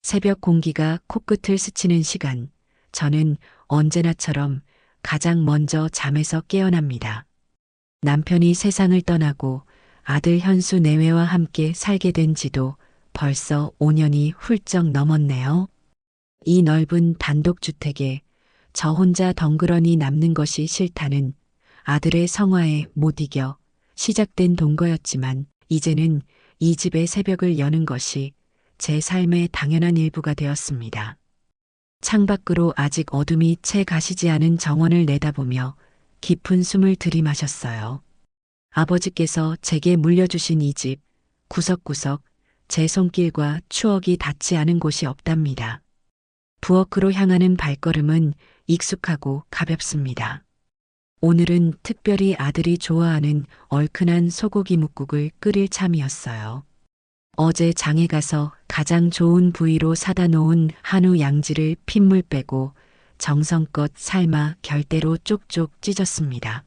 새벽 공기가 코끝을 스치는 시간, 저는 언제나처럼 가장 먼저 잠에서 깨어납니다. 남편이 세상을 떠나고 아들 현수 내외와 함께 살게 된 지도 벌써 5년이 훌쩍 넘었네요. 이 넓은 단독주택에 저 혼자 덩그러니 남는 것이 싫다는 아들의 성화에 못 이겨 시작된 동거였지만 이제는 이 집의 새벽을 여는 것이 제 삶의 당연한 일부가 되었습니다. 창밖으로 아직 어둠이 채 가시지 않은 정원을 내다보며 깊은 숨을 들이마셨어요. 아버지께서 제게 물려주신 이 집, 구석구석 제 손길과 추억이 닿지 않은 곳이 없답니다. 부엌으로 향하는 발걸음은 익숙하고 가볍습니다. 오늘은 특별히 아들이 좋아하는 얼큰한 소고기 뭇국을 끓일 참이었어요. 어제 장에 가서 가장 좋은 부위로 사다 놓은 한우 양지를 핏물 빼고 정성껏 삶아 결대로 쪽쪽 찢었습니다.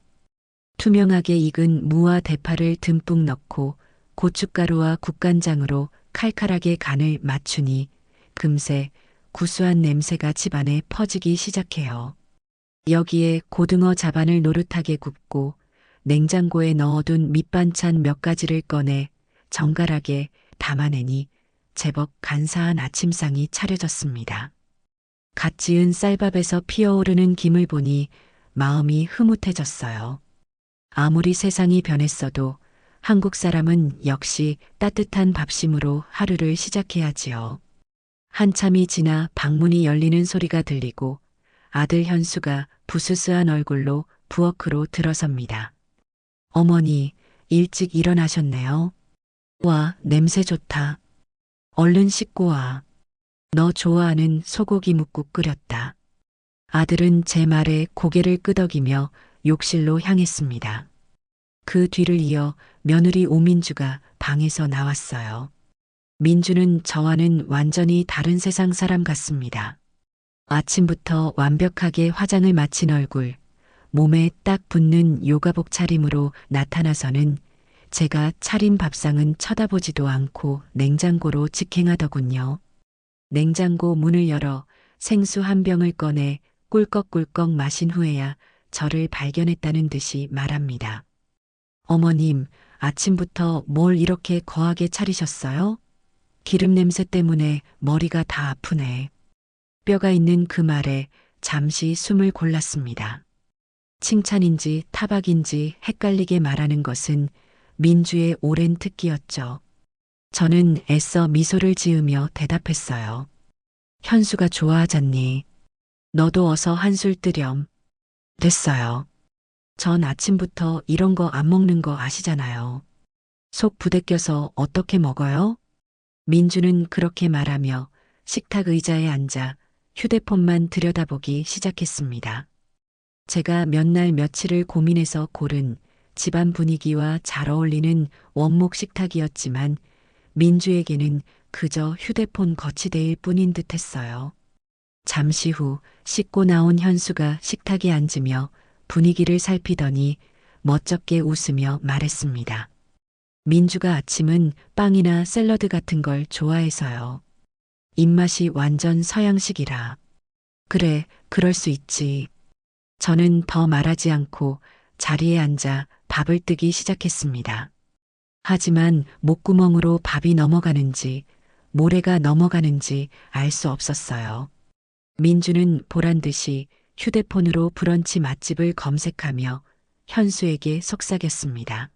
투명하게 익은 무와 대파를 듬뿍 넣고 고춧가루와 국간장으로 칼칼하게 간을 맞추니 금세 구수한 냄새가 집안에 퍼지기 시작해요. 여기에 고등어 자반을 노릇하게 굽고 냉장고에 넣어둔 밑반찬 몇 가지를 꺼내 정갈하게 담아내니 제법 간사한 아침상이 차려졌습니다. 갓 지은 쌀밥에서 피어오르는 김을 보니 마음이 흐뭇해졌어요. 아무리 세상이 변했어도 한국 사람은 역시 따뜻한 밥심으로 하루를 시작해야지요. 한참이 지나 방문이 열리는 소리가 들리고 아들 현수가 부스스한 얼굴로 부엌으로 들어섭니다. 어머니, 일찍 일어나셨네요. 와, 냄새 좋다. 얼른 씻고 와. 너 좋아하는 소고기 뭇국 끓였다. 아들은 제 말에 고개를 끄덕이며 욕실로 향했습니다. 그 뒤를 이어 며느리 오민주가 방에서 나왔어요. 민주는 저와는 완전히 다른 세상 사람 같습니다. 아침부터 완벽하게 화장을 마친 얼굴, 몸에 딱 붙는 요가복 차림으로 나타나서는 제가 차린 밥상은 쳐다보지도 않고 냉장고로 직행하더군요. 냉장고 문을 열어 생수 한 병을 꺼내 꿀꺽꿀꺽 마신 후에야 저를 발견했다는 듯이 말합니다. 어머님, 아침부터 뭘 이렇게 거하게 차리셨어요? 기름 냄새 때문에 머리가 다 아프네. 뼈가 있는 그 말에 잠시 숨을 골랐습니다. 칭찬인지 타박인지 헷갈리게 말하는 것은 민주의 오랜 특기였죠. 저는 애써 미소를 지으며 대답했어요. 현수가 좋아하잖니. 너도 어서 한술 뜨렴. 됐어요. 전 아침부터 이런 거 안 먹는 거 아시잖아요. 속 부대껴서 어떻게 먹어요? 민주는 그렇게 말하며 식탁 의자에 앉아 휴대폰만 들여다보기 시작했습니다. 제가 몇 날 며칠을 고민해서 고른 집안 분위기와 잘 어울리는 원목 식탁이었지만 민주에게는 그저 휴대폰 거치대일 뿐인 듯 했어요. 잠시 후 씻고 나온 현수가 식탁에 앉으며 분위기를 살피더니 멋쩍게 웃으며 말했습니다. 민주가 아침은 빵이나 샐러드 같은 걸 좋아해서요. 입맛이 완전 서양식이라. 그래, 그럴 수 있지. 저는 더 말하지 않고 자리에 앉아 밥을 뜨기 시작했습니다. 하지만 목구멍으로 밥이 넘어가는지 모래가 넘어가는지 알 수 없었어요. 민주는 보란 듯이 휴대폰으로 브런치 맛집을 검색하며 현수에게 속삭였습니다.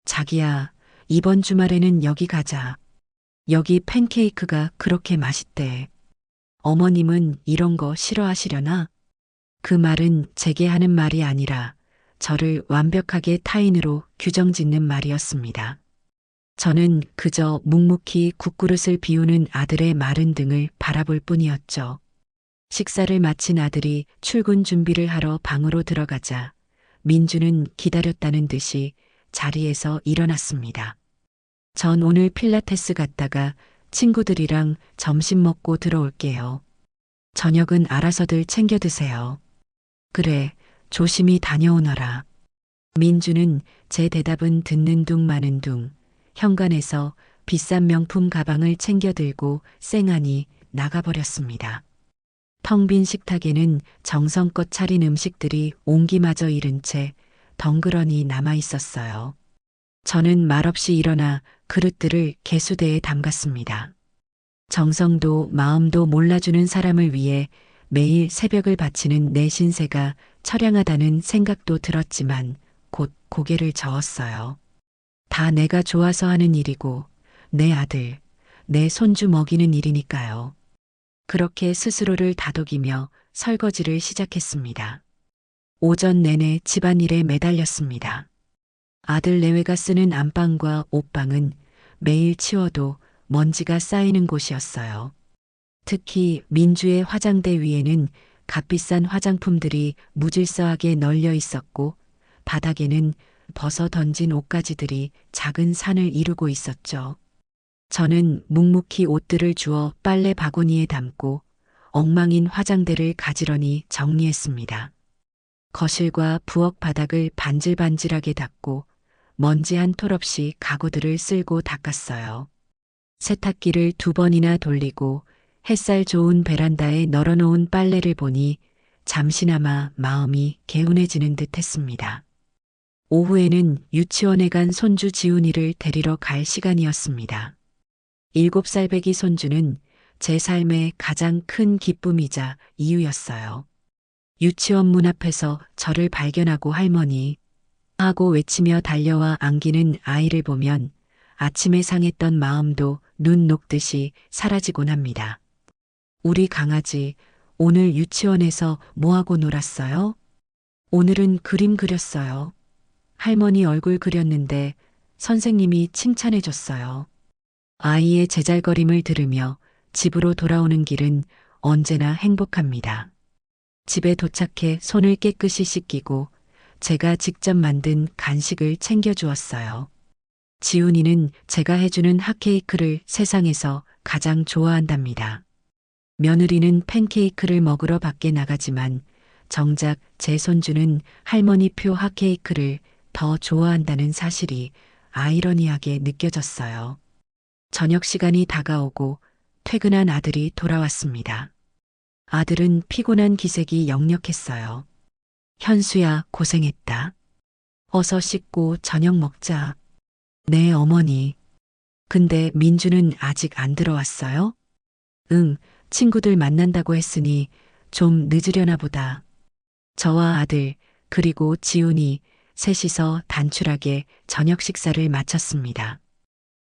자기야, 이번 주말에는 여기 가자. 여기 팬케이크가 그렇게 맛있대. 어머님은 이런 거 싫어하시려나? 그 말은 제게 하는 말이 아니라 저를 완벽하게 타인으로 규정짓는 말이었습니다. 저는 그저 묵묵히 국그릇을 비우는 아들의 마른 등을 바라볼 뿐이었죠. 식사를 마친 아들이 출근 준비를 하러 방으로 들어가자 민주는 기다렸다는 듯이 자리에서 일어났습니다. 전 오늘 필라테스 갔다가 친구들이랑 점심 먹고 들어올게요. 저녁은 알아서들 챙겨 드세요. 그래, 조심히 다녀오너라. 민주는 제 대답은 듣는 둥 마는 둥 현관에서 비싼 명품 가방을 챙겨 들고 쌩하니 나가버렸습니다. 텅 빈 식탁에는 정성껏 차린 음식들이 온기마저 잃은 채 덩그러니 남아 있었어요. 저는 말없이 일어나 그릇들을 개수대에 담갔습니다. 정성도 마음도 몰라주는 사람을 위해 매일 새벽을 바치는 내 신세가 처량하다는 생각도 들었지만 곧 고개를 저었어요. 다 내가 좋아서 하는 일이고 내 아들, 내 손주 먹이는 일이니까요. 그렇게 스스로를 다독이며 설거지를 시작했습니다. 오전 내내 집안일에 매달렸습니다. 아들 내외가 쓰는 안방과 옷방은 매일 치워도 먼지가 쌓이는 곳이었어요. 특히 민주의 화장대 위에는 값비싼 화장품들이 무질서하게 널려 있었고 바닥에는 벗어 던진 옷가지들이 작은 산을 이루고 있었죠. 저는 묵묵히 옷들을 주워 빨래 바구니에 담고 엉망인 화장대를 가지런히 정리했습니다. 거실과 부엌 바닥을 반질반질하게 닦고 먼지 한 톨 없이 가구들을 쓸고 닦았어요. 세탁기를 2번이나 돌리고 햇살 좋은 베란다에 널어놓은 빨래를 보니 잠시나마 마음이 개운해지는 듯 했습니다. 오후에는 유치원에 간 손주 지훈이를 데리러 갈 시간이었습니다. 7살 배기 손주는 제 삶의 가장 큰 기쁨이자 이유였어요. 유치원 문 앞에서 저를 발견하고 할머니 하고 외치며 달려와 안기는 아이를 보면 아침에 상했던 마음도 눈 녹듯이 사라지곤 합니다. 우리 강아지 오늘 유치원에서 뭐하고 놀았어요? 오늘은 그림 그렸어요. 할머니 얼굴 그렸는데 선생님이 칭찬해 줬어요. 아이의 제잘거림을 들으며 집으로 돌아오는 길은 언제나 행복합니다. 집에 도착해 손을 깨끗이 씻기고 제가 직접 만든 간식을 챙겨주었어요. 지훈이는 제가 해주는 핫케이크를 세상에서 가장 좋아한답니다. 며느리는 팬케이크를 먹으러 밖에 나가지만 정작 제 손주는 할머니표 핫케이크를 더 좋아한다는 사실이 아이러니하게 느껴졌어요. 저녁 시간이 다가오고 퇴근한 아들이 돌아왔습니다. 아들은 피곤한 기색이 역력했어요. 현수야, 고생했다. 어서 씻고 저녁 먹자. 네, 어머니. 근데 민주는 아직 안 들어왔어요? 응, 친구들 만난다고 했으니 좀 늦으려나 보다. 저와 아들, 그리고 지훈이 셋이서 단출하게 저녁 식사를 마쳤습니다.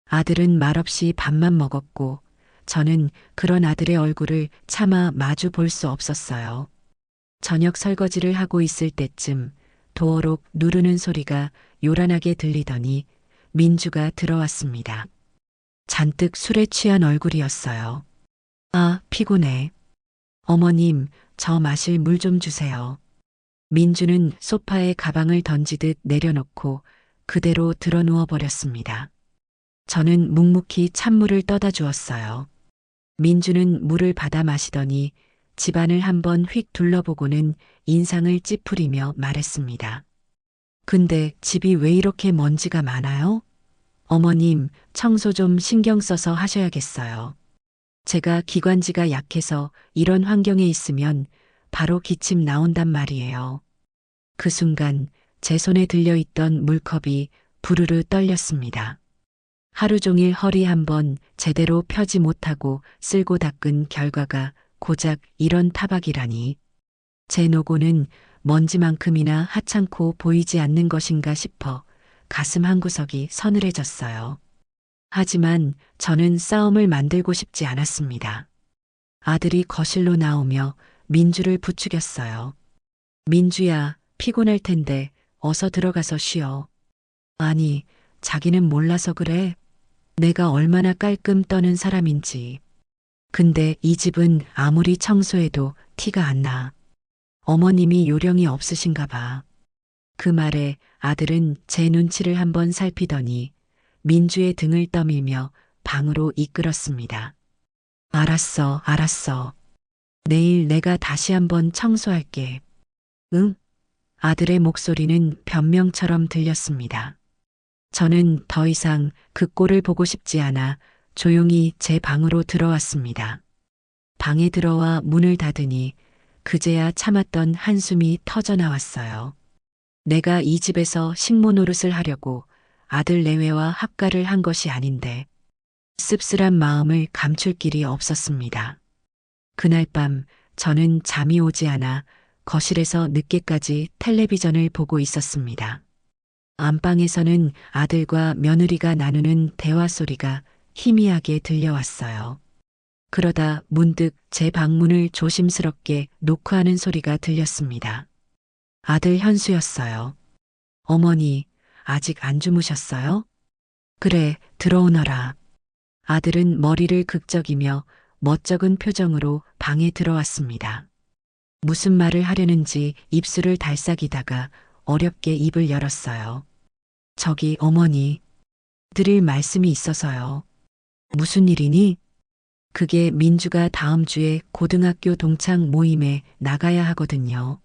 아들은 말없이 밥만 먹었고 저는 그런 아들의 얼굴을 차마 마주 볼 수 없었어요. 저녁 설거지를 하고 있을 때쯤 도어록 누르는 소리가 요란하게 들리더니 민주가 들어왔습니다. 잔뜩 술에 취한 얼굴이었어요. 아, 피곤해. 어머님, 저 마실 물 좀 주세요. 민주는 소파에 가방을 던지듯 내려놓고 그대로 드러누워 버렸습니다. 저는 묵묵히 찬물을 떠다 주었어요. 민주는 물을 받아 마시더니 집안을 한번 휙 둘러보고는 인상을 찌푸리며 말했습니다. 근데 집이 왜 이렇게 먼지가 많아요? 어머님, 청소 좀 신경 써서 하셔야겠어요. 제가 기관지가 약해서 이런 환경에 있으면 바로 기침 나온단 말이에요. 그 순간 제 손에 들려있던 물컵이 부르르 떨렸습니다. 하루 종일 허리 한번 제대로 펴지 못하고 쓸고 닦은 결과가 고작 이런 타박이라니. 제 노고는 먼지만큼이나 하찮고 보이지 않는 것인가 싶어 가슴 한구석이 서늘해졌어요. 하지만 저는 싸움을 만들고 싶지 않았습니다. 아들이 거실로 나오며 민주를 부추겼어요. 민주야, 피곤할 텐데 어서 들어가서 쉬어. 아니, 자기는 몰라서 그래. 내가 얼마나 깔끔 떠는 사람인지. 근데 이 집은 아무리 청소해도 티가 안 나. 어머님이 요령이 없으신가 봐. 그 말에 아들은 제 눈치를 한번 살피더니 민주의 등을 떠밀며 방으로 이끌었습니다. 알았어, 알았어. 내일 내가 다시 한번 청소할게. 응? 아들의 목소리는 변명처럼 들렸습니다. 저는 더 이상 그 꼴을 보고 싶지 않아 조용히 제 방으로 들어왔습니다. 방에 들어와 문을 닫으니 그제야 참았던 한숨이 터져 나왔어요. 내가 이 집에서 식모 노릇을 하려고 아들 내외와 합가를 한 것이 아닌데 씁쓸한 마음을 감출 길이 없었습니다. 그날 밤 저는 잠이 오지 않아 거실에서 늦게까지 텔레비전을 보고 있었습니다. 안방에서는 아들과 며느리가 나누는 대화 소리가 희미하게 들려왔어요. 그러다 문득 제 방문을 조심스럽게 노크하는 소리가 들렸습니다. 아들 현수였어요. 어머니, 아직 안 주무셨어요? 그래, 들어오너라. 아들은 머리를 극적이며 멋쩍은 표정으로 방에 들어왔습니다. 무슨 말을 하려는지 입술을 달싹이다가 어렵게 입을 열었어요. 저기 어머니, 드릴 말씀이 있어서요. 무슨 일이니? 그게 민주가 다음 주에 고등학교 동창 모임에 나가야 하거든요.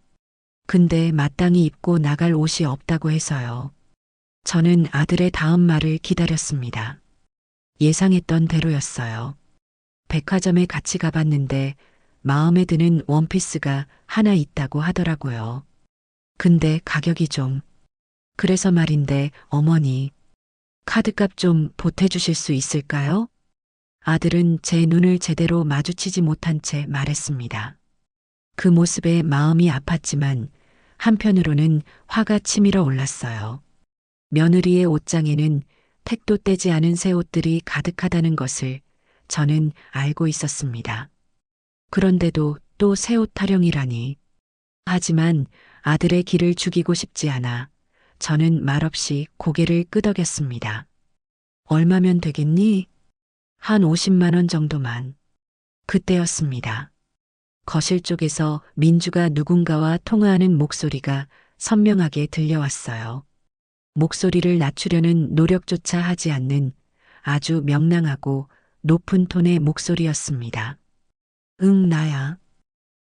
근데 마땅히 입고 나갈 옷이 없다고 해서요. 저는 아들의 다음 말을 기다렸습니다. 예상했던 대로였어요. 백화점에 같이 가봤는데 마음에 드는 원피스가 하나 있다고 하더라고요. 근데 가격이 좀. 그래서 말인데 어머니, 카드값 좀 보태주실 수 있을까요? 아들은 제 눈을 제대로 마주치지 못한 채 말했습니다. 그 모습에 마음이 아팠지만 한편으로는 화가 치밀어 올랐어요. 며느리의 옷장에는 택도 떼지 않은 새 옷들이 가득하다는 것을 저는 알고 있었습니다. 그런데도 또 새 옷 타령이라니. 하지만 아들의 기를 죽이고 싶지 않아 저는 말없이 고개를 끄덕였습니다. 얼마면 되겠니? 한 50만 원 정도만. 그때였습니다. 거실 쪽에서 민주가 누군가와 통화하는 목소리가 선명하게 들려왔어요. 목소리를 낮추려는 노력조차 하지 않는 아주 명랑하고 높은 톤의 목소리였습니다. 응, 나야.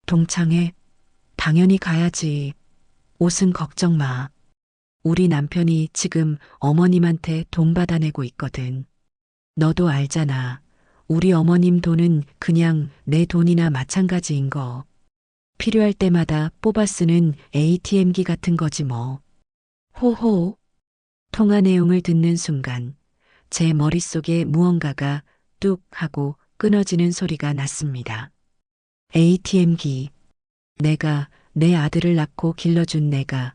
동창회? 당연히 가야지. 옷은 걱정 마. 우리 남편이 지금 어머님한테 돈 받아내고 있거든. 너도 알잖아. 우리 어머님 돈은 그냥 내 돈이나 마찬가지인 거. 필요할 때마다 뽑아 쓰는 ATM기 같은 거지 뭐. 호호. 통화 내용을 듣는 순간 제 머릿속에 무언가가 뚝 하고 끊어지는 소리가 났습니다. ATM기. 내가 내 아들을 낳고 길러준 내가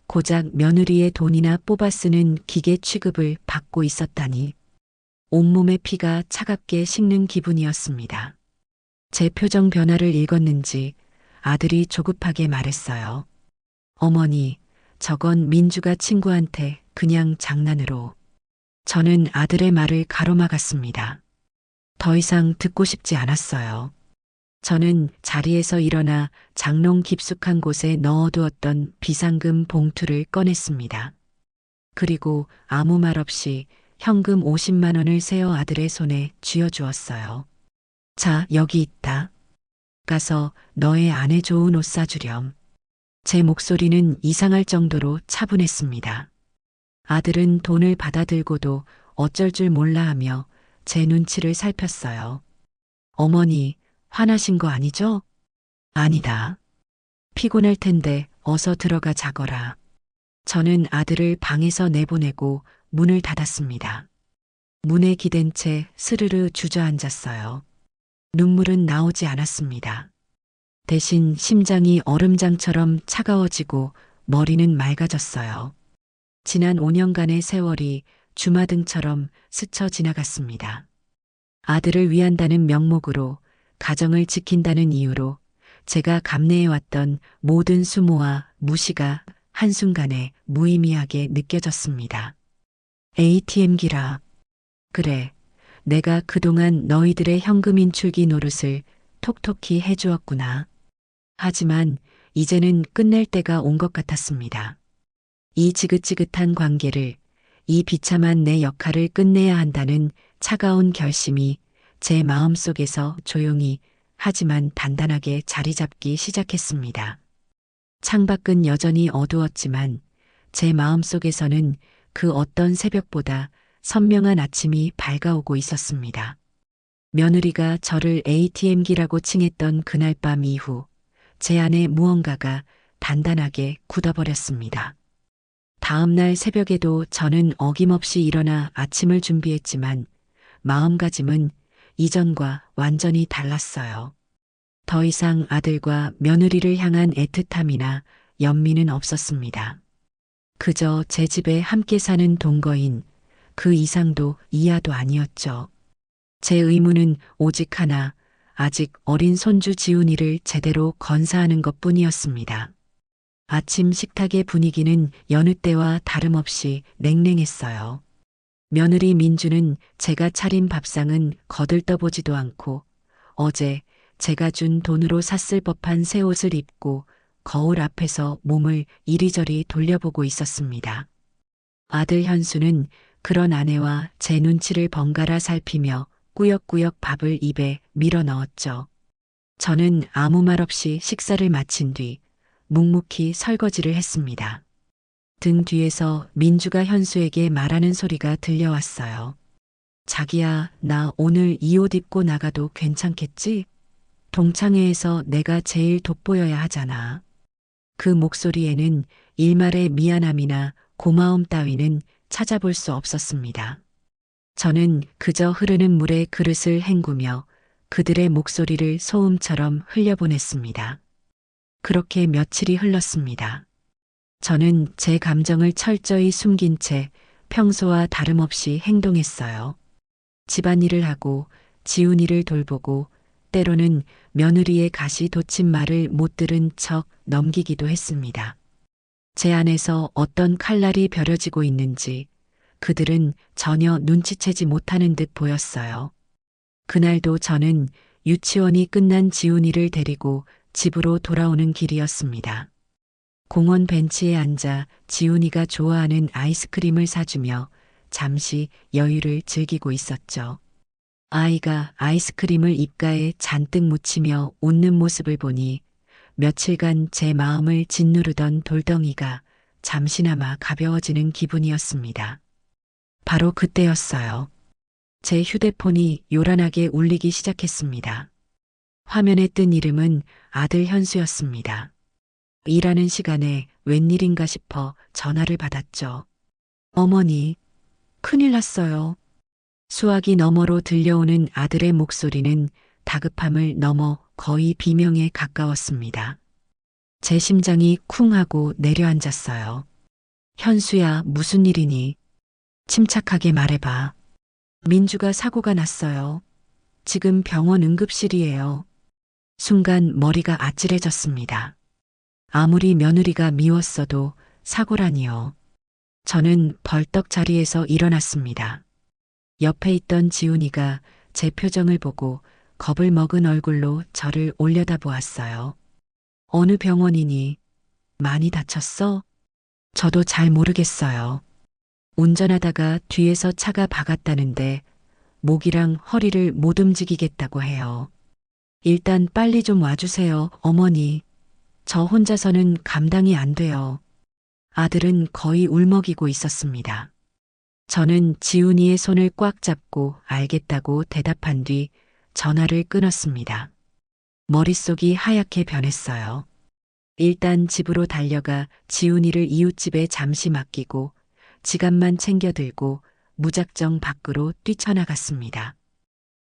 고작 며느리의 돈이나 뽑아 쓰는 기계 취급을 받고 있었다니. 온몸의 피가 차갑게 식는 기분이었습니다. 제 표정 변화를 읽었는지 아들이 조급하게 말했어요. 어머니, 저건 민주가 친구한테 그냥 장난으로. 저는 아들의 말을 가로막았습니다. 더 이상 듣고 싶지 않았어요. 저는 자리에서 일어나 장롱 깊숙한 곳에 넣어두었던 비상금 봉투를 꺼냈습니다. 그리고 아무 말 없이 현금 50만 원을 세어 아들의 손에 쥐어주었어요. 자, 여기 있다. 가서 너의 아내 좋은 옷 사주렴. 제 목소리는 이상할 정도로 차분했습니다. 아들은 돈을 받아들고도 어쩔 줄 몰라 하며 제 눈치를 살폈어요. 어머니, 화나신 거 아니죠? 아니다. 피곤할 텐데 어서 들어가 자거라. 저는 아들을 방에서 내보내고 문을 닫았습니다. 문에 기댄 채 스르르 주저앉았어요. 눈물은 나오지 않았습니다. 대신 심장이 얼음장처럼 차가워지고 머리는 맑아졌어요. 지난 5년간의 세월이 주마등처럼 스쳐 지나갔습니다. 아들을 위한다는 명목으로, 가정을 지킨다는 이유로 제가 감내해왔던 모든 수모와 무시가 한순간에 무의미하게 느껴졌습니다. ATM기라. 그래, 내가 그동안 너희들의 현금 인출기 노릇을 톡톡히 해주었구나. 하지만 이제는 끝낼 때가 온 것 같았습니다. 이 지긋지긋한 관계를, 이 비참한 내 역할을 끝내야 한다는 차가운 결심이 제 마음속에서 조용히 하지만 단단하게 자리 잡기 시작했습니다. 창밖은 여전히 어두웠지만 제 마음속에서는 그 어떤 새벽보다 선명한 아침이 밝아오고 있었습니다. 며느리가 저를 ATM기라고 칭했던 그날 밤 이후 제 안에 무언가가 단단하게 굳어버렸습니다. 다음 날 새벽에도 저는 어김없이 일어나 아침을 준비했지만 마음가짐은 이전과 완전히 달랐어요. 더 이상 아들과 며느리를 향한 애틋함이나 연민은 없었습니다. 그저 제 집에 함께 사는 동거인 그 이상도 이하도 아니었죠. 제 의무는 오직 하나, 아직 어린 손주 지훈이를 제대로 건사하는 것뿐이었습니다. 아침 식탁의 분위기는 여느 때와 다름없이 냉랭했어요. 며느리 민주는 제가 차린 밥상은 거들떠보지도 않고 어제 제가 준 돈으로 샀을 법한 새 옷을 입고 거울 앞에서 몸을 이리저리 돌려보고 있었습니다. 아들 현수는 그런 아내와 제 눈치를 번갈아 살피며 꾸역꾸역 밥을 입에 밀어 넣었죠. 저는 아무 말 없이 식사를 마친 뒤 묵묵히 설거지를 했습니다. 등 뒤에서 민주가 현수에게 말하는 소리가 들려왔어요. 자기야, 나 오늘 이 옷 입고 나가도 괜찮겠지? 동창회에서 내가 제일 돋보여야 하잖아. 그 목소리에는 일말의 미안함이나 고마움 따위는 찾아볼 수 없었습니다. 저는 그저 흐르는 물에 그릇을 헹구며 그들의 목소리를 소음처럼 흘려보냈습니다. 그렇게 며칠이 흘렀습니다. 저는 제 감정을 철저히 숨긴 채 평소와 다름없이 행동했어요. 집안일을 하고 지훈이를 돌보고 때로는 며느리의 가시 돋친 말을 못 들은 척 넘기기도 했습니다. 제 안에서 어떤 칼날이 벼려지고 있는지 그들은 전혀 눈치채지 못하는 듯 보였어요. 그날도 저는 유치원이 끝난 지훈이를 데리고 집으로 돌아오는 길이었습니다. 공원 벤치에 앉아 지훈이가 좋아하는 아이스크림을 사주며 잠시 여유를 즐기고 있었죠. 아이가 아이스크림을 입가에 잔뜩 묻히며 웃는 모습을 보니 며칠간 제 마음을 짓누르던 돌덩이가 잠시나마 가벼워지는 기분이었습니다. 바로 그때였어요. 제 휴대폰이 요란하게 울리기 시작했습니다. 화면에 뜬 이름은 아들 현수였습니다. 일하는 시간에 웬일인가 싶어 전화를 받았죠. 어머니, 큰일 났어요. 수화기 너머로 들려오는 아들의 목소리는 다급함을 넘어 거의 비명에 가까웠습니다. 제 심장이 쿵 하고 내려앉았어요. 현수야, 무슨 일이니? 침착하게 말해봐. 민주가 사고가 났어요. 지금 병원 응급실이에요. 순간 머리가 아찔해졌습니다. 아무리 며느리가 미웠어도 사고라니요. 저는 벌떡 자리에서 일어났습니다. 옆에 있던 지훈이가 제 표정을 보고 겁을 먹은 얼굴로 저를 올려다보았어요. 어느 병원이니? 많이 다쳤어? 저도 잘 모르겠어요. 운전하다가 뒤에서 차가 박았다는데 목이랑 허리를 못 움직이겠다고 해요. 일단 빨리 좀 와주세요, 어머니. 저 혼자서는 감당이 안 돼요. 아들은 거의 울먹이고 있었습니다. 저는 지훈이의 손을 꽉 잡고 알겠다고 대답한 뒤 전화를 끊었습니다. 머릿속이 하얗게 변했어요. 일단 집으로 달려가 지훈이를 이웃집에 잠시 맡기고 지갑만 챙겨 들고 무작정 밖으로 뛰쳐나갔습니다.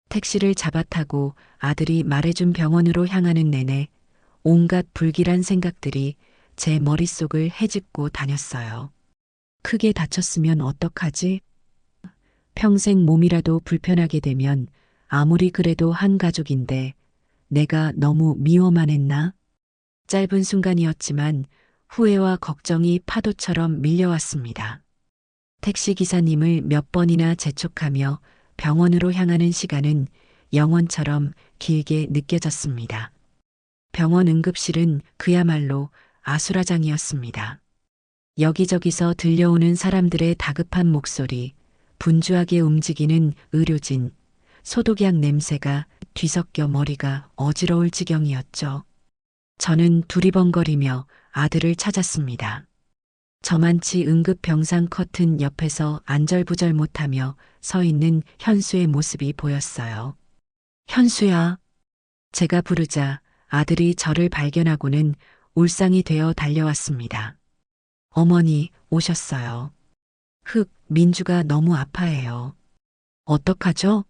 택시를 잡아 타고 아들이 말해준 병원으로 향하는 내내 온갖 불길한 생각들이 제 머릿속을 헤집고 다녔어요. 크게 다쳤으면 어떡하지? 평생 몸이라도 불편하게 되면 아무리 그래도 한 가족인데 내가 너무 미워만 했나? 짧은 순간이었지만 후회와 걱정이 파도처럼 밀려왔습니다. 택시 기사님을 몇 번이나 재촉하며 병원으로 향하는 시간은 영원처럼 길게 느껴졌습니다. 병원 응급실은 그야말로 아수라장이었습니다. 여기저기서 들려오는 사람들의 다급한 목소리, 분주하게 움직이는 의료진, 소독약 냄새가 뒤섞여 머리가 어지러울 지경이었죠. 저는 두리번거리며 아들을 찾았습니다. 저만치 응급 병상 커튼 옆에서 안절부절 못하며 서 있는 현수의 모습이 보였어요. 현수야. 제가 부르자 아들이 저를 발견하고는 울상이 되어 달려왔습니다. 어머니 오셨어요. 민주가 너무 아파해요. 어떡하죠?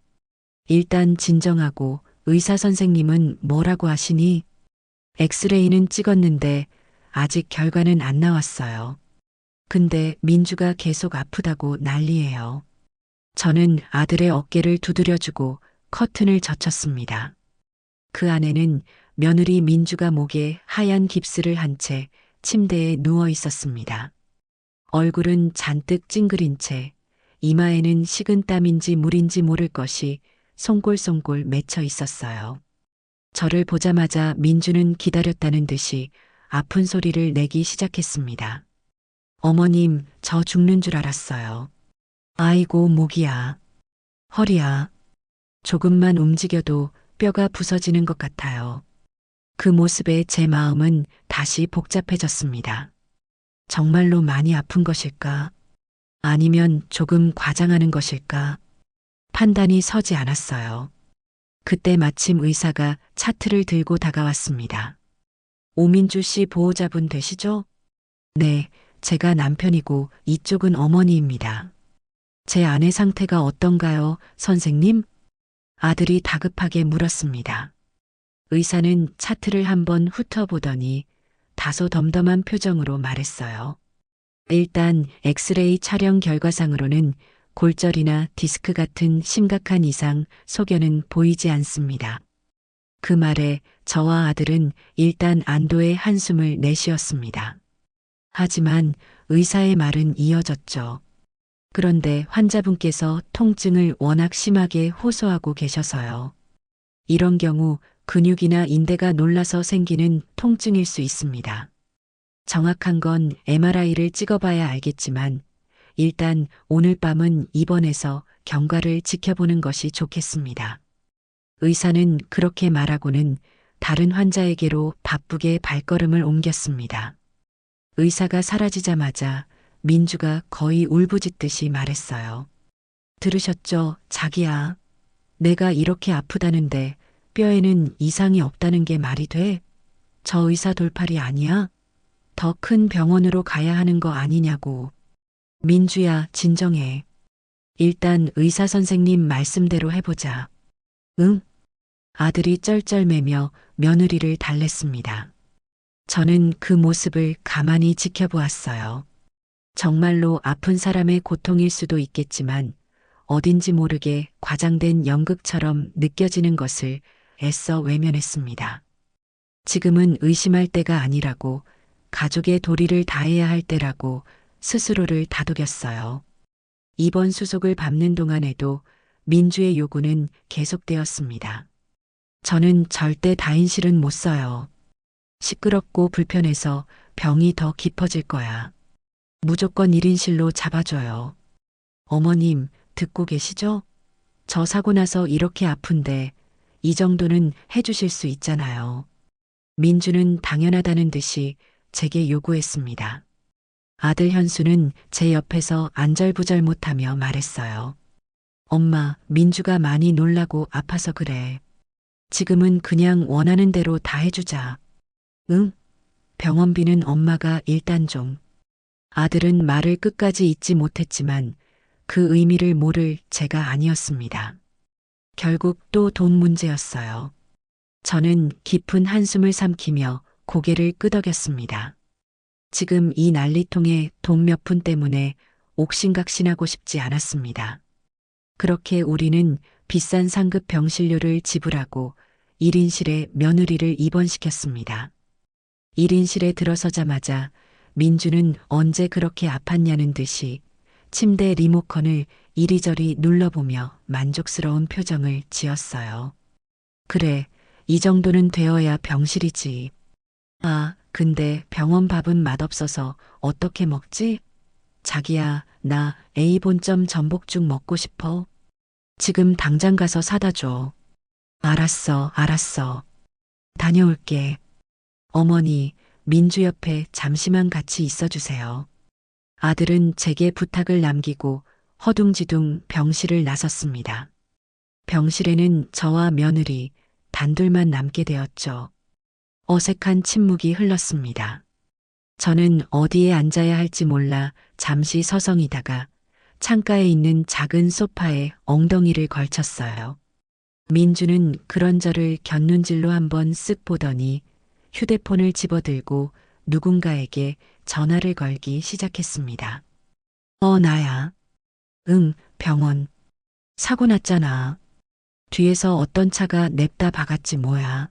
일단 진정하고 의사 선생님은 뭐라고 하시니? 엑스레이는 찍었는데 아직 결과는 안 나왔어요. 근데 민주가 계속 아프다고 난리예요. 저는 아들의 어깨를 두드려주고 커튼을 젖혔습니다. 그 안에는 며느리 민주가 목에 하얀 깁스를 한 채 침대에 누워 있었습니다. 얼굴은 잔뜩 찡그린 채 이마에는 식은 땀인지 물인지 모를 것이 송골송골 맺혀 있었어요. 저를 보자마자 민주는 기다렸다는 듯이 아픈 소리를 내기 시작했습니다. 어머님, 저 죽는 줄 알았어요. 아이고, 목이야. 허리야. 조금만 움직여도 뼈가 부서지는 것 같아요. 그 모습에 제 마음은 다시 복잡해졌습니다. 정말로 많이 아픈 것일까? 아니면 조금 과장하는 것일까? 판단이 서지 않았어요. 그때 마침 의사가 차트를 들고 다가왔습니다. 오민주 씨 보호자분 되시죠? 네, 제가 남편이고 이쪽은 어머니입니다. 제 아내 상태가 어떤가요, 선생님? 아들이 다급하게 물었습니다. 의사는 차트를 한번 훑어보더니 다소 덤덤한 표정으로 말했어요. 일단 엑스레이 촬영 결과상으로는 골절이나 디스크 같은 심각한 이상 소견은 보이지 않습니다. 그 말에 저와 아들은 일단 안도의 한숨을 내쉬었습니다. 하지만 의사의 말은 이어졌죠. 그런데 환자분께서 통증을 워낙 심하게 호소하고 계셔서요. 이런 경우 근육이나 인대가 놀라서 생기는 통증일 수 있습니다. 정확한 건 MRI를 찍어봐야 알겠지만 일단 오늘 밤은 입원해서 경과를 지켜보는 것이 좋겠습니다. 의사는 그렇게 말하고는 다른 환자에게로 바쁘게 발걸음을 옮겼습니다. 의사가 사라지자마자 민주가 거의 울부짖듯이 말했어요. 들으셨죠, 자기야. 내가 이렇게 아프다는데 뼈에는 이상이 없다는 게 말이 돼? 저 의사 돌팔이 아니야? 더 큰 병원으로 가야 하는 거 아니냐고. 민주야, 진정해. 일단 의사 선생님 말씀대로 해보자. 응? 아들이 쩔쩔매며 며느리를 달랬습니다. 저는 그 모습을 가만히 지켜보았어요. 정말로 아픈 사람의 고통일 수도 있겠지만 어딘지 모르게 과장된 연극처럼 느껴지는 것을 애써 외면했습니다. 지금은 의심할 때가 아니라고, 가족의 도리를 다해야 할 때라고 스스로를 다독였어요. 입원 수속을 밟는 동안에도 민주의 요구는 계속되었습니다. 저는 절대 다인실은 못 써요. 시끄럽고 불편해서 병이 더 깊어질 거야. 무조건 1인실로 잡아줘요. 어머님, 듣고 계시죠? 저 사고 나서 이렇게 아픈데 이 정도는 해주실 수 있잖아요. 민주는 당연하다는 듯이 제게 요구했습니다. 아들 현수는 제 옆에서 안절부절 못하며 말했어요. 엄마, 민주가 많이 놀라고 아파서 그래. 지금은 그냥 원하는 대로 다 해주자. 응? 병원비는 엄마가 일단 좀. 아들은 말을 끝까지 잊지 못했지만 그 의미를 모를 제가 아니었습니다. 결국 또 돈 문제였어요. 저는 깊은 한숨을 삼키며 고개를 끄덕였습니다. 지금 이 난리통에 돈 몇 푼 때문에 옥신각신하고 싶지 않았습니다. 그렇게 우리는 비싼 상급 병실료를 지불하고 1인실에 며느리를 입원시켰습니다. 1인실에 들어서자마자 민주는 언제 그렇게 아팠냐는 듯이 침대 리모컨을 이리저리 눌러보며 만족스러운 표정을 지었어요. 그래, 이 정도는 되어야 병실이지. 아, 근데 병원 밥은 맛없어서 어떻게 먹지? 자기야, 나 A 본점 전복죽 먹고 싶어. 지금 당장 가서 사다 줘. 알았어, 알았어. 다녀올게. 어머니, 민주 옆에 잠시만 같이 있어 주세요. 아들은 제게 부탁을 남기고 허둥지둥 병실을 나섰습니다. 병실에는 저와 며느리 단둘만 남게 되었죠. 어색한 침묵이 흘렀습니다. 저는 어디에 앉아야 할지 몰라 잠시 서성이다가 창가에 있는 작은 소파에 엉덩이를 걸쳤어요. 민주는 그런 저를 곁눈질로 한번 쓱 보더니 휴대폰을 집어들고 누군가에게 전화를 걸기 시작했습니다. 나야. 응, 병원. 사고 났잖아. 뒤에서 어떤 차가 냅다 박았지 뭐야.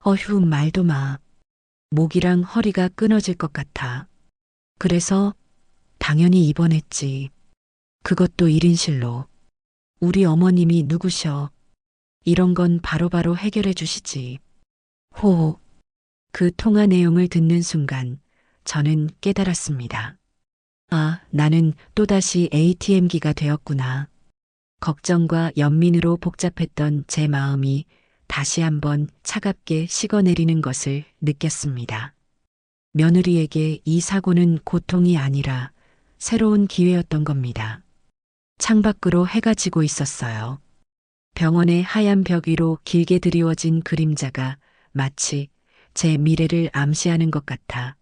어휴, 말도 마. 목이랑 허리가 끊어질 것 같아. 그래서 당연히 입원했지. 그것도 1인실로. 우리 어머님이 누구셔? 이런 건 바로바로 해결해 주시지. 호. 그 통화 내용을 듣는 순간 저는 깨달았습니다. 아, 나는 또다시 ATM기가 되었구나. 걱정과 연민으로 복잡했던 제 마음이 다시 한번 차갑게 식어내리는 것을 느꼈습니다. 며느리에게 이 사고는 고통이 아니라 새로운 기회였던 겁니다. 창밖으로 해가 지고 있었어요. 병원의 하얀 벽 위로 길게 드리워진 그림자가 마치 제 미래를 암시하는 것 같아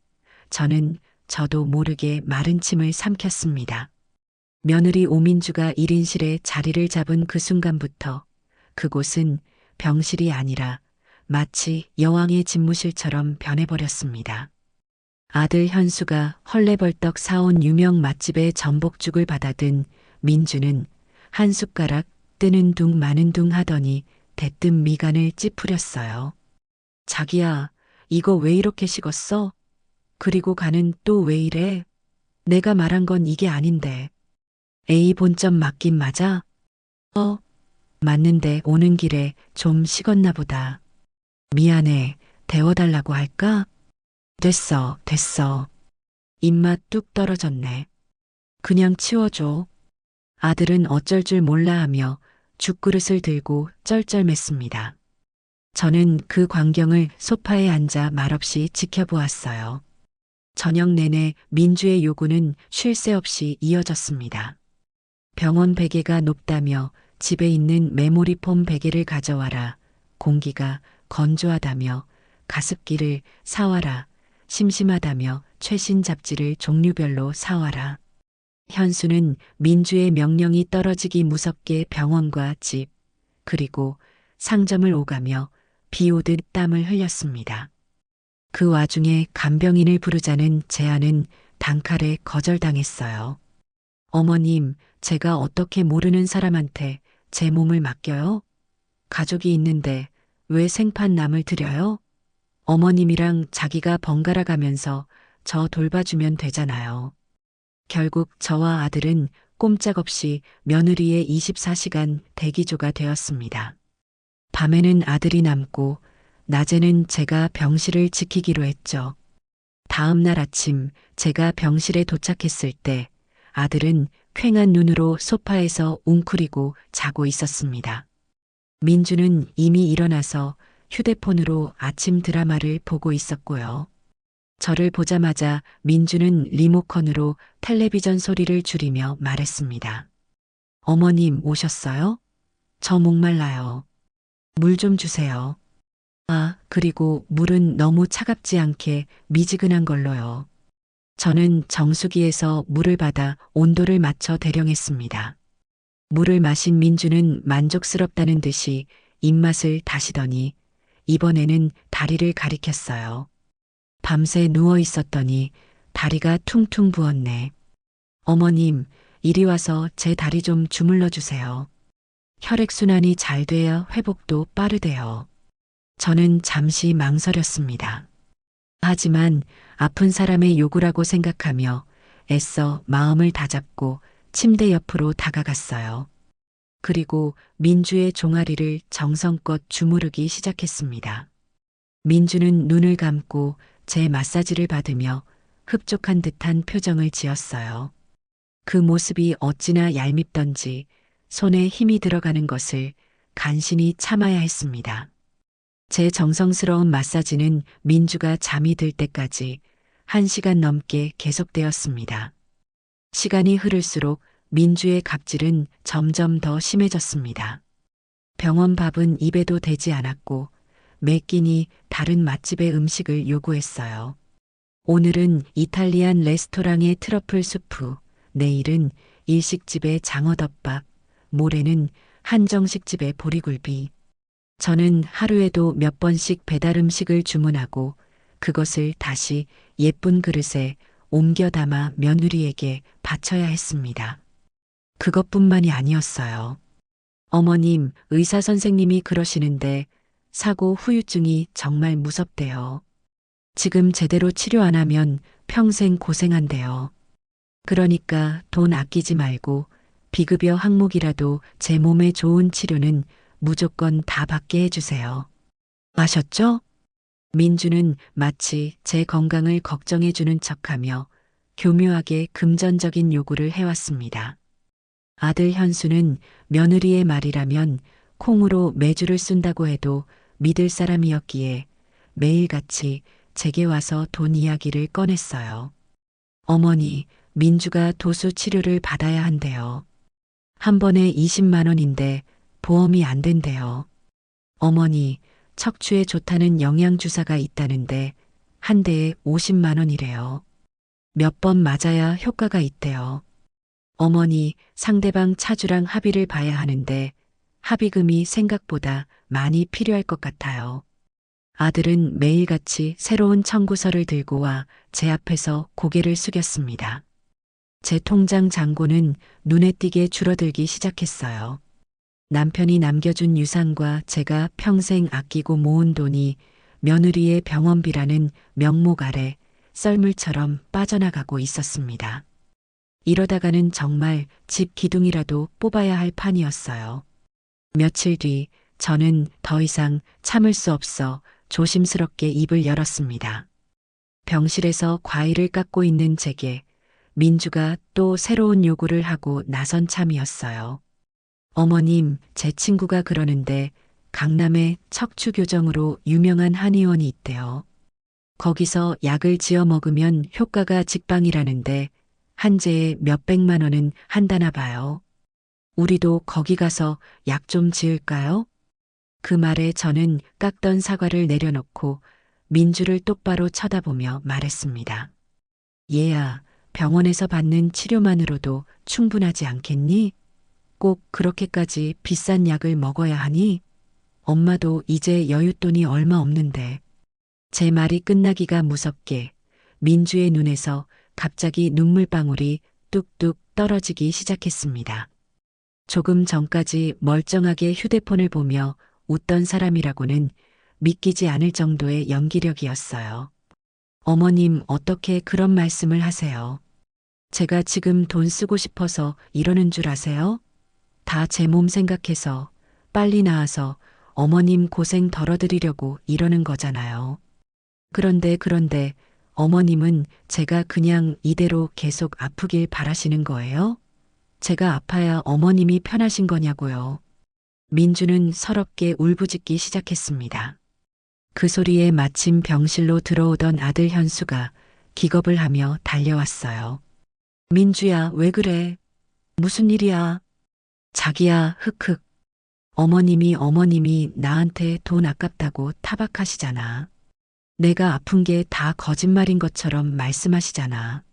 저는 저도 모르게 마른 침을 삼켰습니다. 며느리 오민주가 1인실에 자리를 잡은 그 순간부터 그곳은 병실이 아니라 마치 여왕의 집무실처럼 변해버렸습니다. 아들 현수가 헐레벌떡 사온 유명 맛집의 전복죽을 받아든 민주는 한 숟가락 뜨는 둥 마는 둥 하더니 대뜸 미간을 찌푸렸어요. 자기야, 이거 왜 이렇게 식었어? 그리고 간은 또 왜 이래? 내가 말한 건 이게 아닌데. A 본점 맞긴 맞아? 맞는데 오는 길에 좀 식었나 보다. 미안해, 데워달라고 할까? 됐어, 됐어. 입맛 뚝 떨어졌네. 그냥 치워줘. 아들은 어쩔 줄 몰라 하며 죽그릇을 들고 쩔쩔맸습니다. 저는 그 광경을 소파에 앉아 말없이 지켜보았어요. 저녁 내내 민주의 요구는 쉴 새 없이 이어졌습니다. 병원 베개가 높다며 집에 있는 메모리 폼 베개를 가져와라. 공기가 건조하다며 가습기를 사와라. 심심하다며 최신 잡지를 종류별로 사와라. 현수는 민주의 명령이 떨어지기 무섭게 병원과 집, 그리고 상점을 오가며 비 오듯 땀을 흘렸습니다. 그 와중에 간병인을 부르자는 제안은 단칼에 거절당했어요. 어머님, 제가 어떻게 모르는 사람한테 제 몸을 맡겨요? 가족이 있는데 왜 생판 남을 들여요? 어머님이랑 자기가 번갈아 가면서 저 돌봐주면 되잖아요. 결국 저와 아들은 꼼짝없이 며느리의 24시간 대기조가 되었습니다. 밤에는 아들이 남고 낮에는 제가 병실을 지키기로 했죠. 다음 날 아침 제가 병실에 도착했을 때 아들은 퀭한 눈으로 소파에서 웅크리고 자고 있었습니다. 민주는 이미 일어나서 휴대폰으로 아침 드라마를 보고 있었고요. 저를 보자마자 민주는 리모컨으로 텔레비전 소리를 줄이며 말했습니다. 어머님 오셨어요? 저 목말라요. 물 좀 주세요. 아, 그리고 물은 너무 차갑지 않게 미지근한 걸로요. 저는 정수기에서 물을 받아 온도를 맞춰 대령했습니다. 물을 마신 민주는 만족스럽다는 듯이 입맛을 다시더니 이번에는 다리를 가리켰어요. 밤새 누워 있었더니 다리가 퉁퉁 부었네. 어머님, 이리 와서 제 다리 좀 주물러 주세요. 혈액순환이 잘 돼야 회복도 빠르대요. 저는 잠시 망설였습니다. 하지만 아픈 사람의 요구라고 생각하며 애써 마음을 다잡고 침대 옆으로 다가갔어요. 그리고 민주의 종아리를 정성껏 주무르기 시작했습니다. 민주는 눈을 감고 제 마사지를 받으며 흡족한 듯한 표정을 지었어요. 그 모습이 어찌나 얄밉던지 손에 힘이 들어가는 것을 간신히 참아야 했습니다. 제 정성스러운 마사지는 민주가 잠이 들 때까지 1시간 넘게 계속되었습니다. 시간이 흐를수록 민주의 갑질은 점점 더 심해졌습니다. 병원 밥은 입에도 대지 않았고 매 끼니 다른 맛집의 음식을 요구했어요. 오늘은 이탈리안 레스토랑의 트러플 수프, 내일은 일식집의 장어덮밥, 모레는 한정식집의 보리굴비. 저는 하루에도 몇 번씩 배달 음식을 주문하고 그것을 다시 예쁜 그릇에 옮겨 담아 며느리에게 바쳐야 했습니다. 그것뿐만이 아니었어요. 어머님, 의사 선생님이 그러시는데 사고 후유증이 정말 무섭대요. 지금 제대로 치료 안 하면 평생 고생한대요. 그러니까 돈 아끼지 말고 비급여 항목이라도 제 몸에 좋은 치료는 무조건 다 받게 해주세요. 아셨죠? 민주는 마치 제 건강을 걱정해주는 척하며 교묘하게 금전적인 요구를 해왔습니다. 아들 현수는 며느리의 말이라면 콩으로 매주를 쓴다고 해도 믿을 사람이었기에 매일같이 제게 와서 돈 이야기를 꺼냈어요. 어머니, 민주가 도수 치료를 받아야 한대요. 한 번에 20만 원인데 보험이 안 된대요. 어머니, 척추에 좋다는 영양주사가 있다는데 한 대에 50만 원이래요. 몇 번 맞아야 효과가 있대요. 어머니, 상대방 차주랑 합의를 봐야 하는데 합의금이 생각보다 많이 필요할 것 같아요. 아들은 매일같이 새로운 청구서를 들고 와 제 앞에서 고개를 숙였습니다. 제 통장 잔고는 눈에 띄게 줄어들기 시작했어요. 남편이 남겨준 유산과 제가 평생 아끼고 모은 돈이 며느리의 병원비라는 명목 아래 썰물처럼 빠져나가고 있었습니다. 이러다가는 정말 집 기둥이라도 뽑아야 할 판이었어요. 며칠 뒤 저는 더 이상 참을 수 없어 조심스럽게 입을 열었습니다. 병실에서 과일을 깎고 있는 제게 민주가 또 새로운 요구를 하고 나선 참이었어요. 어머님, 제 친구가 그러는데 강남에 척추교정으로 유명한 한의원이 있대요. 거기서 약을 지어 먹으면 효과가 직방이라는데 한 재에 몇백만 원은 한다나 봐요. 우리도 거기 가서 약 좀 지을까요? 그 말에 저는 깎던 사과를 내려놓고 민주를 똑바로 쳐다보며 말했습니다. 얘야, 병원에서 받는 치료만으로도 충분하지 않겠니? 꼭 그렇게까지 비싼 약을 먹어야 하니? 엄마도 이제 여윳돈이 얼마 없는데. 제 말이 끝나기가 무섭게 민주의 눈에서 갑자기 눈물방울이 뚝뚝 떨어지기 시작했습니다. 조금 전까지 멀쩡하게 휴대폰을 보며 웃던 사람이라고는 믿기지 않을 정도의 연기력이었어요. 어머님, 어떻게 그런 말씀을 하세요? 제가 지금 돈 쓰고 싶어서 이러는 줄 아세요? 다 제 몸 생각해서 빨리 나아서 어머님 고생 덜어드리려고 이러는 거잖아요. 그런데 어머님은 제가 그냥 이대로 계속 아프길 바라시는 거예요? 제가 아파야 어머님이 편하신 거냐고요. 민주는 서럽게 울부짖기 시작했습니다. 그 소리에 마침 병실로 들어오던 아들 현수가 기겁을 하며 달려왔어요. 민주야, 왜 그래? 무슨 일이야? 자기야, 흑흑. 어머님이 나한테 돈 아깝다고 타박하시잖아. 내가 아픈 게 다 거짓말인 것처럼 말씀하시잖아.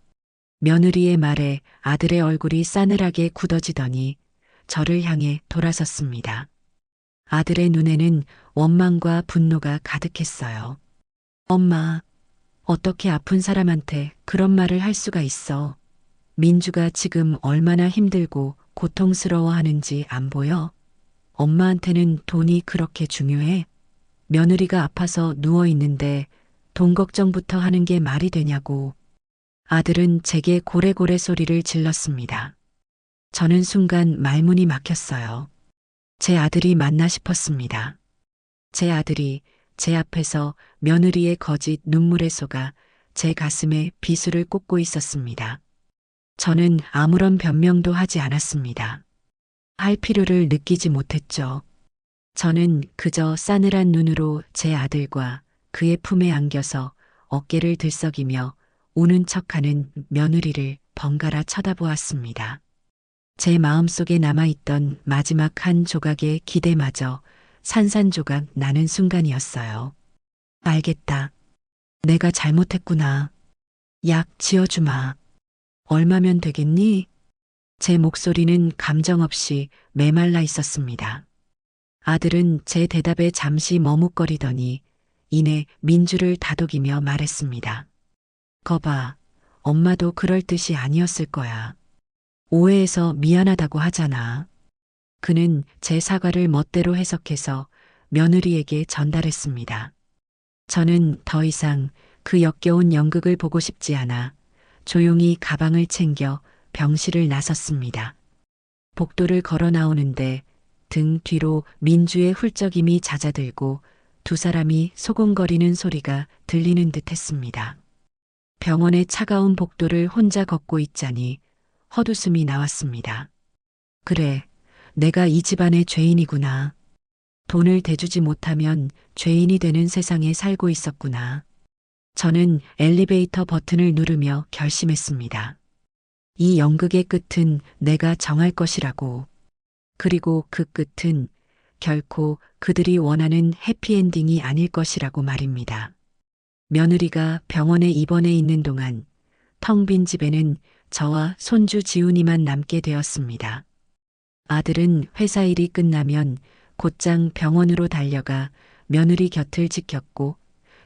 며느리의 말에 아들의 얼굴이 싸늘하게 굳어지더니 저를 향해 돌아섰습니다. 아들의 눈에는 원망과 분노가 가득했어요. 엄마, 어떻게 아픈 사람한테 그런 말을 할 수가 있어? 민주가 지금 얼마나 힘들고 고통스러워 하는지 안 보여? 엄마한테는 돈이 그렇게 중요해? 며느리가 아파서 누워 있는데 돈 걱정부터 하는 게 말이 되냐고. 아들은 제게 고래고래 소리를 질렀습니다. 저는 순간 말문이 막혔어요. 제 아들이 맞나 싶었습니다. 제 아들이 제 앞에서 며느리의 거짓 눈물에 속아 제 가슴에 비수를 꽂고 있었습니다. 저는 아무런 변명도 하지 않았습니다. 할 필요를 느끼지 못했죠. 저는 그저 싸늘한 눈으로 제 아들과 그의 품에 안겨서 어깨를 들썩이며 우는 척하는 며느리를 번갈아 쳐다보았습니다. 제 마음속에 남아있던 마지막 한 조각의 기대마저 산산조각 나는 순간이었어요. 알겠다. 내가 잘못했구나. 약 지어주마. 얼마면 되겠니? 제 목소리는 감정 없이 메말라 있었습니다. 아들은 제 대답에 잠시 머뭇거리더니 이내 민주를 다독이며 말했습니다. 거봐, 엄마도 그럴 뜻이 아니었을 거야. 오해해서 미안하다고 하잖아. 그는 제 사과를 멋대로 해석해서 며느리에게 전달했습니다. 저는 더 이상 그 역겨운 연극을 보고 싶지 않아 조용히 가방을 챙겨 병실을 나섰습니다. 복도를 걸어 나오는데 등 뒤로 민주의 훌쩍임이 잦아들고 두 사람이 소곤거리는 소리가 들리는 듯 했습니다. 병원의 차가운 복도를 혼자 걷고 있자니 헛웃음이 나왔습니다. 그래, 내가 이 집안의 죄인이구나. 돈을 대주지 못하면 죄인이 되는 세상에 살고 있었구나. 저는 엘리베이터 버튼을 누르며 결심했습니다. 이 연극의 끝은 내가 정할 것이라고. 그리고 그 끝은 결코 그들이 원하는 해피엔딩이 아닐 것이라고 말입니다. 며느리가 병원에 입원해 있는 동안 텅 빈 집에는 저와 손주 지훈이만 남게 되었습니다. 아들은 회사 일이 끝나면 곧장 병원으로 달려가 며느리 곁을 지켰고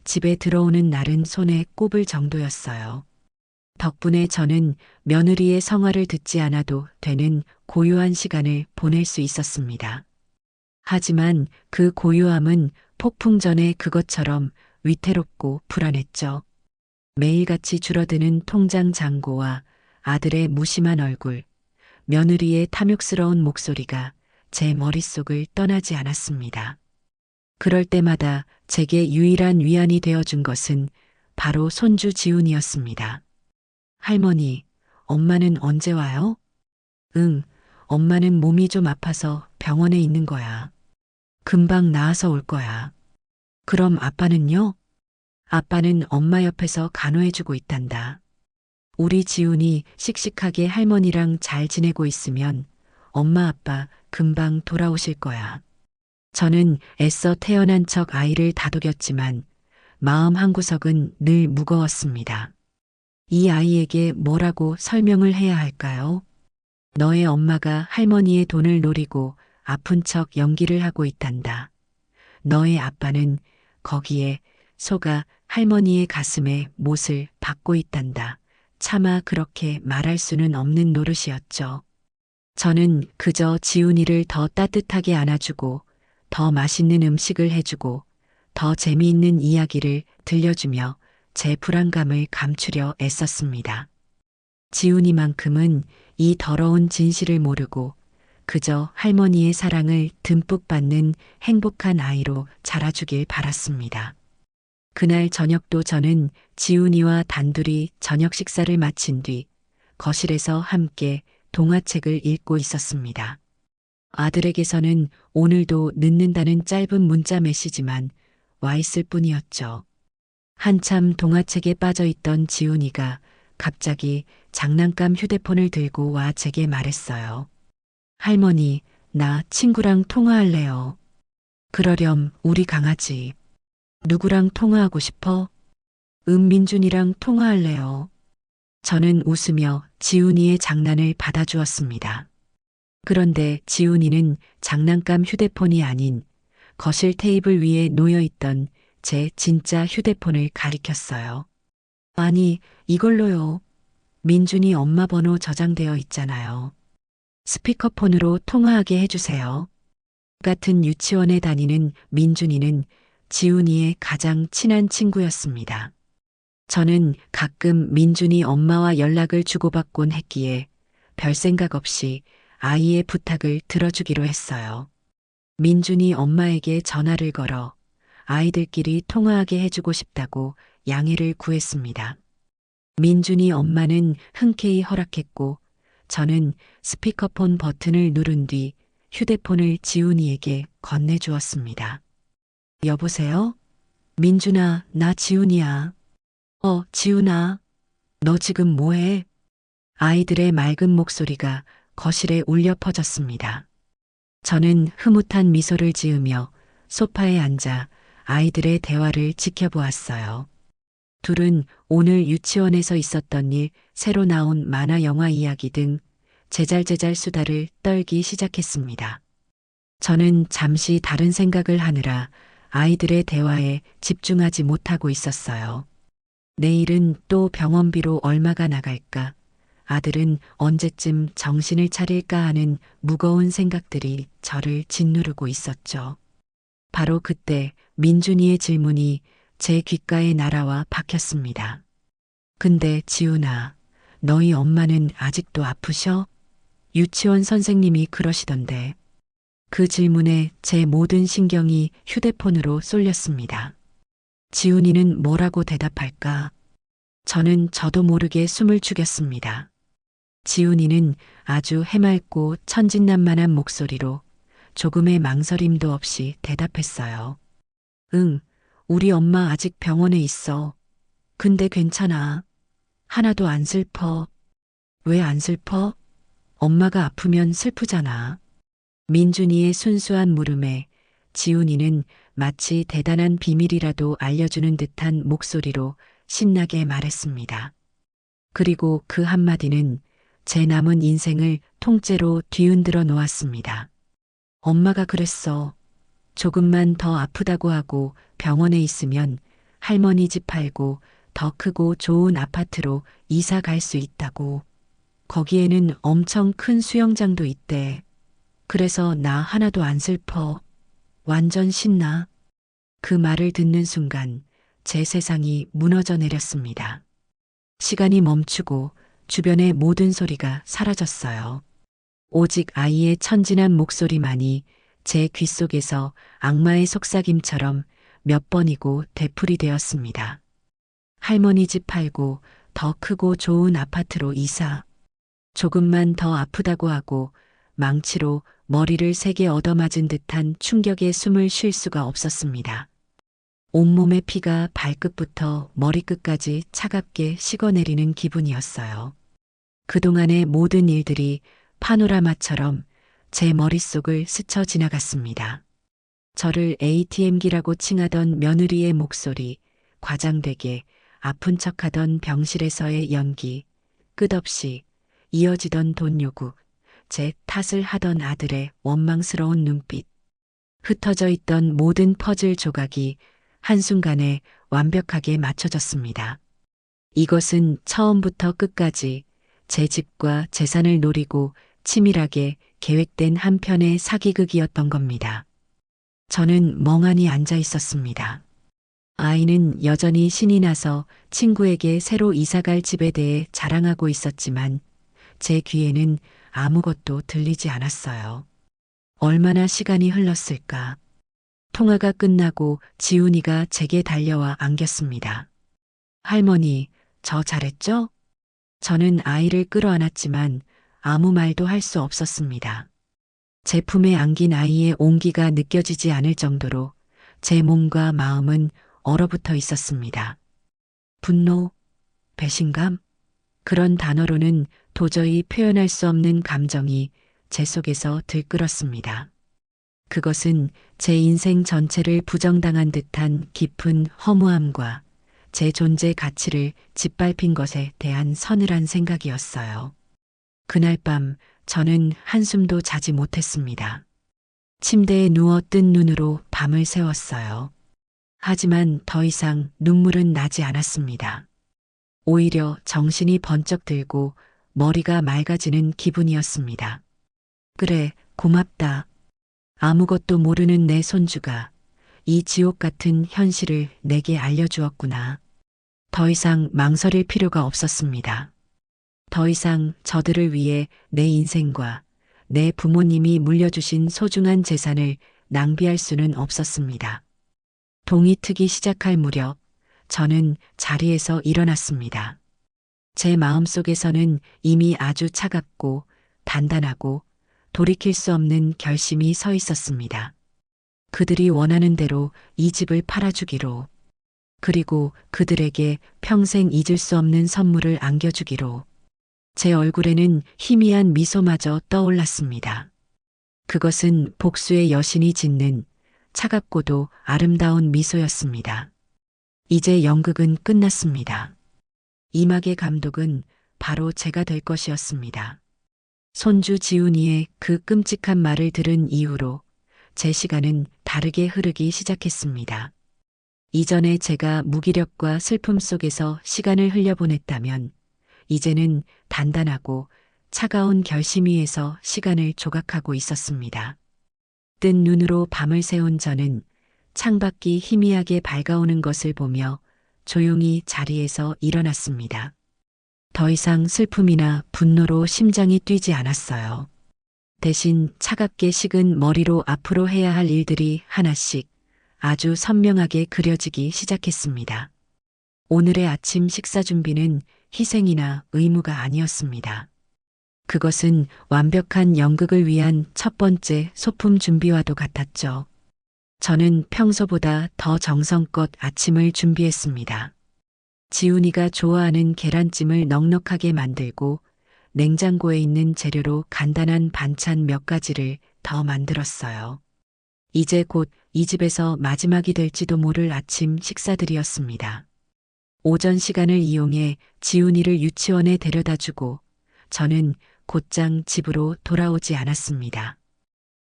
집에 들어오는 날은 손에 꼽을 정도였어요. 덕분에 저는 며느리의 성화를 듣지 않아도 되는 고요한 시간을 보낼 수 있었습니다. 하지만 그 고요함은 폭풍 전에 그것처럼 위태롭고 불안했죠. 매일같이 줄어드는 통장 잔고와 아들의 무심한 얼굴, 며느리의 탐욕스러운 목소리가 제 머릿속을 떠나지 않았습니다. 그럴 때마다 제게 유일한 위안이 되어준 것은 바로 손주 지훈이었습니다. 할머니, 엄마는 언제 와요? 응, 엄마는 몸이 좀 아파서 병원에 있는 거야. 금방 나아서 올 거야. 그럼 아빠는요? 아빠는 엄마 옆에서 간호해주고 있단다. 우리 지훈이 씩씩하게 할머니랑 잘 지내고 있으면 엄마 아빠 금방 돌아오실 거야. 저는 애써 태어난 척 아이를 다독였지만 마음 한구석은 늘 무거웠습니다. 이 아이에게 뭐라고 설명을 해야 할까요? 너의 엄마가 할머니의 돈을 노리고 아픈 척 연기를 하고 있단다. 너의 아빠는 거기에 속아 할머니의 가슴에 못을 박고 있단다. 차마 그렇게 말할 수는 없는 노릇이었죠. 저는 그저 지훈이를 더 따뜻하게 안아주고 더 맛있는 음식을 해주고 더 재미있는 이야기를 들려주며 제 불안감을 감추려 애썼습니다. 지훈이만큼은 이 더러운 진실을 모르고 그저 할머니의 사랑을 듬뿍 받는 행복한 아이로 자라주길 바랐습니다. 그날 저녁도 저는 지훈이와 단둘이 저녁 식사를 마친 뒤 거실에서 함께 동화책을 읽고 있었습니다. 아들에게서는 오늘도 늦는다는 짧은 문자 메시지만 와 있을 뿐이었죠. 한참 동화책에 빠져 있던 지훈이가 갑자기 장난감 휴대폰을 들고 와 제게 말했어요. 할머니, 나 친구랑 통화할래요. 그러렴, 우리 강아지. 누구랑 통화하고 싶어? 민준이랑 통화할래요. 저는 웃으며 지훈이의 장난을 받아주었습니다. 그런데 지훈이는 장난감 휴대폰이 아닌 거실 테이블 위에 놓여있던 제 진짜 휴대폰을 가리켰어요. 아니, 이걸로요. 민준이 엄마 번호 저장되어 있잖아요. 스피커폰으로 통화하게 해주세요. 같은 유치원에 다니는 민준이는 지훈이의 가장 친한 친구였습니다. 저는 가끔 민준이 엄마와 연락을 주고받곤 했기에 별 생각 없이 아이의 부탁을 들어주기로 했어요. 민준이 엄마에게 전화를 걸어 아이들끼리 통화하게 해주고 싶다고 양해를 구했습니다. 민준이 엄마는 흔쾌히 허락했고 저는 스피커폰 버튼을 누른 뒤 휴대폰을 지훈이에게 건네주었습니다. 여보세요? 민준아, 나 지훈이야. 지훈아, 너 지금 뭐해? 아이들의 맑은 목소리가 거실에 울려 퍼졌습니다. 저는 흐뭇한 미소를 지으며 소파에 앉아 아이들의 대화를 지켜보았어요. 둘은 오늘 유치원에서 있었던 일, 새로 나온 만화 영화 이야기 등 제잘제잘 수다를 떨기 시작했습니다. 저는 잠시 다른 생각을 하느라 아이들의 대화에 집중하지 못하고 있었어요. 내일은 또 병원비로 얼마가 나갈까? 아들은 언제쯤 정신을 차릴까 하는 무거운 생각들이 저를 짓누르고 있었죠. 바로 그때 민준이의 질문이 제 귓가에 날아와 박혔습니다. 근데 지훈아, 너희 엄마는 아직도 아프셔? 유치원 선생님이 그러시던데. 그 질문에 제 모든 신경이 휴대폰으로 쏠렸습니다. 지훈이는 뭐라고 대답할까? 저는 저도 모르게 숨을 죽였습니다. 지훈이는 아주 해맑고 천진난만한 목소리로 조금의 망설임도 없이 대답했어요. 응, 우리 엄마 아직 병원에 있어. 근데 괜찮아. 하나도 안 슬퍼. 왜 안 슬퍼? 엄마가 아프면 슬프잖아. 민준이의 순수한 물음에 지훈이는 마치 대단한 비밀이라도 알려주는 듯한 목소리로 신나게 말했습니다. 그리고 그 한마디는 제 남은 인생을 통째로 뒤흔들어 놓았습니다. 엄마가 그랬어. 조금만 더 아프다고 하고 병원에 있으면 할머니 집 팔고 더 크고 좋은 아파트로 이사 갈 수 있다고. 거기에는 엄청 큰 수영장도 있대. 그래서 나 하나도 안 슬퍼. 완전 신나. 그 말을 듣는 순간 제 세상이 무너져 내렸습니다. 시간이 멈추고 주변의 모든 소리가 사라졌어요. 오직 아이의 천진한 목소리만이 제 귓속에서 악마의 속삭임처럼 몇 번이고 되풀이되었습니다. 할머니 집 팔고 더 크고 좋은 아파트로 이사. 조금만 더 아프다고 하고 망치로 머리를 세게 얻어맞은 듯한 충격에 숨을 쉴 수가 없었습니다. 온몸의 피가 발끝부터 머리끝까지 차갑게 식어내리는 기분이었어요. 그동안의 모든 일들이 파노라마처럼 제 머릿속을 스쳐 지나갔습니다. 저를 ATM기라고 칭하던 며느리의 목소리, 과장되게 아픈 척하던 병실에서의 연기, 끝없이 이어지던 돈 요구, 제 탓을 하던 아들의 원망스러운 눈빛, 흩어져 있던 모든 퍼즐 조각이 한순간에 완벽하게 맞춰졌습니다. 이것은 처음부터 끝까지 제 집과 재산을 노리고 치밀하게 계획된 한 편의 사기극이었던 겁니다. 저는 멍하니 앉아 있었습니다. 아이는 여전히 신이 나서 친구에게 새로 이사갈 집에 대해 자랑하고 있었지만 제 귀에는 아무것도 들리지 않았어요. 얼마나 시간이 흘렀을까. 통화가 끝나고 지훈이가 제게 달려와 안겼습니다. 할머니, 저 잘했죠? 저는 아이를 끌어안았지만 아무 말도 할 수 없었습니다. 제 품에 안긴 아이의 온기가 느껴지지 않을 정도로 제 몸과 마음은 얼어붙어 있었습니다. 분노, 배신감, 그런 단어로는 도저히 표현할 수 없는 감정이 제 속에서 들끓었습니다. 그것은 제 인생 전체를 부정당한 듯한 깊은 허무함과 제 존재 가치를 짓밟힌 것에 대한 서늘한 생각이었어요. 그날 밤 저는 한숨도 자지 못했습니다. 침대에 누워 뜬 눈으로 밤을 새웠어요. 하지만 더 이상 눈물은 나지 않았습니다. 오히려 정신이 번쩍 들고 머리가 맑아지는 기분이었습니다. 그래, 고맙다. 아무것도 모르는 내 손주가 이 지옥 같은 현실을 내게 알려주었구나. 더 이상 망설일 필요가 없었습니다. 더 이상 저들을 위해 내 인생과 내 부모님이 물려주신 소중한 재산을 낭비할 수는 없었습니다. 동이 트기 시작할 무렵 저는 자리에서 일어났습니다. 제 마음속에서는 이미 아주 차갑고 단단하고 돌이킬 수 없는 결심이 서 있었습니다. 그들이 원하는 대로 이 집을 팔아주기로, 그리고 그들에게 평생 잊을 수 없는 선물을 안겨주기로. 제 얼굴에는 희미한 미소마저 떠올랐습니다. 그것은 복수의 여신이 짓는 차갑고도 아름다운 미소였습니다. 이제 연극은 끝났습니다. 이 막의 감독은 바로 제가 될 것이었습니다. 손주 지훈이의 그 끔찍한 말을 들은 이후로 제 시간은 다르게 흐르기 시작했습니다. 이전에 제가 무기력과 슬픔 속에서 시간을 흘려보냈다면 이제는 단단하고 차가운 결심 위에서 시간을 조각하고 있었습니다. 뜬 눈으로 밤을 새운 저는 창밖이 희미하게 밝아오는 것을 보며 조용히 자리에서 일어났습니다. 더 이상 슬픔이나 분노로 심장이 뛰지 않았어요. 대신 차갑게 식은 머리로 앞으로 해야 할 일들이 하나씩 아주 선명하게 그려지기 시작했습니다. 오늘의 아침 식사 준비는 희생이나 의무가 아니었습니다. 그것은 완벽한 연극을 위한 첫 번째 소품 준비와도 같았죠. 저는 평소보다 더 정성껏 아침을 준비했습니다. 지훈이가 좋아하는 계란찜을 넉넉하게 만들고 냉장고에 있는 재료로 간단한 반찬 몇 가지를 더 만들었어요. 이제 곧 이 집에서 마지막이 될지도 모를 아침 식사들이었습니다. 오전 시간을 이용해 지훈이를 유치원에 데려다주고 저는 곧장 집으로 돌아오지 않았습니다.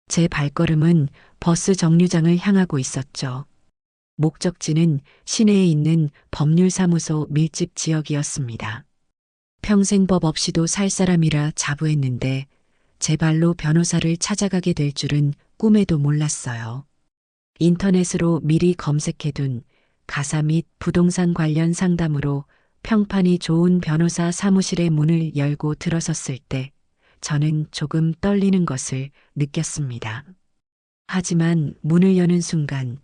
제 발걸음은 버스 정류장을 향하고 있었죠. 목적지는 시내에 있는 법률사무소 밀집 지역이었습니다. 평생 법 없이도 살 사람이라 자부했는데 제 발로 변호사를 찾아가게 될 줄은 꿈에도 몰랐어요. 인터넷으로 미리 검색해둔 가사 및 부동산 관련 상담으로 평판이 좋은 변호사 사무실의 문을 열고 들어섰을 때 저는 조금 떨리는 것을 느꼈습니다. 하지만 문을 여는 순간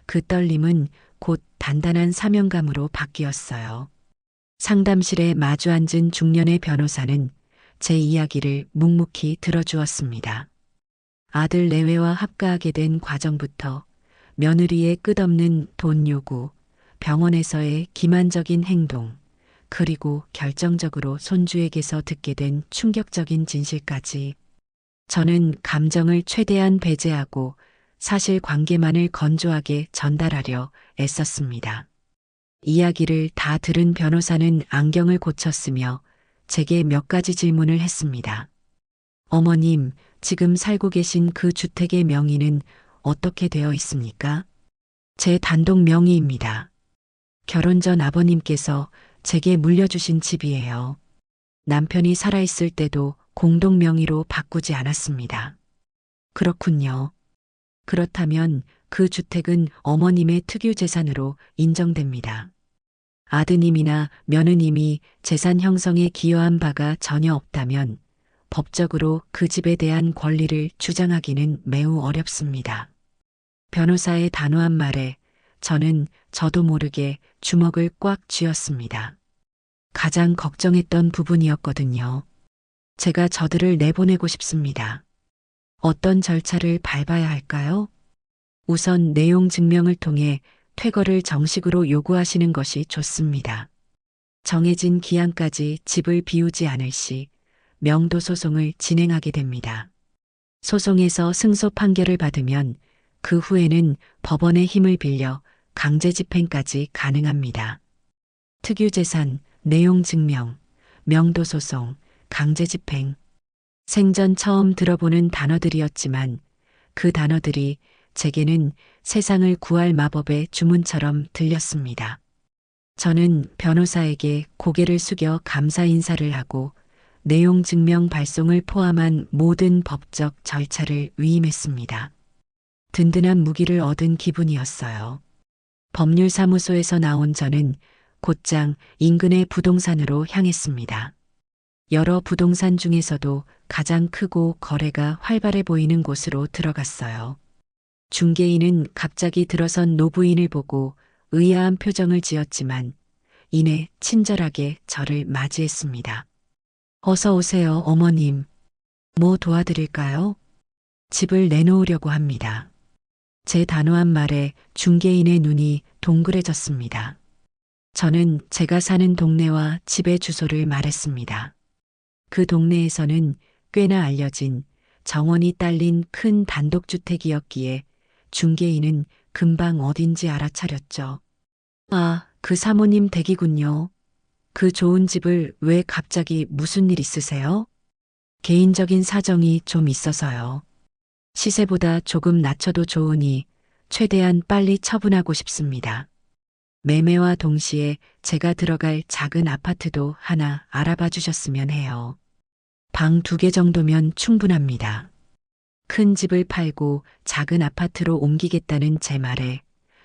그 떨림은 곧 단단한 사명감으로 바뀌었어요. 상담실에 마주 앉은 중년의 변호사는 제 이야기를 묵묵히 들어주었습니다. 아들 내외와 합가하게 된 과정부터 며느리의 끝없는 돈 요구, 병원에서의 기만적인 행동, 그리고 결정적으로 손주에게서 듣게 된 충격적인 진실까지 저는 감정을 최대한 배제하고 사실관계만을 건조하게 전달하려 애썼습니다. 이야기를 다 들은 변호사는 안경을 고쳤으며 제게 몇 가지 질문을 했습니다. 어머님, 지금 살고 계신 그 주택의 명의는 어떻게 되어 있습니까? 제 단독 명의입니다. 결혼 전 아버님께서 제게 물려주신 집이에요. 남편이 살아있을 때도 공동 명의로 바꾸지 않았습니다. 그렇군요. 그렇다면 그 주택은 어머님의 특유 재산으로 인정됩니다. 아드님이나 며느님이 재산 형성에 기여한 바가 전혀 없다면 법적으로 그 집에 대한 권리를 주장하기는 매우 어렵습니다. 변호사의 단호한 말에 저는 저도 모르게 주먹을 꽉 쥐었습니다. 가장 걱정했던 부분이었거든요. 제가 저들을 내보내고 싶습니다. 어떤 절차를 밟아야 할까요? 우선 내용 증명을 통해 퇴거를 정식으로 요구하시는 것이 좋습니다. 정해진 기한까지 집을 비우지 않을 시 명도 소송을 진행하게 됩니다. 소송에서 승소 판결을 받으면 그 후에는 법원의 힘을 빌려 강제 집행까지 가능합니다. 특유재산, 내용 증명, 명도 소송, 강제 집행. 생전 처음 들어보는 단어들이었지만 그 단어들이 제게는 세상을 구할 마법의 주문처럼 들렸습니다. 저는 변호사에게 고개를 숙여 감사 인사를 하고 내용 증명 발송을 포함한 모든 법적 절차를 위임했습니다. 든든한 무기를 얻은 기분이었어요. 법률사무소에서 나온 저는 곧장 인근의 부동산으로 향했습니다. 여러 부동산 중에서도 가장 크고 거래가 활발해 보이는 곳으로 들어갔어요. 중개인은 갑자기 들어선 노부인을 보고 의아한 표정을 지었지만 이내 친절하게 저를 맞이했습니다. 어서 오세요, 어머님. 뭐 도와드릴까요? 집을 내놓으려고 합니다. 제 단호한 말에 중개인의 눈이 동그래졌습니다. 저는 제가 사는 동네와 집의 주소를 말했습니다. 그 동네에서는 꽤나 알려진 정원이 딸린 큰 단독주택이었기에 중개인은 금방 어딘지 알아차렸죠. 아, 그 사모님 댁이군요. 그 좋은 집을 왜 갑자기 무슨 일 있으세요? 개인적인 사정이 좀 있어서요. 시세보다 조금 낮춰도 좋으니 최대한 빨리 처분하고 싶습니다. 매매와 동시에 제가 들어갈 작은 아파트도 하나 알아봐 주셨으면 해요. 방 2개 정도면 충분합니다. 큰 집을 팔고 작은 아파트로 옮기겠다는 제 말에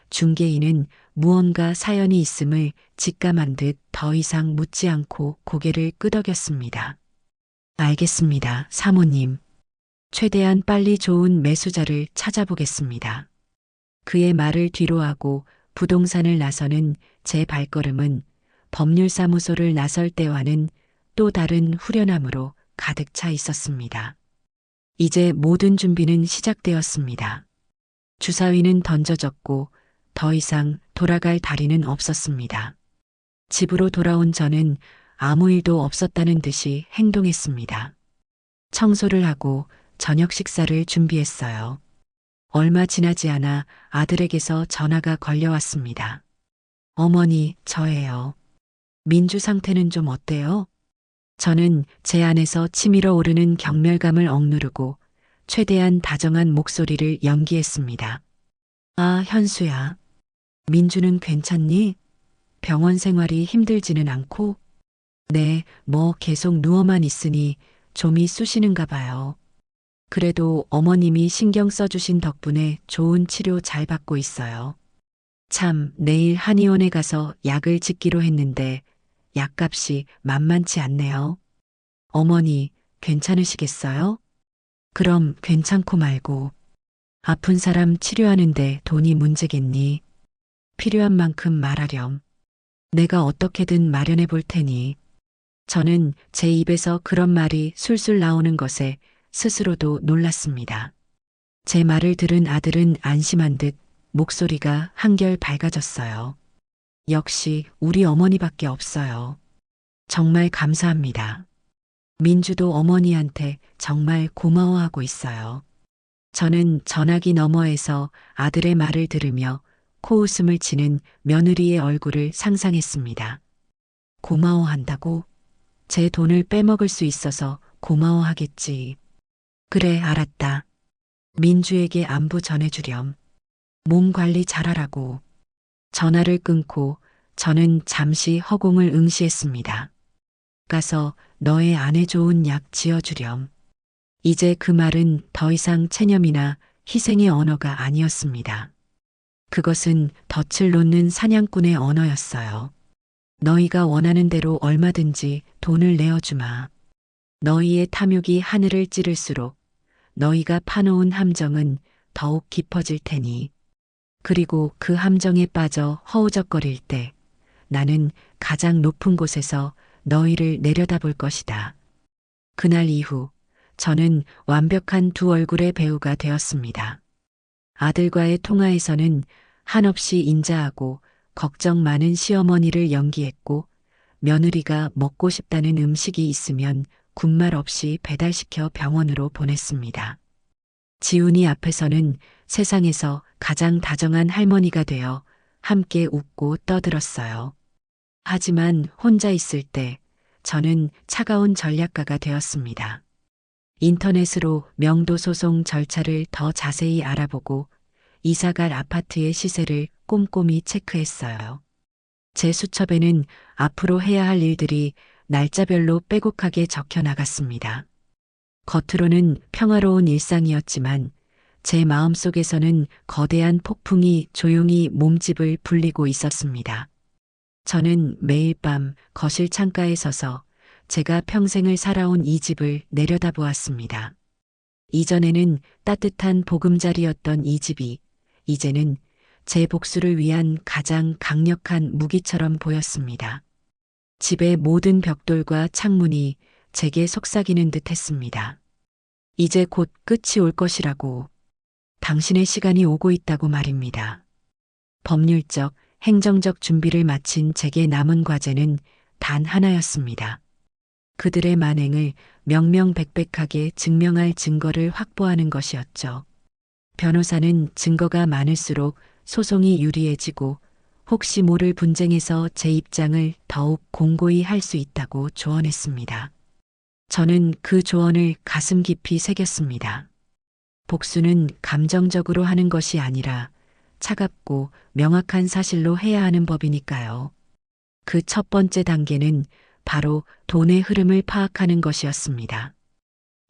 중개인은 무언가 사연이 있음을 직감한 듯 더 이상 묻지 않고 고개를 끄덕였습니다. 알겠습니다, 사모님. 최대한 빨리 좋은 매수자를 찾아보겠습니다. 그의 말을 뒤로하고 부동산을 나서는 제 발걸음은 법률사무소를 나설 때와는 또 다른 후련함으로 가득 차 있었습니다. 이제 모든 준비는 시작되었습니다. 주사위는 던져졌고 더 이상 돌아갈 다리는 없었습니다. 집으로 돌아온 저는 아무 일도 없었다는 듯이 행동했습니다. 청소를 하고 저녁 식사를 준비했어요. 얼마 지나지 않아 아들에게서 전화가 걸려왔습니다. 어머니, 저예요. 민주 상태는 좀 어때요? 저는 제 안에서 치밀어 오르는 경멸감을 억누르고 최대한 다정한 목소리를 연기했습니다. 아, 현수야. 민주는 괜찮니? 병원 생활이 힘들지는 않고? 네, 뭐 계속 누워만 있으니 좀이 쑤시는가 봐요. 그래도 어머님이 신경 써주신 덕분에 좋은 치료 잘 받고 있어요. 참, 내일 한의원에 가서 약을 짓기로 했는데 약값이 만만치 않네요. 어머니, 괜찮으시겠어요? 그럼 괜찮고 말고. 아픈 사람 치료하는데 돈이 문제겠니? 필요한 만큼 말하렴. 내가 어떻게든 마련해 볼 테니. 저는 제 입에서 그런 말이 술술 나오는 것에 스스로도 놀랐습니다. 제 말을 들은 아들은 안심한 듯 목소리가 한결 밝아졌어요. 역시 우리 어머니밖에 없어요. 정말 감사합니다. 민주도 어머니한테 정말 고마워하고 있어요. 저는 전화기 너머에서 아들의 말을 들으며 코웃음을 치는 며느리의 얼굴을 상상했습니다. 고마워한다고? 제 돈을 빼먹을 수 있어서 고마워하겠지. 그래, 알았다. 민주에게 안부 전해주렴. 몸 관리 잘하라고. 전화를 끊고 저는 잠시 허공을 응시했습니다. 가서 너의 아내 좋은 약 지어주렴. 이제 그 말은 더 이상 체념이나 희생의 언어가 아니었습니다. 그것은 덫을 놓는 사냥꾼의 언어였어요. 너희가 원하는 대로 얼마든지 돈을 내어주마. 너희의 탐욕이 하늘을 찌를수록 너희가 파놓은 함정은 더욱 깊어질 테니. 그리고 그 함정에 빠져 허우적거릴 때 나는 가장 높은 곳에서 너희를 내려다볼 것이다. 그날 이후 저는 완벽한 두 얼굴의 배우가 되었습니다. 아들과의 통화에서는 한없이 인자하고 걱정 많은 시어머니를 연기했고 며느리가 먹고 싶다는 음식이 있으면 군말 없이 배달시켜 병원으로 보냈습니다. 지훈이 앞에서는 세상에서 가장 다정한 할머니가 되어 함께 웃고 떠들었어요. 하지만 혼자 있을 때 저는 차가운 전략가가 되었습니다. 인터넷으로 명도 소송 절차를 더 자세히 알아보고 이사갈 아파트의 시세를 꼼꼼히 체크했어요. 제 수첩에는 앞으로 해야 할 일들이 날짜별로 빼곡하게 적혀 나갔습니다. 겉으로는 평화로운 일상이었지만 제 마음속에서는 거대한 폭풍이 조용히 몸집을 불리고 있었습니다. 저는 매일 밤 거실 창가에 서서 제가 평생을 살아온 이 집을 내려다보았습니다. 이전에는 따뜻한 보금자리였던 이 집이 이제는 제 복수를 위한 가장 강력한 무기처럼 보였습니다. 집의 모든 벽돌과 창문이 제게 속삭이는 듯 했습니다. 이제 곧 끝이 올 것이라고. 당신의 시간이 오고 있다고 말입니다. 법률적, 행정적 준비를 마친 제게 남은 과제는 단 하나였습니다. 그들의 만행을 명명백백하게 증명할 증거를 확보하는 것이었죠. 변호사는 증거가 많을수록 소송이 유리해지고 혹시 모를 분쟁에서 제 입장을 더욱 공고히 할 수 있다고 조언했습니다. 저는 그 조언을 가슴 깊이 새겼습니다. 복수는 감정적으로 하는 것이 아니라 차갑고 명확한 사실로 해야 하는 법이니까요. 그 첫 번째 단계는 바로 돈의 흐름을 파악하는 것이었습니다.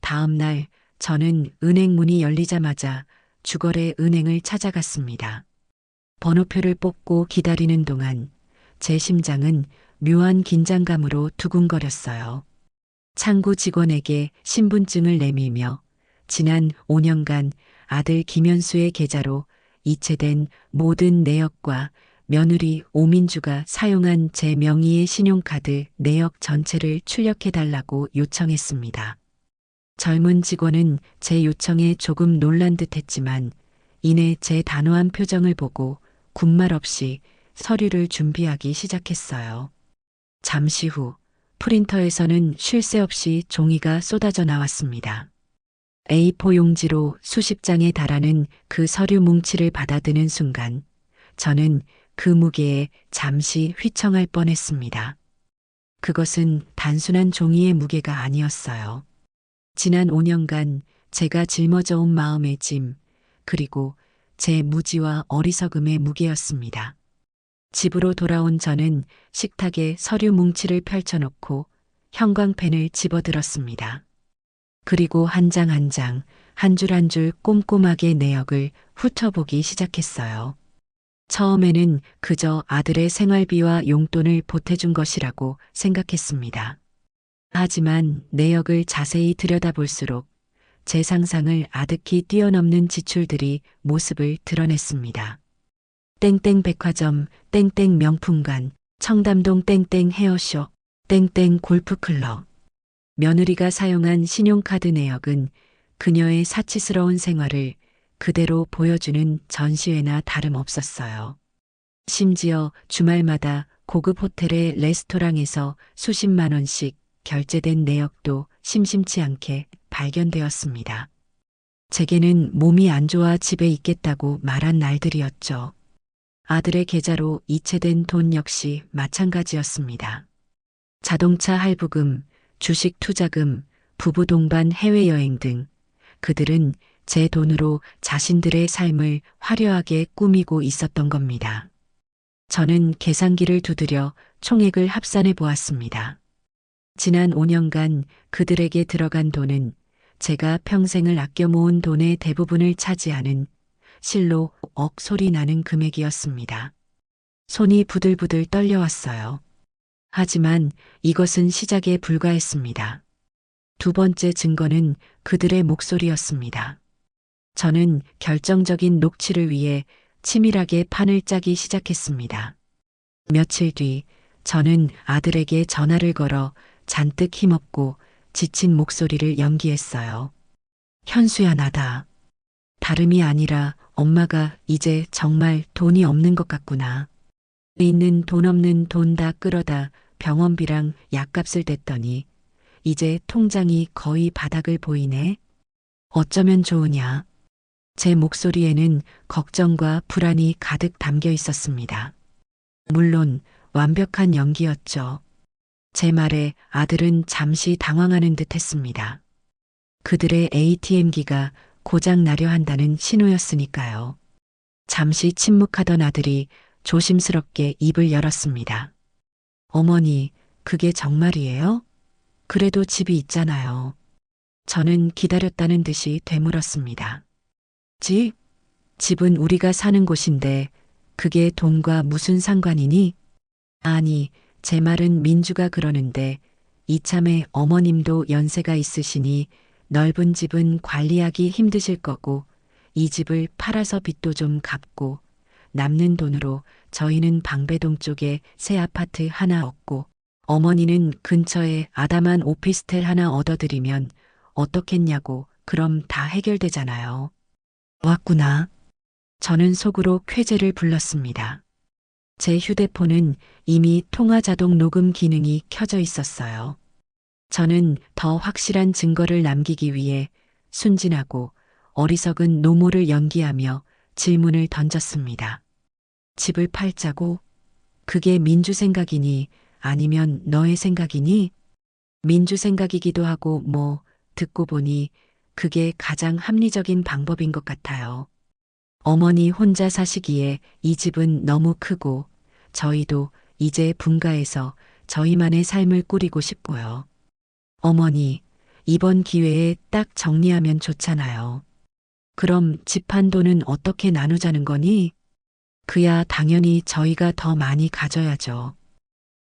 다음 날 저는 은행 문이 열리자마자 주거래 은행을 찾아갔습니다. 번호표를 뽑고 기다리는 동안 제 심장은 묘한 긴장감으로 두근거렸어요. 창구 직원에게 신분증을 내밀며 지난 5년간 아들 김현수의 계좌로 이체된 모든 내역과 며느리 오민주가 사용한 제 명의의 신용카드 내역 전체를 출력해달라고 요청했습니다. 젊은 직원은 제 요청에 조금 놀란 듯 했지만 이내 제 단호한 표정을 보고 군말 없이 서류를 준비하기 시작했어요. 잠시 후 프린터에서는 쉴 새 없이 종이가 쏟아져 나왔습니다. A4 용지로 수십 장에 달하는 그 서류 뭉치를 받아드는 순간 저는 그 무게에 잠시 휘청할 뻔했습니다. 그것은 단순한 종이의 무게가 아니었어요. 지난 5년간 제가 짊어져 온 마음의 짐, 그리고 제 무지와 어리석음의 무게였습니다. 집으로 돌아온 저는 식탁에 서류 뭉치를 펼쳐놓고 형광펜을 집어들었습니다. 그리고 한 장 한 장, 한 줄 한 줄 꼼꼼하게 내역을 훑어보기 시작했어요. 처음에는 그저 아들의 생활비와 용돈을 보태준 것이라고 생각했습니다. 하지만 내역을 자세히 들여다볼수록 제 상상을 아득히 뛰어넘는 지출들이 모습을 드러냈습니다. 땡땡 백화점, 땡땡 명품관, 청담동 땡땡 헤어숍, 땡땡 골프클럽. 며느리가 사용한 신용카드 내역은 그녀의 사치스러운 생활을 그대로 보여주는 전시회나 다름없었어요. 심지어 주말마다 고급 호텔의 레스토랑에서 수십만 원씩 결제된 내역도 심심치 않게 발견되었습니다. 제게는 몸이 안 좋아 집에 있겠다고 말한 날들이었죠. 아들의 계좌로 이체된 돈 역시 마찬가지였습니다. 자동차 할부금, 주식 투자금, 부부 동반 해외여행 등 그들은 제 돈으로 자신들의 삶을 화려하게 꾸미고 있었던 겁니다. 저는 계산기를 두드려 총액을 합산해 보았습니다. 지난 5년간 그들에게 들어간 돈은 제가 평생을 아껴 모은 돈의 대부분을 차지하는 실로 억 소리 나는 금액이었습니다. 손이 부들부들 떨려왔어요. 하지만 이것은 시작에 불과했습니다. 두 번째 증거는 그들의 목소리였습니다. 저는 결정적인 녹취를 위해 치밀하게 판을 짜기 시작했습니다. 며칠 뒤 저는 아들에게 전화를 걸어 잔뜩 힘없고 지친 목소리를 연기했어요. 현수야, 나다. 다름이 아니라 엄마가 이제 정말 돈이 없는 것 같구나. 있는 돈 없는 돈 다 끌어다 병원비랑 약값을 댔더니 이제 통장이 거의 바닥을 보이네. 어쩌면 좋으냐. 제 목소리에는 걱정과 불안이 가득 담겨 있었습니다. 물론 완벽한 연기였죠. 제 말에 아들은 잠시 당황하는 듯 했습니다. 그들의 ATM기가 고장 나려 한다는 신호였으니까요. 잠시 침묵하던 아들이 조심스럽게 입을 열었습니다. 어머니, 그게 정말이에요? 그래도 집이 있잖아요. 저는 기다렸다는 듯이 되물었습니다. 집? 집은 우리가 사는 곳인데 그게 돈과 무슨 상관이니? 아니, 제 말은 민주가 그러는데 이참에 어머님도 연세가 있으시니 넓은 집은 관리하기 힘드실 거고 이 집을 팔아서 빚도 좀 갚고 남는 돈으로 저희는 방배동 쪽에 새 아파트 하나 얻고 어머니는 근처에 아담한 오피스텔 하나 얻어드리면 어떻겠냐고. 그럼 다 해결되잖아요. 왔구나. 저는 속으로 쾌재를 불렀습니다. 제 휴대폰은 이미 통화 자동 녹음 기능이 켜져 있었어요. 저는 더 확실한 증거를 남기기 위해 순진하고 어리석은 노모를 연기하며 질문을 던졌습니다. 집을 팔자고? 그게 민주 생각이니 아니면 너의 생각이니? 민주 생각이기도 하고 듣고 보니 그게 가장 합리적인 방법인 것 같아요. 어머니 혼자 사시기에 이 집은 너무 크고 저희도 이제 분가해서 저희만의 삶을 꾸리고 싶고요. 어머니, 이번 기회에 딱 정리하면 좋잖아요. 그럼 집 한 돈은 어떻게 나누자는 거니? 그야 당연히 저희가 더 많이 가져야죠.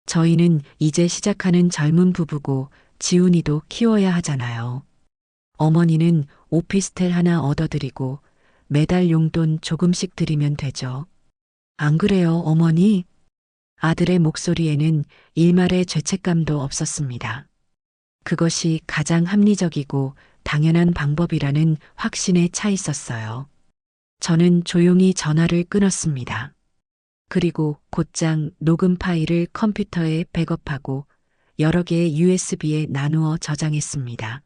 저희는 이제 시작하는 젊은 부부고 지훈이도 키워야 하잖아요. 어머니는 오피스텔 하나 얻어드리고 매달 용돈 조금씩 드리면 되죠. 안 그래요, 어머니? 아들의 목소리에는 일말의 죄책감도 없었습니다. 그것이 가장 합리적이고 당연한 방법이라는 확신에 차 있었어요. 저는 조용히 전화를 끊었습니다. 그리고 곧장 녹음 파일을 컴퓨터에 백업하고 여러 개의 USB에 나누어 저장했습니다.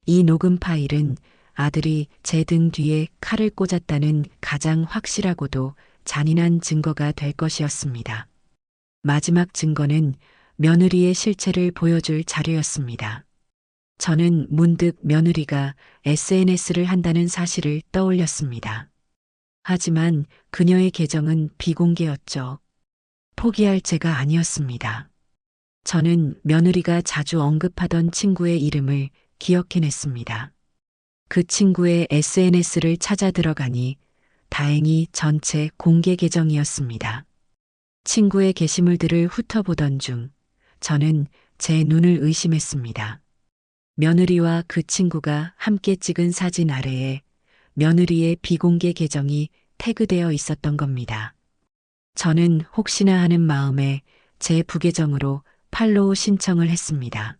이 녹음 파일은 아들이 제 등 뒤에 칼을 꽂았다는 가장 확실하고도 잔인한 증거가 될 것이었습니다. 마지막 증거는 며느리의 실체를 보여줄 자료였습니다. 저는 문득 며느리가 SNS를 한다는 사실을 떠올렸습니다. 하지만 그녀의 계정은 비공개였죠. 포기할 제가 아니었습니다. 저는 며느리가 자주 언급하던 친구의 이름을 기억해냈습니다. 그 친구의 SNS를 찾아 들어가니 다행히 전체 공개 계정이었습니다. 친구의 게시물들을 훑어보던 중 저는 제 눈을 의심했습니다. 며느리와 그 친구가 함께 찍은 사진 아래에 며느리의 비공개 계정이 태그되어 있었던 겁니다. 저는 혹시나 하는 마음에 제 부계정으로 팔로우 신청을 했습니다.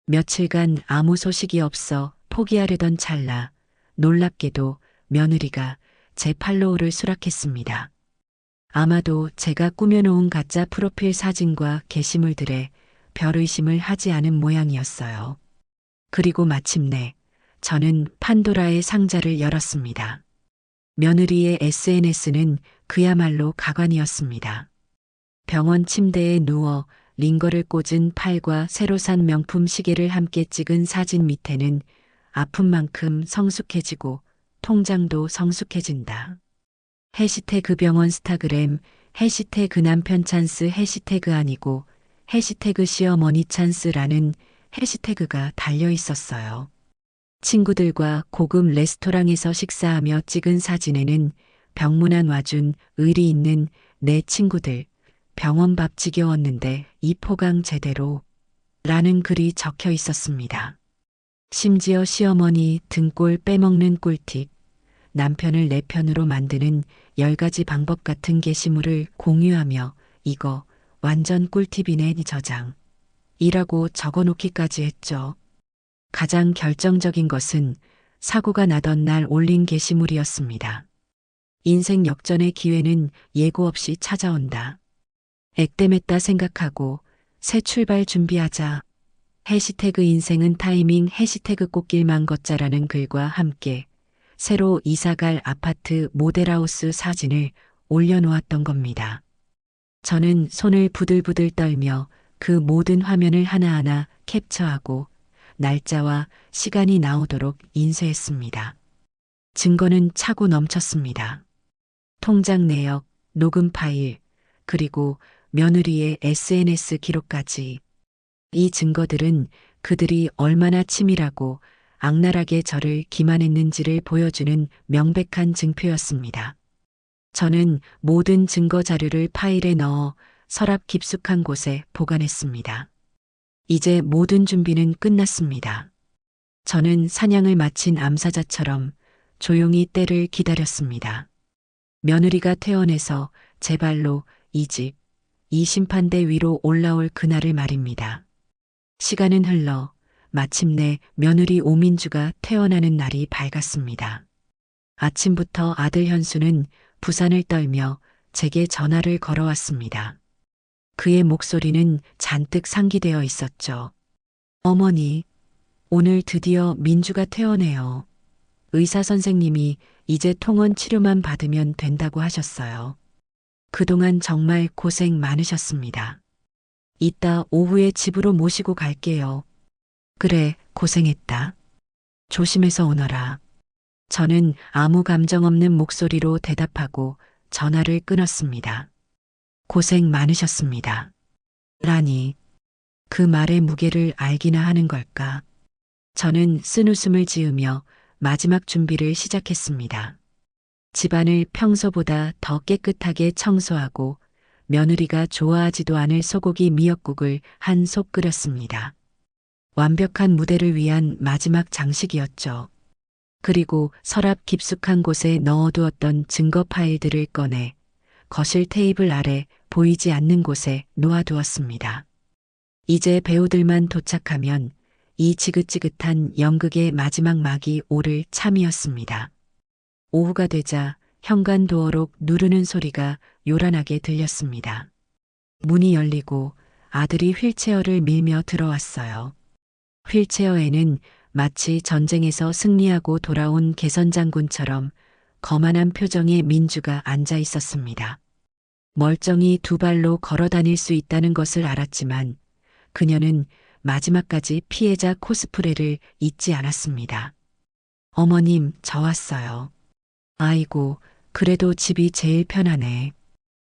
며칠간 아무 소식이 없어 포기하려던 찰나 놀랍게도 며느리가 제 팔로우를 수락했습니다. 아마도 제가 꾸며놓은 가짜 프로필 사진과 게시물들에 별의심을 하지 않은 모양이었어요. 그리고 마침내 저는 판도라의 상자를 열었습니다. 며느리의 SNS는 그야말로 가관이었습니다. 병원 침대에 누워 링거를 꽂은 팔과 새로 산 명품 시계를 함께 찍은 사진 밑에는 아픈 만큼 성숙해지고 통장도 성숙해진다. 해시태그 병원 스타그램, 해시태그 남편 찬스, 해시태그 아니고 해시태그 시어머니 찬스라는 해시태그가 달려 있었어요. 친구들과 고급 레스토랑에서 식사하며 찍은 사진에는 병문안 와준 의리 있는 내 친구들, 병원 밥 지겨웠는데 이 포강 제대로 라는 글이 적혀 있었습니다. 심지어 시어머니 등골 빼먹는 꿀팁, 남편을 내 편으로 만드는 10가지 방법 같은 게시물을 공유하며 이거 완전 꿀팁이네 저장. 이라고 적어놓기까지 했죠. 가장 결정적인 것은 사고가 나던 날 올린 게시물이었습니다. 인생 역전의 기회는 예고 없이 찾아온다. 액땜했다 생각하고 새 출발 준비하자. 해시태그 인생은 타이밍 해시태그 꽃길만 걷자라는 글과 함께 새로 이사갈 아파트 모델하우스 사진을 올려놓았던 겁니다. 저는 손을 부들부들 떨며 그 모든 화면을 하나하나 캡처하고 날짜와 시간이 나오도록 인쇄했습니다. 증거는 차고 넘쳤습니다. 통장 내역, 녹음 파일, 그리고 며느리의 SNS 기록까지. 이 증거들은 그들이 얼마나 치밀하고 악랄하게 저를 기만했는지를 보여주는 명백한 증표였습니다. 저는 모든 증거 자료를 파일에 넣어 서랍 깊숙한 곳에 보관했습니다. 이제 모든 준비는 끝났습니다. 저는 사냥을 마친 암사자처럼 조용히 때를 기다렸습니다. 며느리가 퇴원해서 제 발로 이 집, 이 심판대 위로 올라올 그날을 말입니다. 시간은 흘러 마침내 며느리 오민주가 퇴원하는 날이 밝았습니다. 아침부터 아들 현수는 부산을 떨며 제게 전화를 걸어왔습니다. 그의 목소리는 잔뜩 상기되어 있었죠. 어머니, 오늘 드디어 민주가 퇴원해요. 의사 선생님이 이제 통원 치료만 받으면 된다고 하셨어요. 그동안 정말 고생 많으셨습니다. 이따 오후에 집으로 모시고 갈게요. 그래, 고생했다. 조심해서 오너라. 저는 아무 감정 없는 목소리로 대답하고 전화를 끊었습니다. 고생 많으셨습니다. 라니, 그 말의 무게를 알기나 하는 걸까? 저는 쓴웃음을 지으며 마지막 준비를 시작했습니다. 집안을 평소보다 더 깨끗하게 청소하고 며느리가 좋아하지도 않을 소고기 미역국을 한 솥 끓였습니다. 완벽한 무대를 위한 마지막 장식이었죠. 그리고 서랍 깊숙한 곳에 넣어두었던 증거 파일들을 꺼내 거실 테이블 아래 보이지 않는 곳에 놓아두었습니다. 이제 배우들만 도착하면 이 지긋지긋한 연극의 마지막 막이 오를 참이었습니다. 오후가 되자 현관 도어록 누르는 소리가 요란하게 들렸습니다. 문이 열리고 아들이 휠체어를 밀며 들어왔어요. 휠체어에는 마치 전쟁에서 승리하고 돌아온 개선장군처럼 거만한 표정의 민주가 앉아 있었습니다. 멀쩡히 두 발로 걸어 다닐 수 있다는 것을 알았지만 그녀는 마지막까지 피해자 코스프레를 잊지 않았습니다. 어머님, 저 왔어요. 아이고, 그래도 집이 제일 편하네.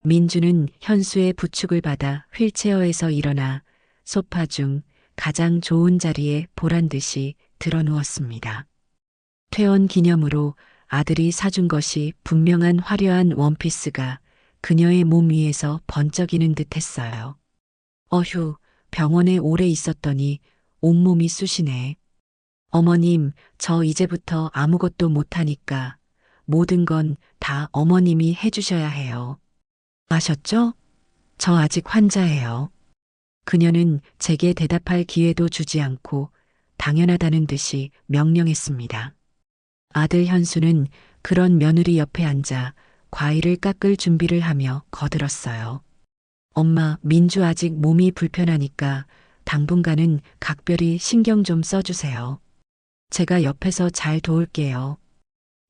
민주는 현수의 부축을 받아 휠체어에서 일어나 소파 중 가장 좋은 자리에 보란 듯이 드러누웠습니다. 퇴원 기념으로 아들이 사준 것이 분명한 화려한 원피스가 그녀의 몸 위에서 번쩍이는 듯 했어요. 어휴, 병원에 오래 있었더니 온몸이 쑤시네. 어머님, 저 이제부터 아무것도 못하니까 모든 건 다 어머님이 해주셔야 해요. 아셨죠? 저 아직 환자예요. 그녀는 제게 대답할 기회도 주지 않고 당연하다는 듯이 명령했습니다. 아들 현수는 그런 며느리 옆에 앉아 과일을 깎을 준비를 하며 거들었어요. 엄마, 민주 아직 몸이 불편하니까 당분간은 각별히 신경 좀 써주세요. 제가 옆에서 잘 도울게요.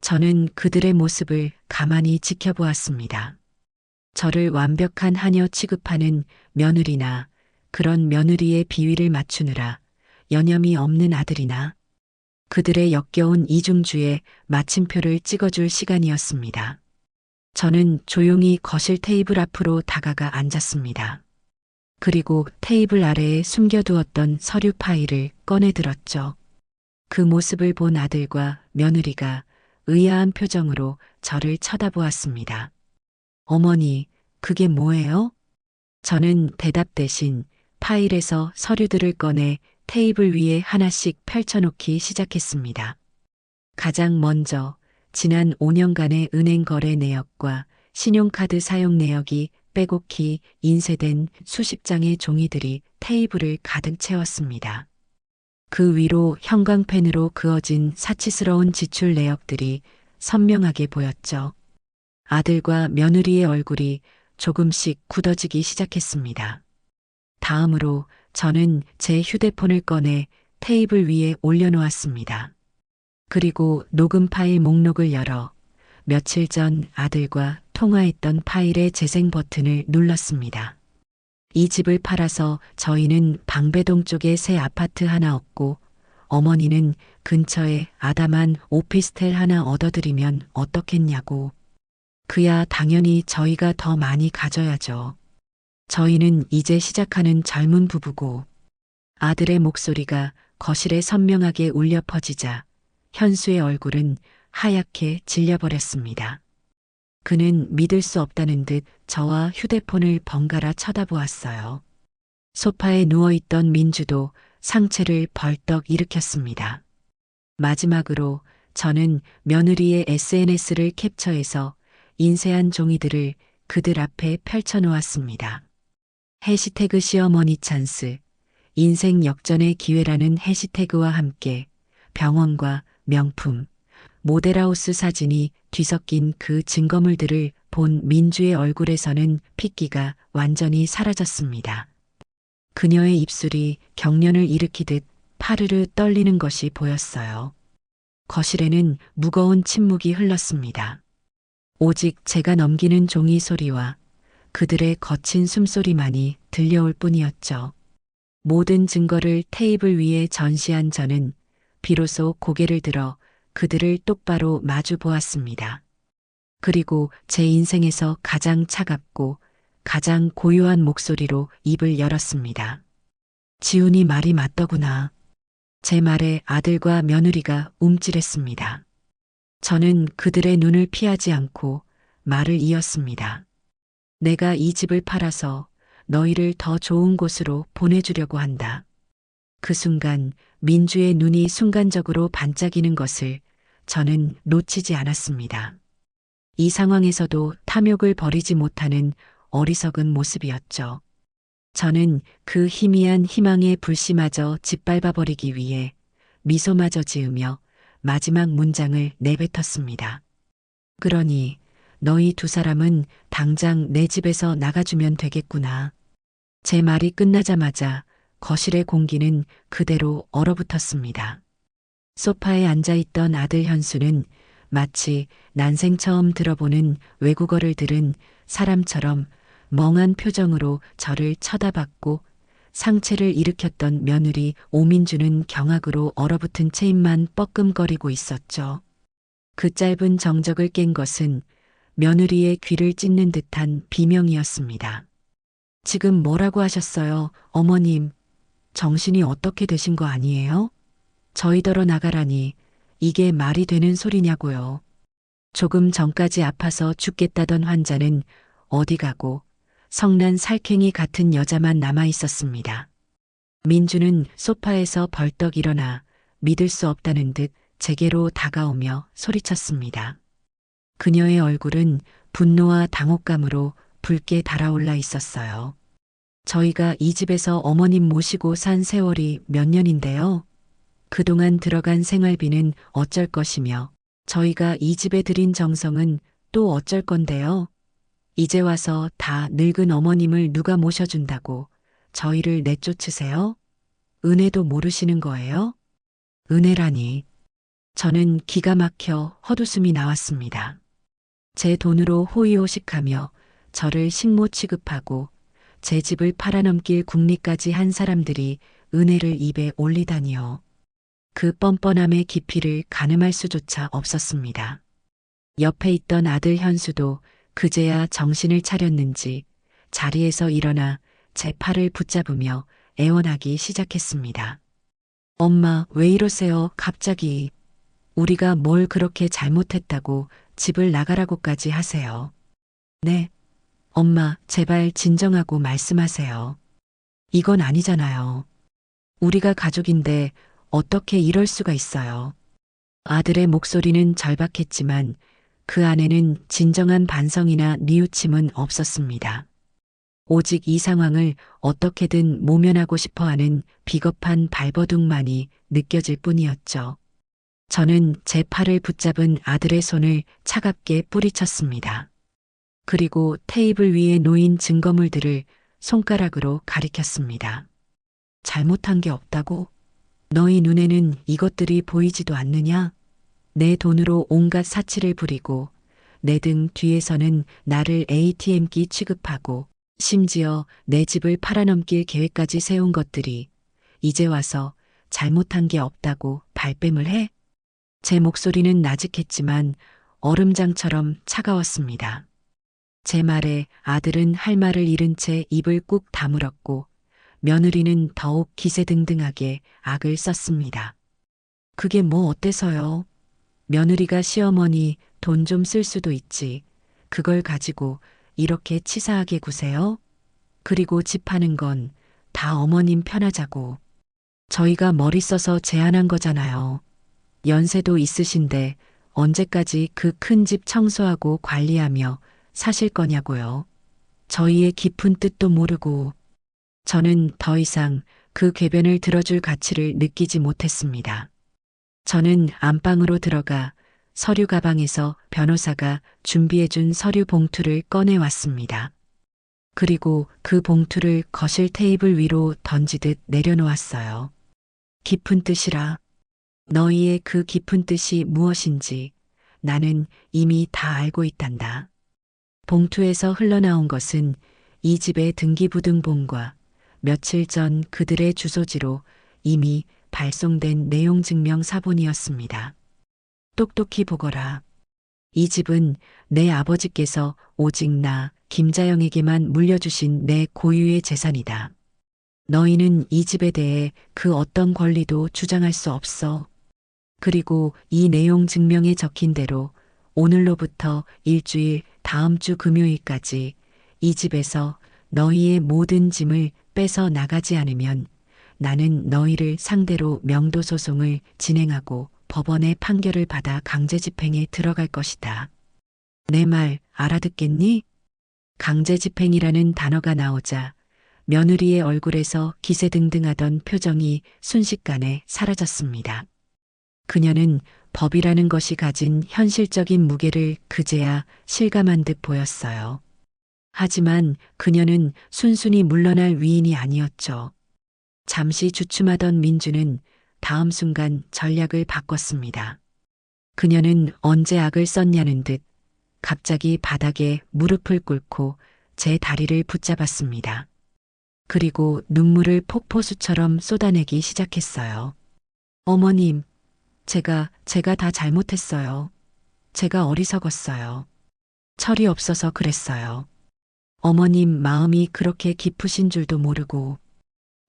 저는 그들의 모습을 가만히 지켜보았습니다. 저를 완벽한 하녀 취급하는 며느리나 그런 며느리의 비위를 맞추느라 여념이 없는 아들이나 그들의 역겨운 이중주의 마침표를 찍어줄 시간이었습니다. 저는 조용히 거실 테이블 앞으로 다가가 앉았습니다. 그리고 테이블 아래에 숨겨두었던 서류 파일을 꺼내들었죠. 그 모습을 본 아들과 며느리가 의아한 표정으로 저를 쳐다보았습니다. 어머니, 그게 뭐예요? 저는 대답 대신 파일에서 서류들을 꺼내 테이블 위에 하나씩 펼쳐놓기 시작했습니다. 가장 먼저 지난 5년간의 은행 거래 내역과 신용카드 사용 내역이 빼곡히 인쇄된 수십 장의 종이들이 테이블을 가득 채웠습니다. 그 위로 형광펜으로 그어진 사치스러운 지출 내역들이 선명하게 보였죠. 아들과 며느리의 얼굴이 조금씩 굳어지기 시작했습니다. 다음으로 저는 제 휴대폰을 꺼내 테이블 위에 올려놓았습니다. 그리고 녹음 파일 목록을 열어 며칠 전 아들과 통화했던 파일의 재생 버튼을 눌렀습니다. 이 집을 팔아서 저희는 방배동 쪽에 새 아파트 하나 얻고 어머니는 근처에 아담한 오피스텔 하나 얻어드리면 어떻겠냐고. 그야 당연히 저희가 더 많이 가져야죠. 저희는 이제 시작하는 젊은 부부고. 아들의 목소리가 거실에 선명하게 울려 퍼지자 현수의 얼굴은 하얗게 질려버렸습니다. 그는 믿을 수 없다는 듯 저와 휴대폰을 번갈아 쳐다보았어요. 소파에 누워있던 민주도 상체를 벌떡 일으켰습니다. 마지막으로 저는 며느리의 SNS를 캡처해서 인쇄한 종이들을 그들 앞에 펼쳐놓았습니다. 해시태그 시어머니 찬스, 인생 역전의 기회라는 해시태그와 함께 병원과 명품, 모델하우스 사진이 뒤섞인 그 증거물들을 본 민주의 얼굴에서는 핏기가 완전히 사라졌습니다. 그녀의 입술이 경련을 일으키듯 파르르 떨리는 것이 보였어요. 거실에는 무거운 침묵이 흘렀습니다. 오직 제가 넘기는 종이 소리와 그들의 거친 숨소리만이 들려올 뿐이었죠. 모든 증거를 테이블 위에 전시한 저는 비로소 고개를 들어 그들을 똑바로 마주 보았습니다. 그리고 제 인생에서 가장 차갑고 가장 고요한 목소리로 입을 열었습니다. 지훈이 말이 맞더구나. 제 말에 아들과 며느리가 움찔했습니다. 저는 그들의 눈을 피하지 않고 말을 이었습니다. 내가 이 집을 팔아서 너희를 더 좋은 곳으로 보내주려고 한다. 그 순간 민주의 눈이 순간적으로 반짝이는 것을 저는 놓치지 않았습니다. 이 상황에서도 탐욕을 버리지 못하는 어리석은 모습이었죠. 저는 그 희미한 희망의 불씨마저 짓밟아버리기 위해 미소마저 지으며 마지막 문장을 내뱉었습니다. 그러니 너희 두 사람은 당장 내 집에서 나가주면 되겠구나. 제 말이 끝나자마자 거실의 공기는 그대로 얼어붙었습니다. 소파에 앉아있던 아들 현수는 마치 난생 처음 들어보는 외국어를 들은 사람처럼 멍한 표정으로 저를 쳐다봤고 상체를 일으켰던 며느리 오민주는 경악으로 얼어붙은 채 입만 뻐끔거리고 있었죠. 그 짧은 정적을 깬 것은 며느리의 귀를 찢는 듯한 비명이었습니다. 지금 뭐라고 하셨어요, 어머님? 정신이 어떻게 되신 거 아니에요? 저희더러 나가라니 이게 말이 되는 소리냐고요. 조금 전까지 아파서 죽겠다던 환자는 어디 가고 성난 살쾡이 같은 여자만 남아 있었습니다. 민주는 소파에서 벌떡 일어나 믿을 수 없다는 듯 제게로 다가오며 소리쳤습니다. 그녀의 얼굴은 분노와 당혹감으로 붉게 달아올라 있었어요. 저희가 이 집에서 어머님 모시고 산 세월이 몇 년인데요. 그동안 들어간 생활비는 어쩔 것이며 저희가 이 집에 들인 정성은 또 어쩔 건데요. 이제 와서 다 늙은 어머님을 누가 모셔준다고 저희를 내쫓으세요? 은혜도 모르시는 거예요? 은혜라니. 저는 기가 막혀 헛웃음이 나왔습니다. 제 돈으로 호의호식하며 저를 식모 취급하고 제 집을 팔아넘길 궁리까지 한 사람들이 은혜를 입에 올리다니요. 그 뻔뻔함의 깊이를 가늠할 수조차 없었습니다. 옆에 있던 아들 현수도 그제야 정신을 차렸는지 자리에서 일어나 제 팔을 붙잡으며 애원하기 시작했습니다. 엄마, 왜 이러세요, 갑자기. 우리가 뭘 그렇게 잘못했다고 집을 나가라고까지 하세요. 네. 엄마, 제발 진정하고 말씀하세요. 이건 아니잖아요. 우리가 가족인데 어떻게 이럴 수가 있어요. 아들의 목소리는 절박했지만 그 안에는 진정한 반성이나 뉘우침은 없었습니다. 오직 이 상황을 어떻게든 모면하고 싶어하는 비겁한 발버둥만이 느껴질 뿐이었죠. 저는 제 팔을 붙잡은 아들의 손을 차갑게 뿌리쳤습니다. 그리고 테이블 위에 놓인 증거물들을 손가락으로 가리켰습니다. 잘못한 게 없다고? 너희 눈에는 이것들이 보이지도 않느냐? 내 돈으로 온갖 사치를 부리고 내 등 뒤에서는 나를 ATM기 취급하고 심지어 내 집을 팔아넘길 계획까지 세운 것들이 이제 와서 잘못한 게 없다고 발뺌을 해? 제 목소리는 나직했지만 얼음장처럼 차가웠습니다. 제 말에 아들은 할 말을 잃은 채 입을 꾹 다물었고 며느리는 더욱 기세등등하게 악을 썼습니다. 그게 뭐 어때서요? 며느리가 시어머니 돈 좀 쓸 수도 있지. 그걸 가지고 이렇게 치사하게 구세요? 그리고 집 파는 건 다 어머님 편하자고. 저희가 머리 써서 제안한 거잖아요. 연세도 있으신데 언제까지 그 큰 집 청소하고 관리하며 사실 거냐고요. 저희의 깊은 뜻도 모르고. 저는 더 이상 그 궤변을 들어줄 가치를 느끼지 못했습니다. 저는 안방으로 들어가 서류 가방에서 변호사가 준비해준 서류 봉투를 꺼내왔습니다. 그리고 그 봉투를 거실 테이블 위로 던지듯 내려놓았어요. 깊은 뜻이라. 너희의 그 깊은 뜻이 무엇인지 나는 이미 다 알고 있단다. 봉투에서 흘러나온 것은 이 집의 등기부등본과 며칠 전 그들의 주소지로 이미 발송된 내용 증명 사본이었습니다. 똑똑히 보거라. 이 집은 내 아버지께서 오직 나 김자영에게만 물려주신 내 고유의 재산이다. 너희는 이 집에 대해 그 어떤 권리도 주장할 수 없어. 그리고 이 내용 증명에 적힌 대로 오늘로부터 일주일 다음 주 금요일까지 이 집에서 너희의 모든 짐을 빼서 나가지 않으면 나는 너희를 상대로 명도소송을 진행하고 법원의 판결을 받아 강제집행에 들어갈 것이다. 내 말 알아듣겠니? 강제집행이라는 단어가 나오자 며느리의 얼굴에서 기세등등하던 표정이 순식간에 사라졌습니다. 그녀는 법이라는 것이 가진 현실적인 무게를 그제야 실감한 듯 보였어요. 하지만 그녀는 순순히 물러날 위인이 아니었죠. 잠시 주춤하던 민주는 다음 순간 전략을 바꿨습니다. 그녀는 언제 악을 썼냐는 듯 갑자기 바닥에 무릎을 꿇고 제 다리를 붙잡았습니다. 그리고 눈물을 폭포수처럼 쏟아내기 시작했어요. 어머님, 제가 다 잘못했어요. 제가 어리석었어요. 철이 없어서 그랬어요. 어머님 마음이 그렇게 깊으신 줄도 모르고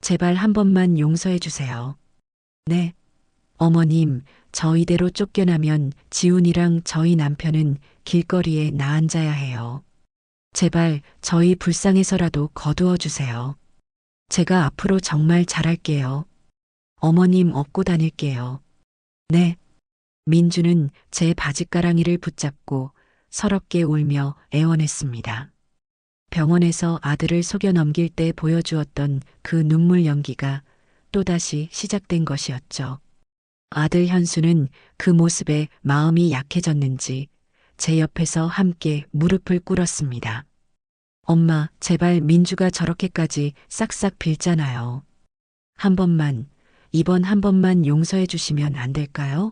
제발 한 번만 용서해 주세요. 네. 어머님, 저 이대로 쫓겨나면 지훈이랑 저희 남편은 길거리에 나앉아야 해요. 제발 저희 불쌍해서라도 거두어 주세요. 제가 앞으로 정말 잘할게요. 어머님 업고 다닐게요. 네. 민주는 제 바짓가랑이를 붙잡고 서럽게 울며 애원했습니다. 병원에서 아들을 속여 넘길 때 보여주었던 그 눈물 연기가 또다시 시작된 것이었죠. 아들 현수는 그 모습에 마음이 약해졌는지 제 옆에서 함께 무릎을 꿇었습니다. 엄마, 제발 민주가 저렇게까지 싹싹 빌잖아요. 한 번만, 이번 한 번만 용서해 주시면 안 될까요?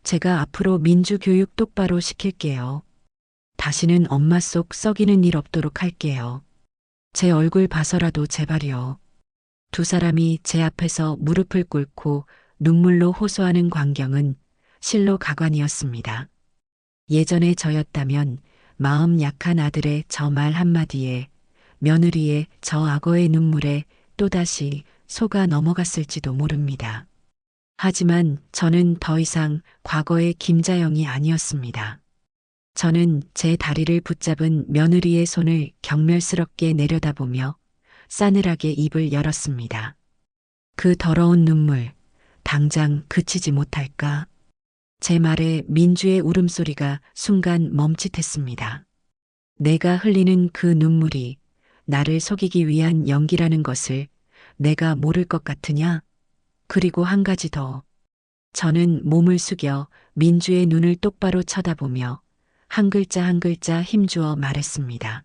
제가 앞으로 민주 교육 똑바로 시킬게요. 다시는 엄마 속 썩이는 일 없도록 할게요. 제 얼굴 봐서라도 제발이요. 두 사람이 제 앞에서 무릎을 꿇고 눈물로 호소하는 광경은 실로 가관이었습니다. 예전에 저였다면 마음 약한 아들의 저 말 한마디에 며느리의 저 악어의 눈물에 또다시 속아 넘어갔을지도 모릅니다. 하지만 저는 더 이상 과거의 김자영이 아니었습니다. 저는 제 다리를 붙잡은 며느리의 손을 경멸스럽게 내려다보며 싸늘하게 입을 열었습니다. 그 더러운 눈물, 당장 그치지 못할까? 제 말에 민주의 울음소리가 순간 멈칫했습니다. 내가 흘리는 그 눈물이 나를 속이기 위한 연기라는 것을 내가 모를 것 같으냐? 그리고 한 가지 더. 저는 몸을 숙여 민주의 눈을 똑바로 쳐다보며 한 글자 한 글자 힘주어 말했습니다.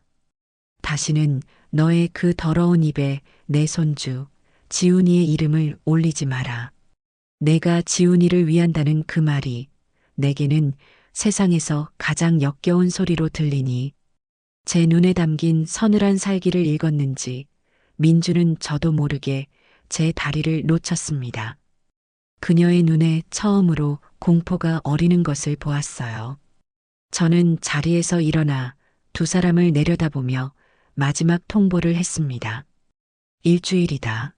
다시는 너의 그 더러운 입에 내 손주, 지훈이의 이름을 올리지 마라. 내가 지훈이를 위한다는 그 말이 내게는 세상에서 가장 역겨운 소리로 들리니 제 눈에 담긴 서늘한 살기를 읽었는지 민주는 저도 모르게 제 다리를 놓쳤습니다. 그녀의 눈에 처음으로 공포가 어리는 것을 보았어요. 저는 자리에서 일어나 두 사람을 내려다보며 마지막 통보를 했습니다. 일주일이다.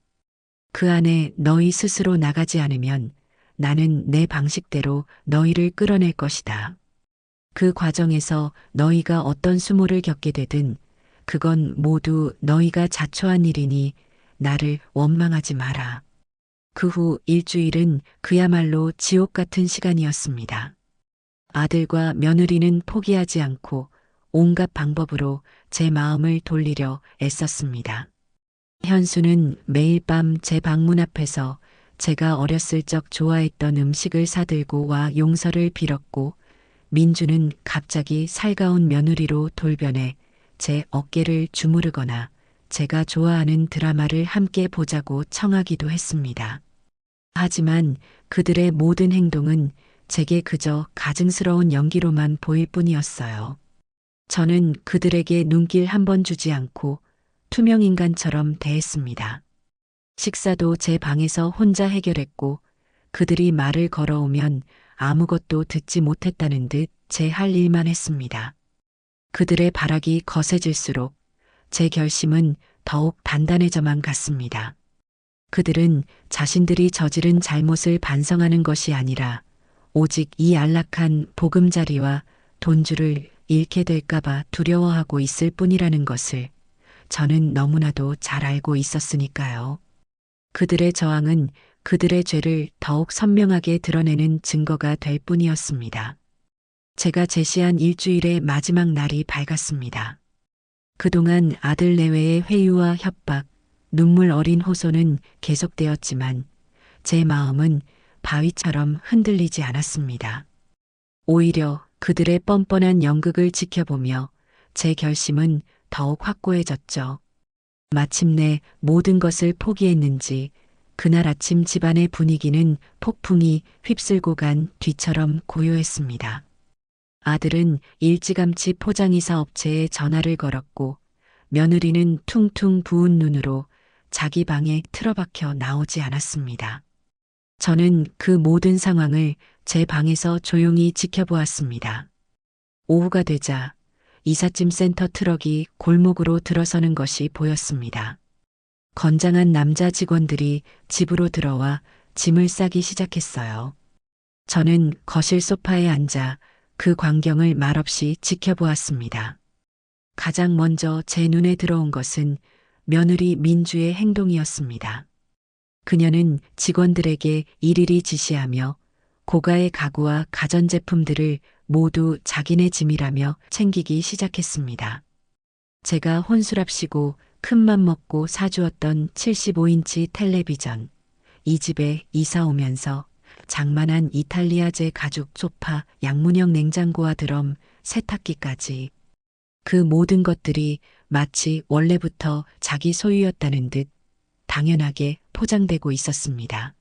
그 안에 너희 스스로 나가지 않으면 나는 내 방식대로 너희를 끌어낼 것이다. 그 과정에서 너희가 어떤 수모를 겪게 되든 그건 모두 너희가 자초한 일이니 나를 원망하지 마라. 그 후 일주일은 그야말로 지옥 같은 시간이었습니다. 아들과 며느리는 포기하지 않고 온갖 방법으로 제 마음을 돌리려 애썼습니다. 현수는 매일 밤 제 방문 앞에서 제가 어렸을 적 좋아했던 음식을 사들고 와 용서를 빌었고 민주는 갑자기 살가운 며느리로 돌변해 제 어깨를 주무르거나 제가 좋아하는 드라마를 함께 보자고 청하기도 했습니다. 하지만 그들의 모든 행동은 제게 그저 가증스러운 연기로만 보일 뿐이었어요. 저는 그들에게 눈길 한 번 주지 않고 투명인간처럼 대했습니다. 식사도 제 방에서 혼자 해결했고 그들이 말을 걸어오면 아무것도 듣지 못했다는 듯 제 할 일만 했습니다. 그들의 발악이 거세질수록 제 결심은 더욱 단단해져만 갔습니다. 그들은 자신들이 저지른 잘못을 반성하는 것이 아니라 오직 이 안락한 보금자리와 돈줄을 잃게 될까봐 두려워하고 있을 뿐이라는 것을 저는 너무나도 잘 알고 있었으니까요. 그들의 저항은 그들의 죄를 더욱 선명하게 드러내는 증거가 될 뿐이었습니다. 제가 제시한 일주일의 마지막 날이 밝았습니다. 그동안 아들 내외의 회유와 협박, 눈물 어린 호소는 계속되었지만 제 마음은 바위처럼 흔들리지 않았습니다. 오히려 그들의 뻔뻔한 연극을 지켜보며 제 결심은 더욱 확고해졌죠. 마침내 모든 것을 포기했는지 그날 아침 집안의 분위기는 폭풍이 휩쓸고 간 뒤처럼 고요했습니다. 아들은 일찌감치 포장이사 업체에 전화를 걸었고 며느리는 퉁퉁 부은 눈으로 자기 방에 틀어박혀 나오지 않았습니다. 저는 그 모든 상황을 제 방에서 조용히 지켜보았습니다. 오후가 되자 이삿짐 센터 트럭이 골목으로 들어서는 것이 보였습니다. 건장한 남자 직원들이 집으로 들어와 짐을 싸기 시작했어요. 저는 거실 소파에 앉아 그 광경을 말없이 지켜보았습니다. 가장 먼저 제 눈에 들어온 것은 며느리 민주의 행동이었습니다. 그녀는 직원들에게 일일이 지시하며 고가의 가구와 가전제품들을 모두 자기네 짐이라며 챙기기 시작했습니다. 제가 혼술합시고 큰맘 먹고 사주었던 75인치 텔레비전, 이 집에 이사 오면서 장만한 이탈리아제 가죽 소파, 양문형 냉장고와 드럼, 세탁기까지 그 모든 것들이 마치 원래부터 자기 소유였다는 듯 당연하게 포장되고 있었습니다.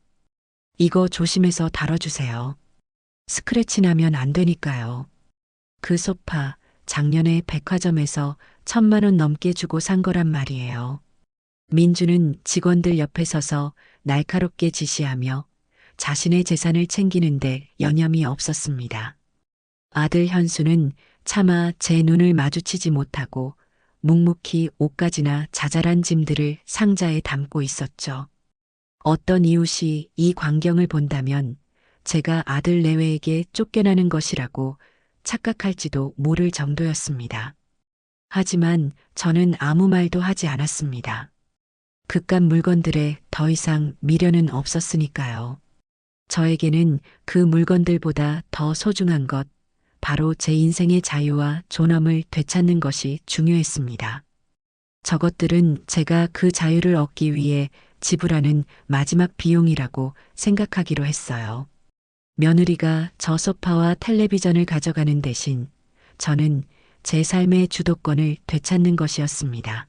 이거 조심해서 다뤄주세요. 스크래치 나면 안 되니까요. 그 소파 작년에 백화점에서 1,000만 원 넘게 주고 산 거란 말이에요. 민주는 직원들 옆에 서서 날카롭게 지시하며 자신의 재산을 챙기는데 여념이 없었습니다. 아들 현수는 차마 제 눈을 마주치지 못하고 묵묵히 옷가지나 자잘한 짐들을 상자에 담고 있었죠. 어떤 이웃이 이 광경을 본다면 제가 아들 내외에게 쫓겨나는 것이라고 착각할지도 모를 정도였습니다. 하지만 저는 아무 말도 하지 않았습니다. 그깟 물건들에 더 이상 미련은 없었으니까요. 저에게는 그 물건들보다 더 소중한 것, 바로 제 인생의 자유와 존엄을 되찾는 것이 중요했습니다. 저것들은 제가 그 자유를 얻기 위해 지불하는 마지막 비용이라고 생각하기로 했어요. 며느리가 저 소파와 텔레비전을 가져가는 대신 저는 제 삶의 주도권을 되찾는 것이었습니다.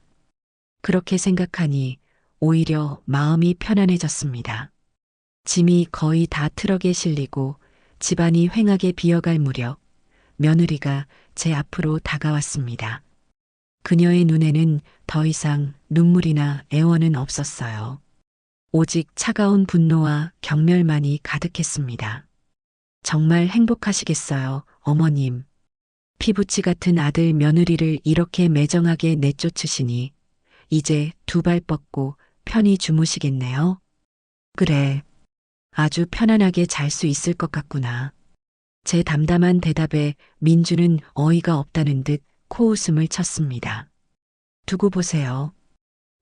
그렇게 생각하니 오히려 마음이 편안해졌습니다. 짐이 거의 다 트럭에 실리고 집안이 휑하게 비어갈 무렵 며느리가 제 앞으로 다가왔습니다. 그녀의 눈에는 더 이상 눈물이나 애원은 없었어요. 오직 차가운 분노와 경멸만이 가득했습니다. 정말 행복하시겠어요, 어머님. 피부치 같은 아들 며느리를 이렇게 매정하게 내쫓으시니 이제 두 발 뻗고 편히 주무시겠네요. 그래. 아주 편안하게 잘 수 있을 것 같구나. 제 담담한 대답에 민주는 어이가 없다는 듯 코웃음을 쳤습니다. 두고 보세요.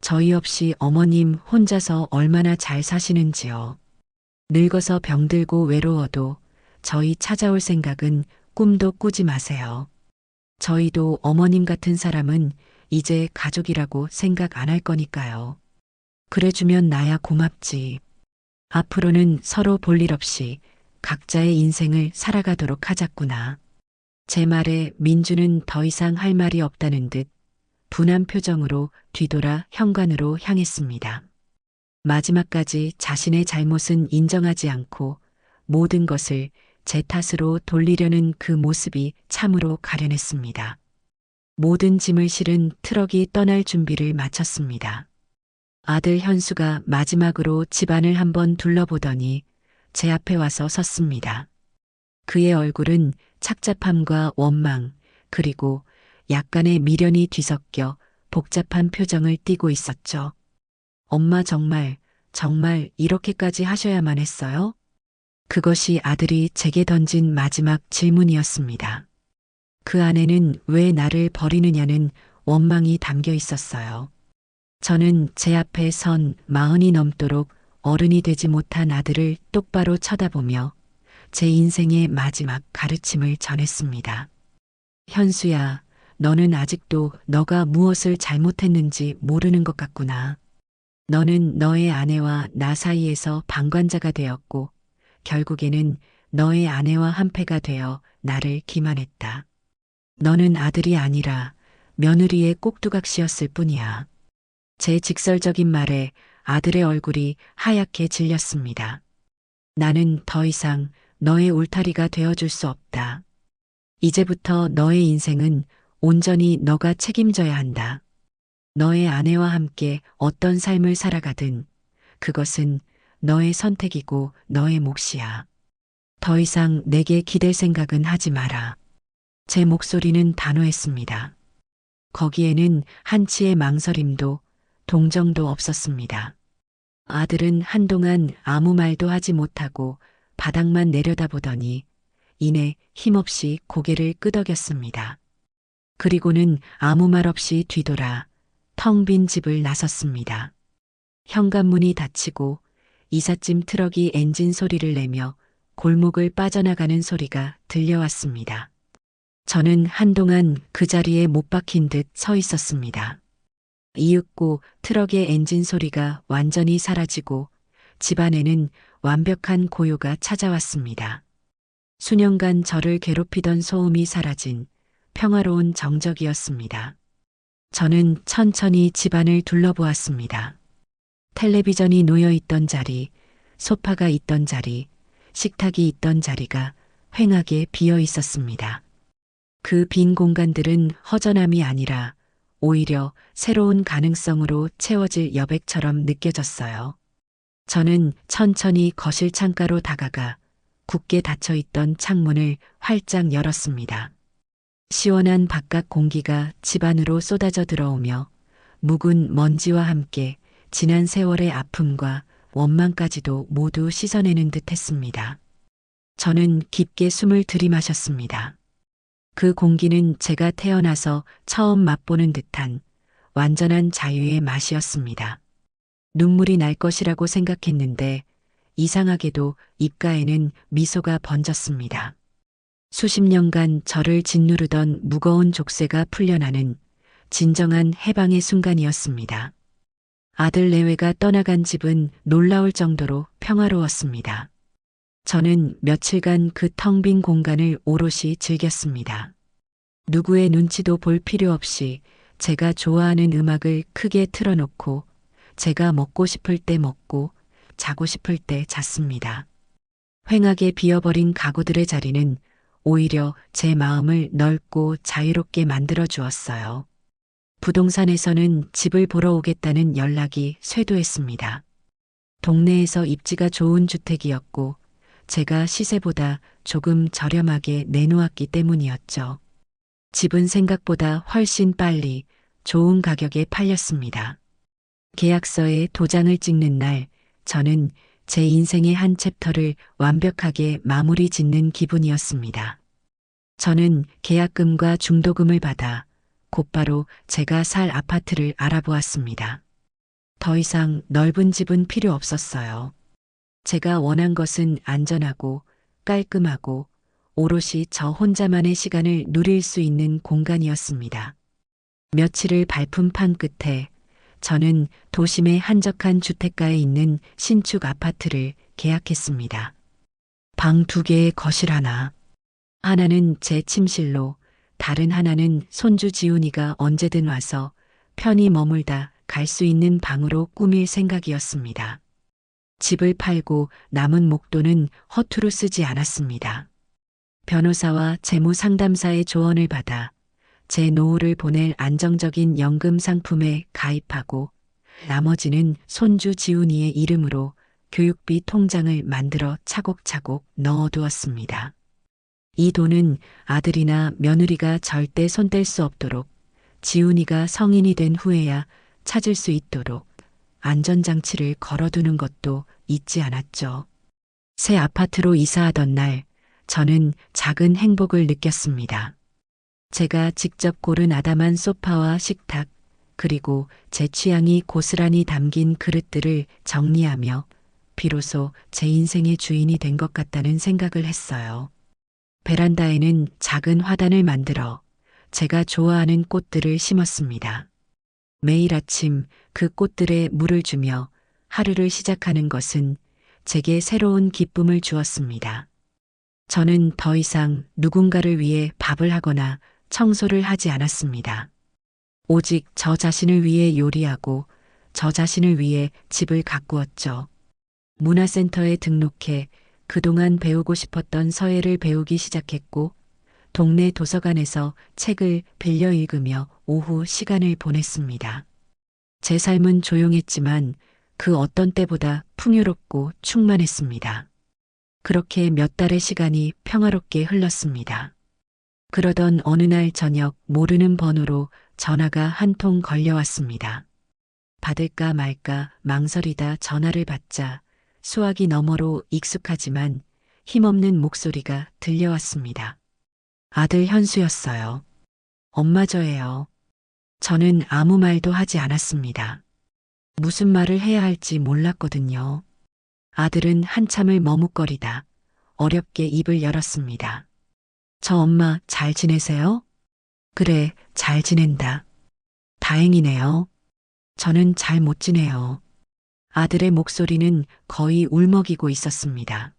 저희 없이 어머님 혼자서 얼마나 잘 사시는지요. 늙어서 병들고 외로워도 저희 찾아올 생각은 꿈도 꾸지 마세요. 저희도 어머님 같은 사람은 이제 가족이라고 생각 안 할 거니까요. 그래주면 나야 고맙지. 앞으로는 서로 볼 일 없이 각자의 인생을 살아가도록 하자꾸나. 제 말에 민주는 더 이상 할 말이 없다는 듯 분한 표정으로 뒤돌아 현관으로 향했습니다. 마지막까지 자신의 잘못은 인정하지 않고 모든 것을 제 탓으로 돌리려는 그 모습이 참으로 가련했습니다. 모든 짐을 실은 트럭이 떠날 준비를 마쳤습니다. 아들 현수가 마지막으로 집안을 한번 둘러보더니 제 앞에 와서 섰습니다. 그의 얼굴은 착잡함과 원망, 그리고 약간의 미련이 뒤섞여 복잡한 표정을 띠고 있었죠. 엄마 정말 이렇게까지 하셔야만 했어요? 그것이 아들이 제게 던진 마지막 질문이었습니다. 그 안에는 왜 나를 버리느냐는 원망이 담겨 있었어요. 저는 제 앞에 선 40이 넘도록 어른이 되지 못한 아들을 똑바로 쳐다보며 제 인생의 마지막 가르침을 전했습니다. 현수야, 너는 아직도 너가 무엇을 잘못했는지 모르는 것 같구나. 너는 너의 아내와 나 사이에서 방관자가 되었고, 결국에는 너의 아내와 한패가 되어 나를 기만했다. 너는 아들이 아니라 며느리의 꼭두각시였을 뿐이야. 제 직설적인 말에 아들의 얼굴이 하얗게 질렸습니다. 나는 더 이상 너의 울타리가 되어줄 수 없다. 이제부터 너의 인생은 온전히 너가 책임져야 한다. 너의 아내와 함께 어떤 삶을 살아가든 그것은 너의 선택이고 너의 몫이야. 더 이상 내게 기댈 생각은 하지 마라. 제 목소리는 단호했습니다. 거기에는 한치의 망설임도 동정도 없었습니다. 아들은 한동안 아무 말도 하지 못하고 바닥만 내려다보더니 이내 힘없이 고개를 끄덕였습니다. 그리고는 아무 말 없이 뒤돌아 텅 빈 집을 나섰습니다. 현관문이 닫히고 이삿짐 트럭이 엔진 소리를 내며 골목을 빠져나가는 소리가 들려왔습니다. 저는 한동안 그 자리에 못 박힌 듯 서 있었습니다. 이윽고 트럭의 엔진 소리가 완전히 사라지고 집안에는 완벽한 고요가 찾아왔습니다. 수년간 저를 괴롭히던 소음이 사라진 평화로운 정적이었습니다. 저는 천천히 집안을 둘러보았습니다. 텔레비전이 놓여 있던 자리, 소파가 있던 자리, 식탁이 있던 자리가 휑하게 비어 있었습니다. 그 빈 공간들은 허전함이 아니라 오히려 새로운 가능성으로 채워질 여백처럼 느껴졌어요. 저는 천천히 거실 창가로 다가가 굳게 닫혀 있던 창문을 활짝 열었습니다. 시원한 바깥 공기가 집 안으로 쏟아져 들어오며 묵은 먼지와 함께 지난 세월의 아픔과 원망까지도 모두 씻어내는 듯 했습니다. 저는 깊게 숨을 들이마셨습니다. 그 공기는 제가 태어나서 처음 맛보는 듯한 완전한 자유의 맛이었습니다. 눈물이 날 것이라고 생각했는데 이상하게도 입가에는 미소가 번졌습니다. 수십 년간 저를 짓누르던 무거운 족쇄가 풀려나는 진정한 해방의 순간이었습니다. 아들 내외가 떠나간 집은 놀라울 정도로 평화로웠습니다. 저는 며칠간 그 텅 빈 공간을 오롯이 즐겼습니다. 누구의 눈치도 볼 필요 없이 제가 좋아하는 음악을 크게 틀어놓고 제가 먹고 싶을 때 먹고 자고 싶을 때 잤습니다. 휑하게 비어버린 가구들의 자리는 오히려 제 마음을 넓고 자유롭게 만들어 주었어요. 부동산에서는 집을 보러 오겠다는 연락이 쇄도했습니다. 동네에서 입지가 좋은 주택이었고 제가 시세보다 조금 저렴하게 내놓았기 때문이었죠. 집은 생각보다 훨씬 빨리 좋은 가격에 팔렸습니다. 계약서에 도장을 찍는 날 저는 제 인생의 한 챕터를 완벽하게 마무리 짓는 기분이었습니다. 저는 계약금과 중도금을 받아 곧바로 제가 살 아파트를 알아보았습니다. 더 이상 넓은 집은 필요 없었어요. 제가 원한 것은 안전하고 깔끔하고 오롯이 저 혼자만의 시간을 누릴 수 있는 공간이었습니다. 며칠을 밟은 판 끝에 저는 도심의 한적한 주택가에 있는 신축 아파트를 계약했습니다. 방 2개에 거실 하나. 하나는 제 침실로, 다른 하나는 손주 지훈이가 언제든 와서 편히 머물다 갈 수 있는 방으로 꾸밀 생각이었습니다. 집을 팔고 남은 목돈은 허투루 쓰지 않았습니다. 변호사와 재무 상담사의 조언을 받아 제 노후를 보낼 안정적인 연금 상품에 가입하고 나머지는 손주 지훈이의 이름으로 교육비 통장을 만들어 차곡차곡 넣어두었습니다. 이 돈은 아들이나 며느리가 절대 손댈 수 없도록 지훈이가 성인이 된 후에야 찾을 수 있도록 안전장치를 걸어두는 것도 잊지 않았죠. 새 아파트로 이사하던 날 저는 작은 행복을 느꼈습니다. 제가 직접 고른 아담한 소파와 식탁, 그리고 제 취향이 고스란히 담긴 그릇들을 정리하며 비로소 제 인생의 주인이 된 것 같다는 생각을 했어요. 베란다에는 작은 화단을 만들어 제가 좋아하는 꽃들을 심었습니다. 매일 아침 그 꽃들에 물을 주며 하루를 시작하는 것은 제게 새로운 기쁨을 주었습니다. 저는 더 이상 누군가를 위해 밥을 하거나 청소를 하지 않았습니다. 오직 저 자신을 위해 요리하고 저 자신을 위해 집을 가꾸었죠. 문화센터에 등록해 그동안 배우고 싶었던 서예를 배우기 시작했고 동네 도서관에서 책을 빌려 읽으며 오후 시간을 보냈습니다. 제 삶은 조용했지만 그 어떤 때보다 풍요롭고 충만했습니다. 그렇게 몇 달의 시간이 평화롭게 흘렀습니다. 그러던 어느 날 저녁 모르는 번호로 전화가 한 통 걸려왔습니다. 받을까 말까 망설이다 전화를 받자 수화기 너머로 익숙하지만 힘없는 목소리가 들려왔습니다. 아들 현수였어요. 엄마 저예요. 저는 아무 말도 하지 않았습니다. 무슨 말을 해야 할지 몰랐거든요. 아들은 한참을 머뭇거리다 어렵게 입을 열었습니다. 저 엄마 잘 지내세요? 그래, 잘 지낸다. 다행이네요. 저는 잘 못 지내요. 아들의 목소리는 거의 울먹이고 있었습니다.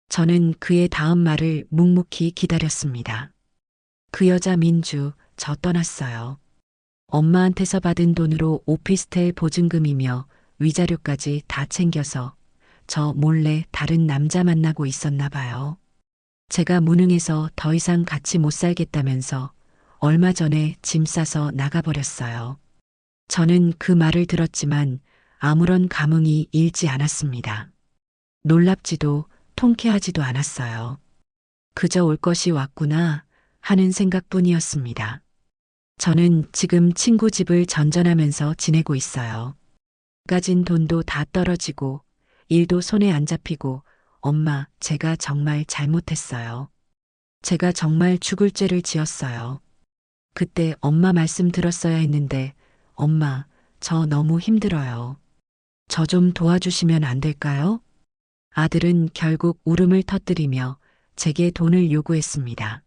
저는 그의 다음 말을 묵묵히 기다렸습니다. 그 여자 민주, 저 떠났어요. 엄마한테서 받은 돈으로 오피스텔 보증금이며 위자료까지 다 챙겨서 저 몰래 다른 남자 만나고 있었나 봐요. 제가 무능해서 더 이상 같이 못 살겠다면서 얼마 전에 짐 싸서 나가버렸어요. 저는 그 말을 들었지만 아무런 감흥이 일지 않았습니다. 놀랍지도 통쾌하지도 않았어요. 그저 올 것이 왔구나 하는 생각뿐이었습니다. 저는 지금 친구 집을 전전하면서 지내고 있어요. 가진 돈도 다 떨어지고 일도 손에 안 잡히고 엄마, 제가 정말 잘못했어요. 제가 정말 죽을 죄를 지었어요. 그때 엄마 말씀 들었어야 했는데 엄마, 저 너무 힘들어요. 저 좀 도와주시면 안 될까요? 아들은 결국 울음을 터뜨리며 제게 돈을 요구했습니다.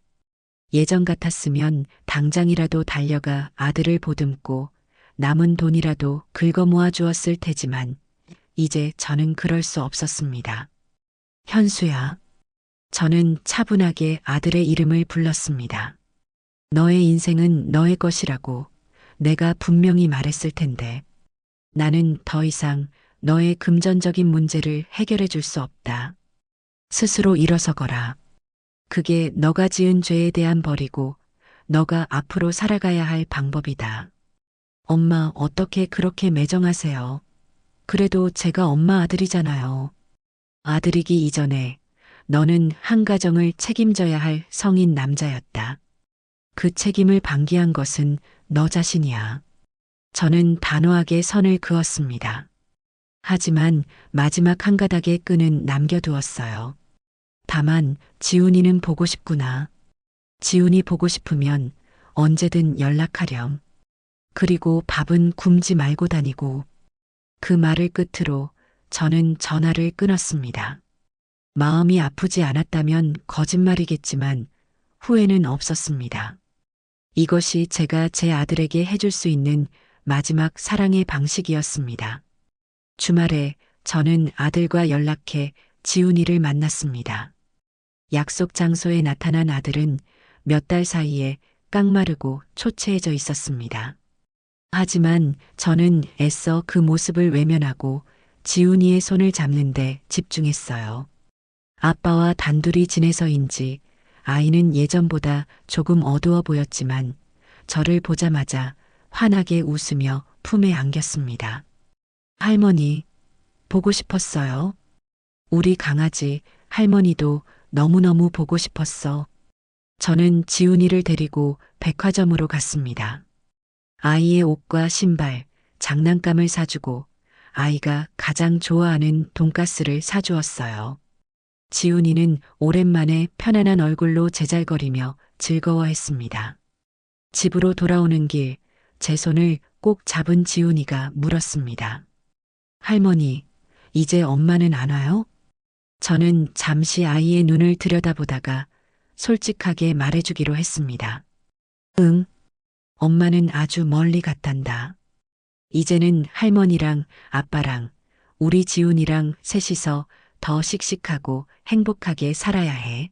예전 같았으면 당장이라도 달려가 아들을 보듬고 남은 돈이라도 긁어 모아 주었을 테지만 이제 저는 그럴 수 없었습니다. 현수야. 저는 차분하게 아들의 이름을 불렀습니다. 너의 인생은 너의 것이라고 내가 분명히 말했을 텐데 나는 더 이상 너의 금전적인 문제를 해결해 줄 수 없다. 스스로 일어서거라. 그게 너가 지은 죄에 대한 벌이고 너가 앞으로 살아가야 할 방법이다. 엄마 어떻게 그렇게 매정하세요? 그래도 제가 엄마 아들이잖아요. 아들이기 이전에 너는 한 가정을 책임져야 할 성인 남자였다. 그 책임을 방기한 것은 너 자신이야. 저는 단호하게 선을 그었습니다. 하지만 마지막 한 가닥의 끈은 남겨두었어요. 다만 지훈이는 보고 싶구나. 지훈이 보고 싶으면 언제든 연락하렴. 그리고 밥은 굶지 말고 다니고. 그 말을 끝으로 저는 전화를 끊었습니다. 마음이 아프지 않았다면 거짓말이겠지만 후회는 없었습니다. 이것이 제가 제 아들에게 해줄 수 있는 마지막 사랑의 방식이었습니다. 주말에 저는 아들과 연락해 지훈이를 만났습니다. 약속 장소에 나타난 아들은 몇 달 사이에 깡마르고 초췌해져 있었습니다. 하지만 저는 애써 그 모습을 외면하고 지훈이의 손을 잡는데 집중했어요. 아빠와 단둘이 지내서인지 아이는 예전보다 조금 어두워 보였지만 저를 보자마자 환하게 웃으며 품에 안겼습니다. 할머니, 보고 싶었어요. 우리 강아지, 할머니도 너무너무 보고 싶었어. 저는 지훈이를 데리고 백화점으로 갔습니다. 아이의 옷과 신발, 장난감을 사주고 아이가 가장 좋아하는 돈가스를 사주었어요. 지훈이는 오랜만에 편안한 얼굴로 제잘거리며 즐거워했습니다. 집으로 돌아오는 길, 제 손을 꼭 잡은 지훈이가 물었습니다. 할머니, 이제 엄마는 안 와요? 저는 잠시 아이의 눈을 들여다보다가 솔직하게 말해주기로 했습니다. 응, 엄마는 아주 멀리 갔단다. 이제는 할머니랑 아빠랑 우리 지훈이랑 셋이서 더 씩씩하고 행복하게 살아야 해.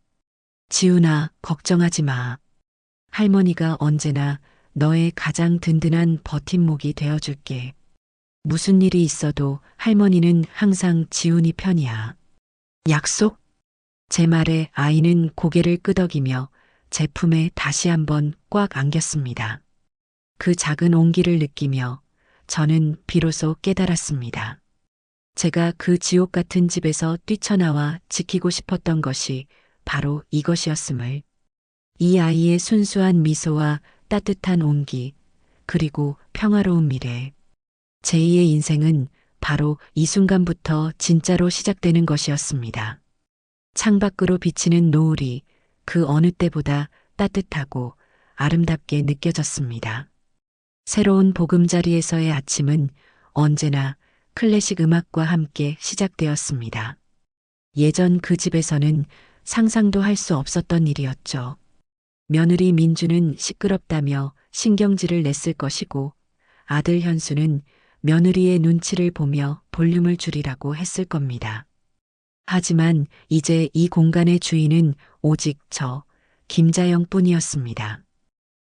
지훈아, 걱정하지 마. 할머니가 언제나 너의 가장 든든한 버팀목이 되어줄게. 무슨 일이 있어도 할머니는 항상 지훈이 편이야. 약속? 제 말에 아이는 고개를 끄덕이며 제 품에 다시 한번 꽉 안겼습니다. 그 작은 온기를 느끼며 저는 비로소 깨달았습니다. 제가 그 지옥 같은 집에서 뛰쳐나와 지키고 싶었던 것이 바로 이것이었음을. 이 아이의 순수한 미소와 따뜻한 온기, 그리고 평화로운 미래. 제2의 인생은 바로 이 순간부터 진짜로 시작되는 것이었습니다. 창밖으로 비치는 노을이 그 어느 때보다 따뜻하고 아름답게 느껴졌습니다. 새로운 보금자리에서의 아침은 언제나 클래식 음악과 함께 시작되었습니다. 예전 그 집에서는 상상도 할 수 없었던 일이었죠. 며느리 민주는 시끄럽다며 신경질을 냈을 것이고 아들 현수는 며느리의 눈치를 보며 볼륨을 줄이라고 했을 겁니다. 하지만 이제 이 공간의 주인은 오직 저, 김자영 뿐이었습니다.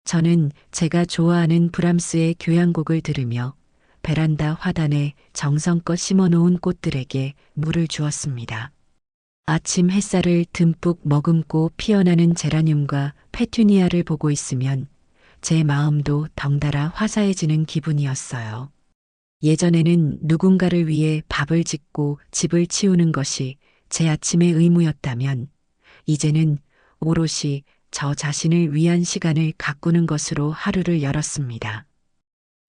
저는 제가 좋아하는 브람스의 교향곡을 들으며 베란다 화단에 정성껏 심어놓은 꽃들에게 물을 주었습니다. 아침 햇살을 듬뿍 머금고 피어나는 제라늄과 페투니아를 보고 있으면 제 마음도 덩달아 화사해지는 기분이었어요. 예전에는 누군가를 위해 밥을 짓고 집을 치우는 것이 제 아침의 의무였다면 이제는 오롯이 저 자신을 위한 시간을 가꾸는 것으로 하루를 열었습니다.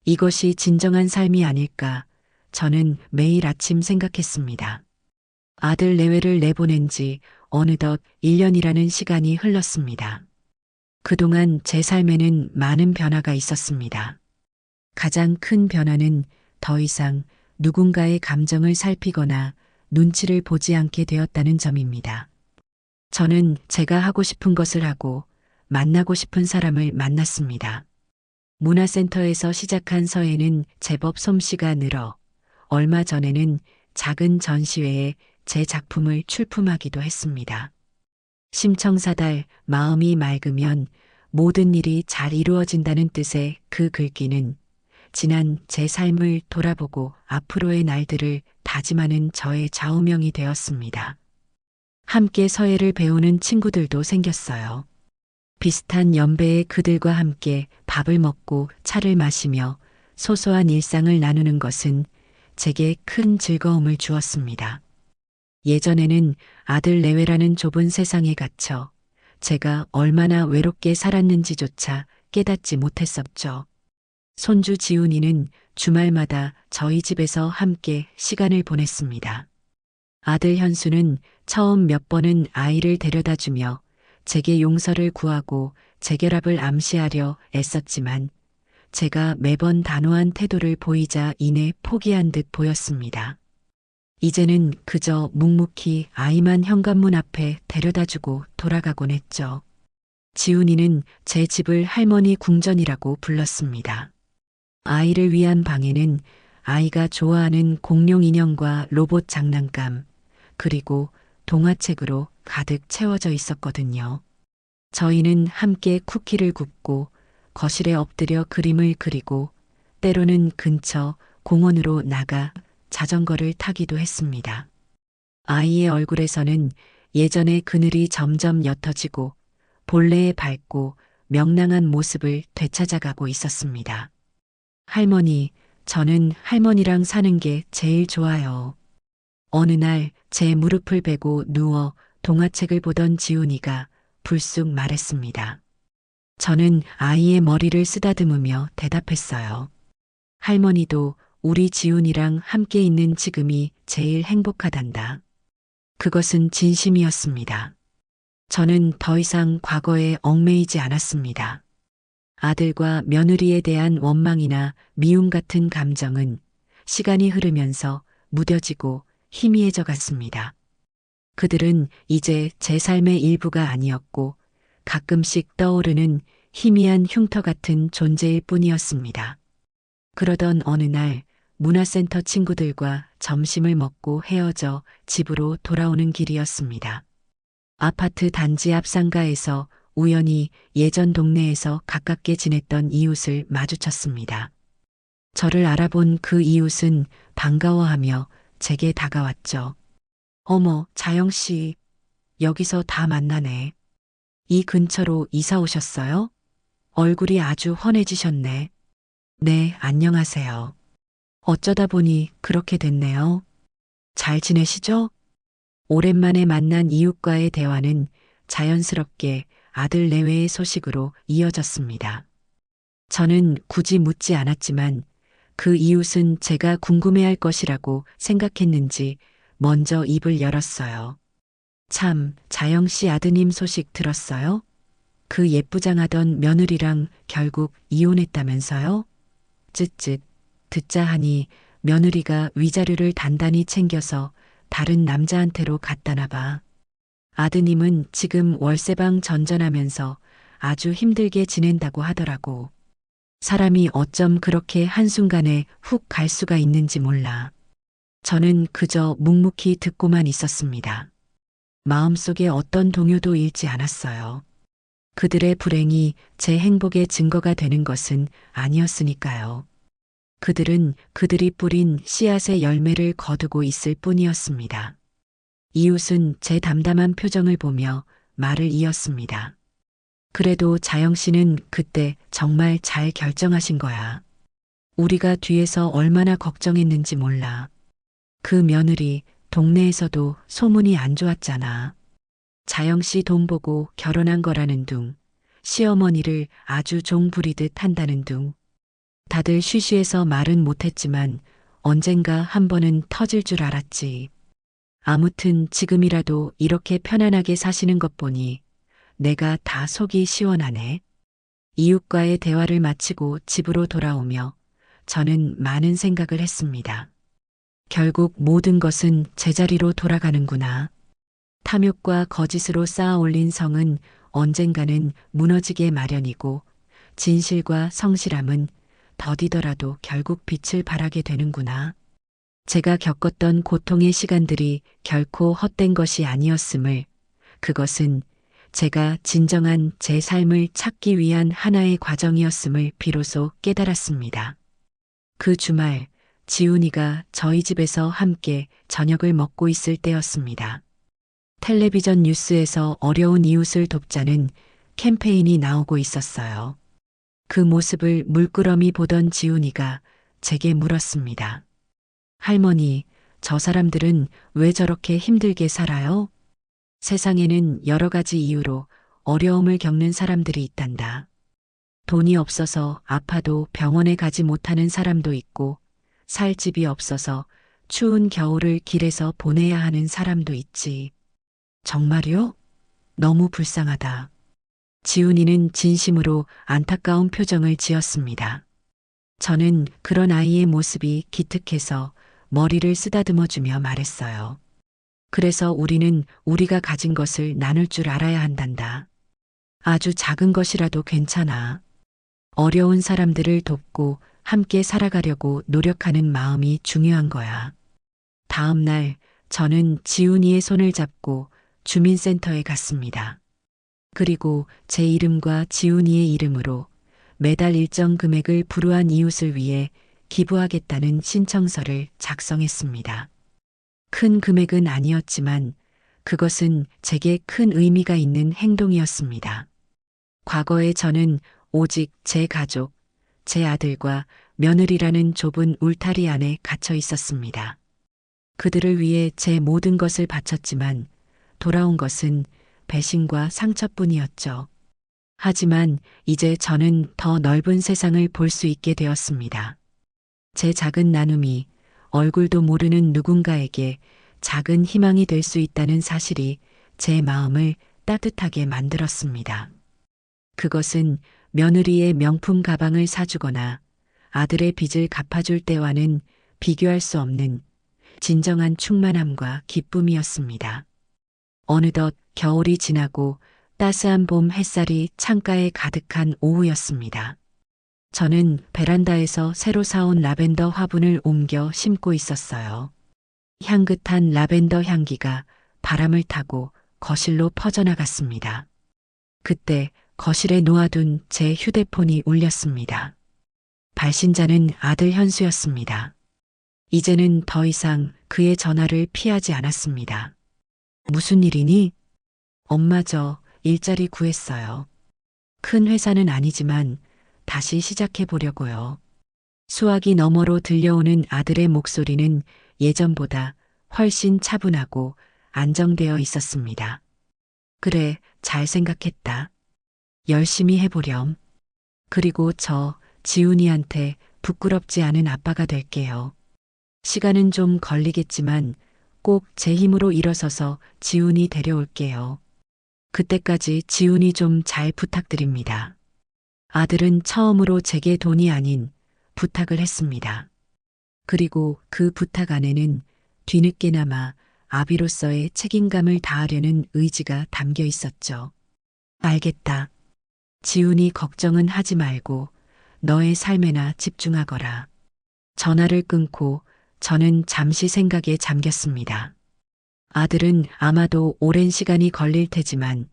이것이 진정한 삶이 아닐까 저는 매일 아침 생각했습니다. 아들 내외를 내보낸 지 어느덧 1년이라는 시간이 흘렀습니다. 그동안 제 삶에는 많은 변화가 있었습니다. 가장 큰 변화는 더 이상 누군가의 감정을 살피거나 눈치를 보지 않게 되었다는 점입니다. 저는 제가 하고 싶은 것을 하고 만나고 싶은 사람을 만났습니다. 문화센터에서 시작한 서예는 제법 솜씨가 늘어 얼마 전에는 작은 전시회에 제 작품을 출품하기도 했습니다. 심청사달 마음이 맑으면 모든 일이 잘 이루어진다는 뜻의 그 글귀는 지난 제 삶을 돌아보고 앞으로의 날들을 다짐하는 저의 좌우명이 되었습니다. 함께 서예를 배우는 친구들도 생겼어요. 비슷한 연배의 그들과 함께 밥을 먹고 차를 마시며 소소한 일상을 나누는 것은 제게 큰 즐거움을 주었습니다. 예전에는 아들 내외라는 좁은 세상에 갇혀 제가 얼마나 외롭게 살았는지조차 깨닫지 못했었죠. 손주 지훈이는 주말마다 저희 집에서 함께 시간을 보냈습니다. 아들 현수는 처음 몇 번은 아이를 데려다 주며 제게 용서를 구하고 재결합을 암시하려 애썼지만 제가 매번 단호한 태도를 보이자 이내 포기한 듯 보였습니다. 이제는 그저 묵묵히 아이만 현관문 앞에 데려다주고 돌아가곤 했죠. 지훈이는 제 집을 할머니 궁전이라고 불렀습니다. 아이를 위한 방에는 아이가 좋아하는 공룡 인형과 로봇 장난감, 그리고 동화책으로 가득 채워져 있었거든요. 저희는 함께 쿠키를 굽고 거실에 엎드려 그림을 그리고 때로는 근처 공원으로 나가 자전거를 타기도 했습니다. 아이의 얼굴에서는 예전의 그늘이 점점 옅어지고 본래의 밝고 명랑한 모습을 되찾아가고 있었습니다. 할머니, 저는 할머니랑 사는 게 제일 좋아요. 어느 날 제 무릎을 베고 누워 동화책을 보던 지훈이가 불쑥 말했습니다. 저는 아이의 머리를 쓰다듬으며 대답했어요. 할머니도 우리 지훈이랑 함께 있는 지금이 제일 행복하단다. 그것은 진심이었습니다. 저는 더 이상 과거에 얽매이지 않았습니다. 아들과 며느리에 대한 원망이나 미움 같은 감정은 시간이 흐르면서 무뎌지고 희미해져 갔습니다. 그들은 이제 제 삶의 일부가 아니었고 가끔씩 떠오르는 희미한 흉터 같은 존재일 뿐이었습니다. 그러던 어느 날 문화센터 친구들과 점심을 먹고 헤어져 집으로 돌아오는 길이었습니다. 아파트 단지 앞 상가에서 우연히 예전 동네에서 가깝게 지냈던 이웃을 마주쳤습니다. 저를 알아본 그 이웃은 반가워하며 제게 다가왔죠. 어머, 자영 씨, 여기서 다 만나네. 이 근처로 이사 오셨어요? 얼굴이 아주 환해지셨네. 네, 안녕하세요. 어쩌다 보니 그렇게 됐네요. 잘 지내시죠? 오랜만에 만난 이웃과의 대화는 자연스럽게 아들 내외의 소식으로 이어졌습니다. 저는 굳이 묻지 않았지만 그 이웃은 제가 궁금해할 것이라고 생각했는지 먼저 입을 열었어요. 참, 자영 씨 아드님 소식 들었어요? 그 예쁘장하던 며느리랑 결국 이혼했다면서요? 쯧쯧, 듣자 하니 며느리가 위자료를 단단히 챙겨서 다른 남자한테로 갖다나 봐. 아드님은 지금 월세방 전전하면서 아주 힘들게 지낸다고 하더라고. 사람이 어쩜 그렇게 한순간에 훅 갈 수가 있는지 몰라. 저는 그저 묵묵히 듣고만 있었습니다. 마음속에 어떤 동요도 잃지 않았어요. 그들의 불행이 제 행복의 증거가 되는 것은 아니었으니까요. 그들은 그들이 뿌린 씨앗의 열매를 거두고 있을 뿐이었습니다. 이웃은 제 담담한 표정을 보며 말을 이었습니다. 그래도 자영 씨는 그때 정말 잘 결정하신 거야. 우리가 뒤에서 얼마나 걱정했는지 몰라. 그 며느리 동네에서도 소문이 안 좋았잖아. 자영 씨 돈 보고 결혼한 거라는 둥, 시어머니를 아주 종 부리듯 한다는 둥. 다들 쉬쉬해서 말은 못했지만 언젠가 한 번은 터질 줄 알았지. 아무튼 지금이라도 이렇게 편안하게 사시는 것 보니 내가 다 속이 시원하네. 이웃과의 대화를 마치고 집으로 돌아오며 저는 많은 생각을 했습니다. 결국 모든 것은 제자리로 돌아가는구나. 탐욕과 거짓으로 쌓아 올린 성은 언젠가는 무너지게 마련이고 진실과 성실함은 더디더라도 결국 빛을 발하게 되는구나. 제가 겪었던 고통의 시간들이 결코 헛된 것이 아니었음을, 그것은 제가 진정한 제 삶을 찾기 위한 하나의 과정이었음을 비로소 깨달았습니다. 그 주말, 지훈이가 저희 집에서 함께 저녁을 먹고 있을 때였습니다. 텔레비전 뉴스에서 어려운 이웃을 돕자는 캠페인이 나오고 있었어요. 그 모습을 물끄러미 보던 지훈이가 제게 물었습니다. 할머니, 저 사람들은 왜 저렇게 힘들게 살아요? 세상에는 여러 가지 이유로 어려움을 겪는 사람들이 있단다. 돈이 없어서 아파도 병원에 가지 못하는 사람도 있고, 살 집이 없어서 추운 겨울을 길에서 보내야 하는 사람도 있지. 정말요? 너무 불쌍하다. 지훈이는 진심으로 안타까운 표정을 지었습니다. 저는 그런 아이의 모습이 기특해서 머리를 쓰다듬어주며 말했어요. 그래서 우리는 우리가 가진 것을 나눌 줄 알아야 한단다. 아주 작은 것이라도 괜찮아. 어려운 사람들을 돕고 함께 살아가려고 노력하는 마음이 중요한 거야. 다음 날 저는 지훈이의 손을 잡고 주민센터에 갔습니다. 그리고 제 이름과 지훈이의 이름으로 매달 일정 금액을 불우한 이웃을 위해 기부하겠다는 신청서를 작성했습니다. 큰 금액은 아니었지만 그것은 제게 큰 의미가 있는 행동이었습니다. 과거에 저는 오직 제 가족, 제 아들과 며느리라는 좁은 울타리 안에 갇혀 있었습니다. 그들을 위해 제 모든 것을 바쳤지만 돌아온 것은 배신과 상처뿐이었죠. 하지만 이제 저는 더 넓은 세상을 볼 수 있게 되었습니다. 제 작은 나눔이 얼굴도 모르는 누군가에게 작은 희망이 될 수 있다는 사실이 제 마음을 따뜻하게 만들었습니다. 그것은 며느리의 명품 가방을 사주거나 아들의 빚을 갚아줄 때와는 비교할 수 없는 진정한 충만함과 기쁨이었습니다. 어느덧 겨울이 지나고 따스한 봄 햇살이 창가에 가득한 오후였습니다. 저는 베란다에서 새로 사온 라벤더 화분을 옮겨 심고 있었어요. 향긋한 라벤더 향기가 바람을 타고 거실로 퍼져나갔습니다. 그때 거실에 놓아둔 제 휴대폰이 울렸습니다. 발신자는 아들 현수였습니다. 이제는 더 이상 그의 전화를 피하지 않았습니다. 무슨 일이니? 엄마 저 일자리 구했어요. 큰 회사는 아니지만 다시 시작해 보려고요. 수화기 너머로 들려오는 아들의 목소리는 예전보다 훨씬 차분하고 안정되어 있었습니다. 그래, 잘 생각했다. 열심히 해보렴. 그리고 저 지훈이한테 부끄럽지 않은 아빠가 될게요. 시간은 좀 걸리겠지만 꼭 제 힘으로 일어서서 지훈이 데려올게요. 그때까지 지훈이 좀 잘 부탁드립니다. 아들은 처음으로 제게 돈이 아닌 부탁을 했습니다. 그리고 그 부탁 안에는 뒤늦게나마 아비로서의 책임감을 다하려는 의지가 담겨 있었죠. 알겠다. 지훈이 걱정은 하지 말고 너의 삶에나 집중하거라. 전화를 끊고 저는 잠시 생각에 잠겼습니다. 아들은 아마도 오랜 시간이 걸릴 테지만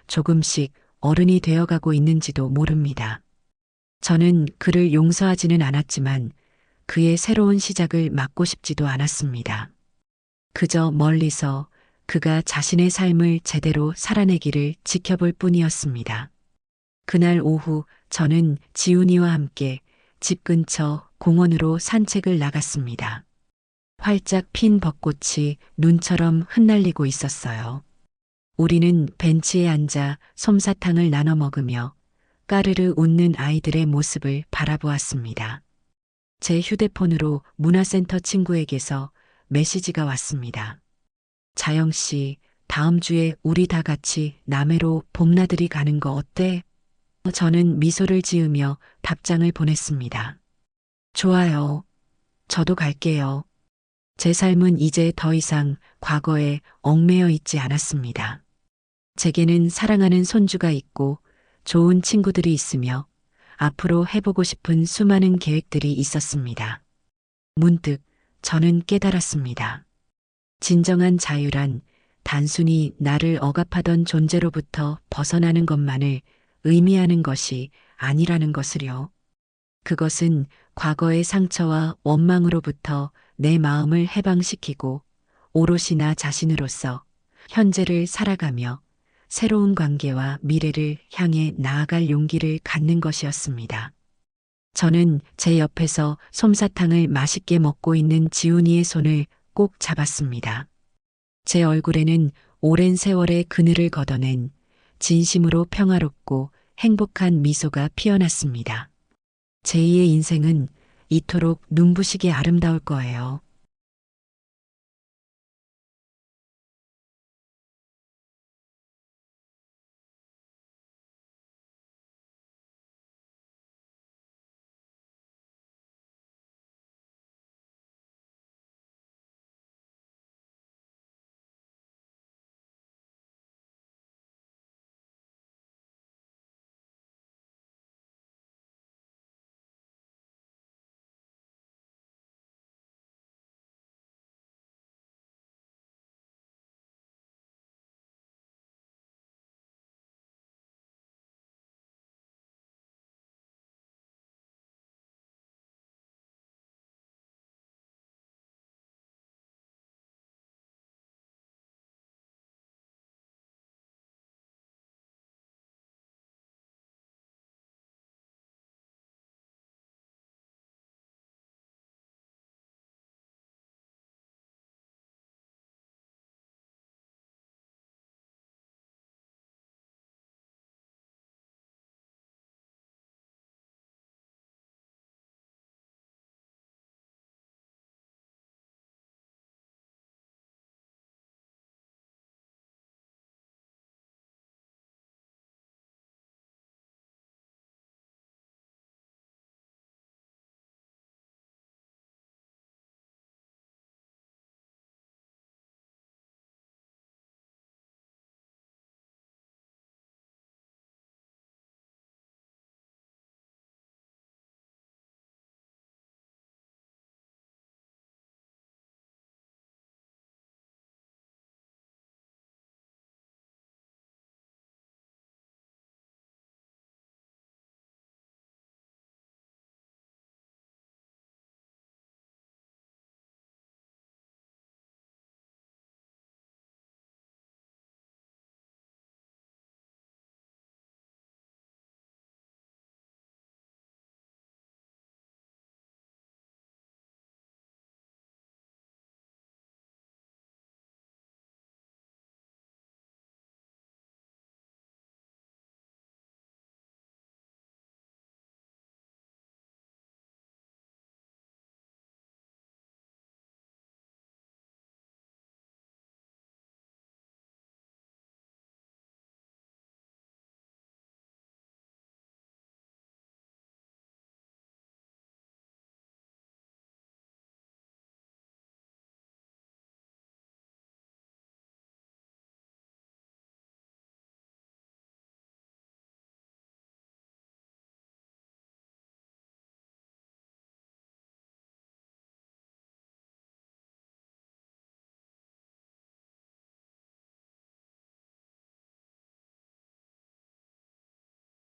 조금씩 어른이 되어가고 있는지도 모릅니다. 저는 그를 용서하지는 않았지만 그의 새로운 시작을 막고 싶지도 않았습니다. 그저 멀리서 그가 자신의 삶을 제대로 살아내기를 지켜볼 뿐이었습니다. 그날 오후 저는 지훈이와 함께 집 근처 공원으로 산책을 나갔습니다. 활짝 핀 벚꽃이 눈처럼 흩날리고 있었어요. 우리는 벤치에 앉아 솜사탕을 나눠 먹으며 까르르 웃는 아이들의 모습을 바라보았습니다. 제 휴대폰으로 문화센터 친구에게서 메시지가 왔습니다. 자영 씨, 다음 주에 우리 다 같이 남해로 봄나들이 가는 거 어때? 저는 미소를 지으며 답장을 보냈습니다. 좋아요. 저도 갈게요. 제 삶은 이제 더 이상 과거에 얽매여 있지 않았습니다. 제게는 사랑하는 손주가 있고 좋은 친구들이 있으며 앞으로 해보고 싶은 수많은 계획들이 있었습니다. 문득 저는 깨달았습니다. 진정한 자유란 단순히 나를 억압하던 존재로부터 벗어나는 것만을 의미하는 것이 아니라는 것을요. 그것은 과거의 상처와 원망으로부터 내 마음을 해방시키고 오롯이 나 자신으로서 현재를 살아가며 새로운 관계와 미래를 향해 나아갈 용기를 갖는 것이었습니다. 저는 제 옆에서 솜사탕을 맛있게 먹고 있는 지훈이의 손을 꼭 잡았습니다. 제 얼굴에는 오랜 세월의 그늘을 걷어낸 진심으로 평화롭고 행복한 미소가 피어났습니다. 제2의 인생은 이토록 눈부시게 아름다울 거예요.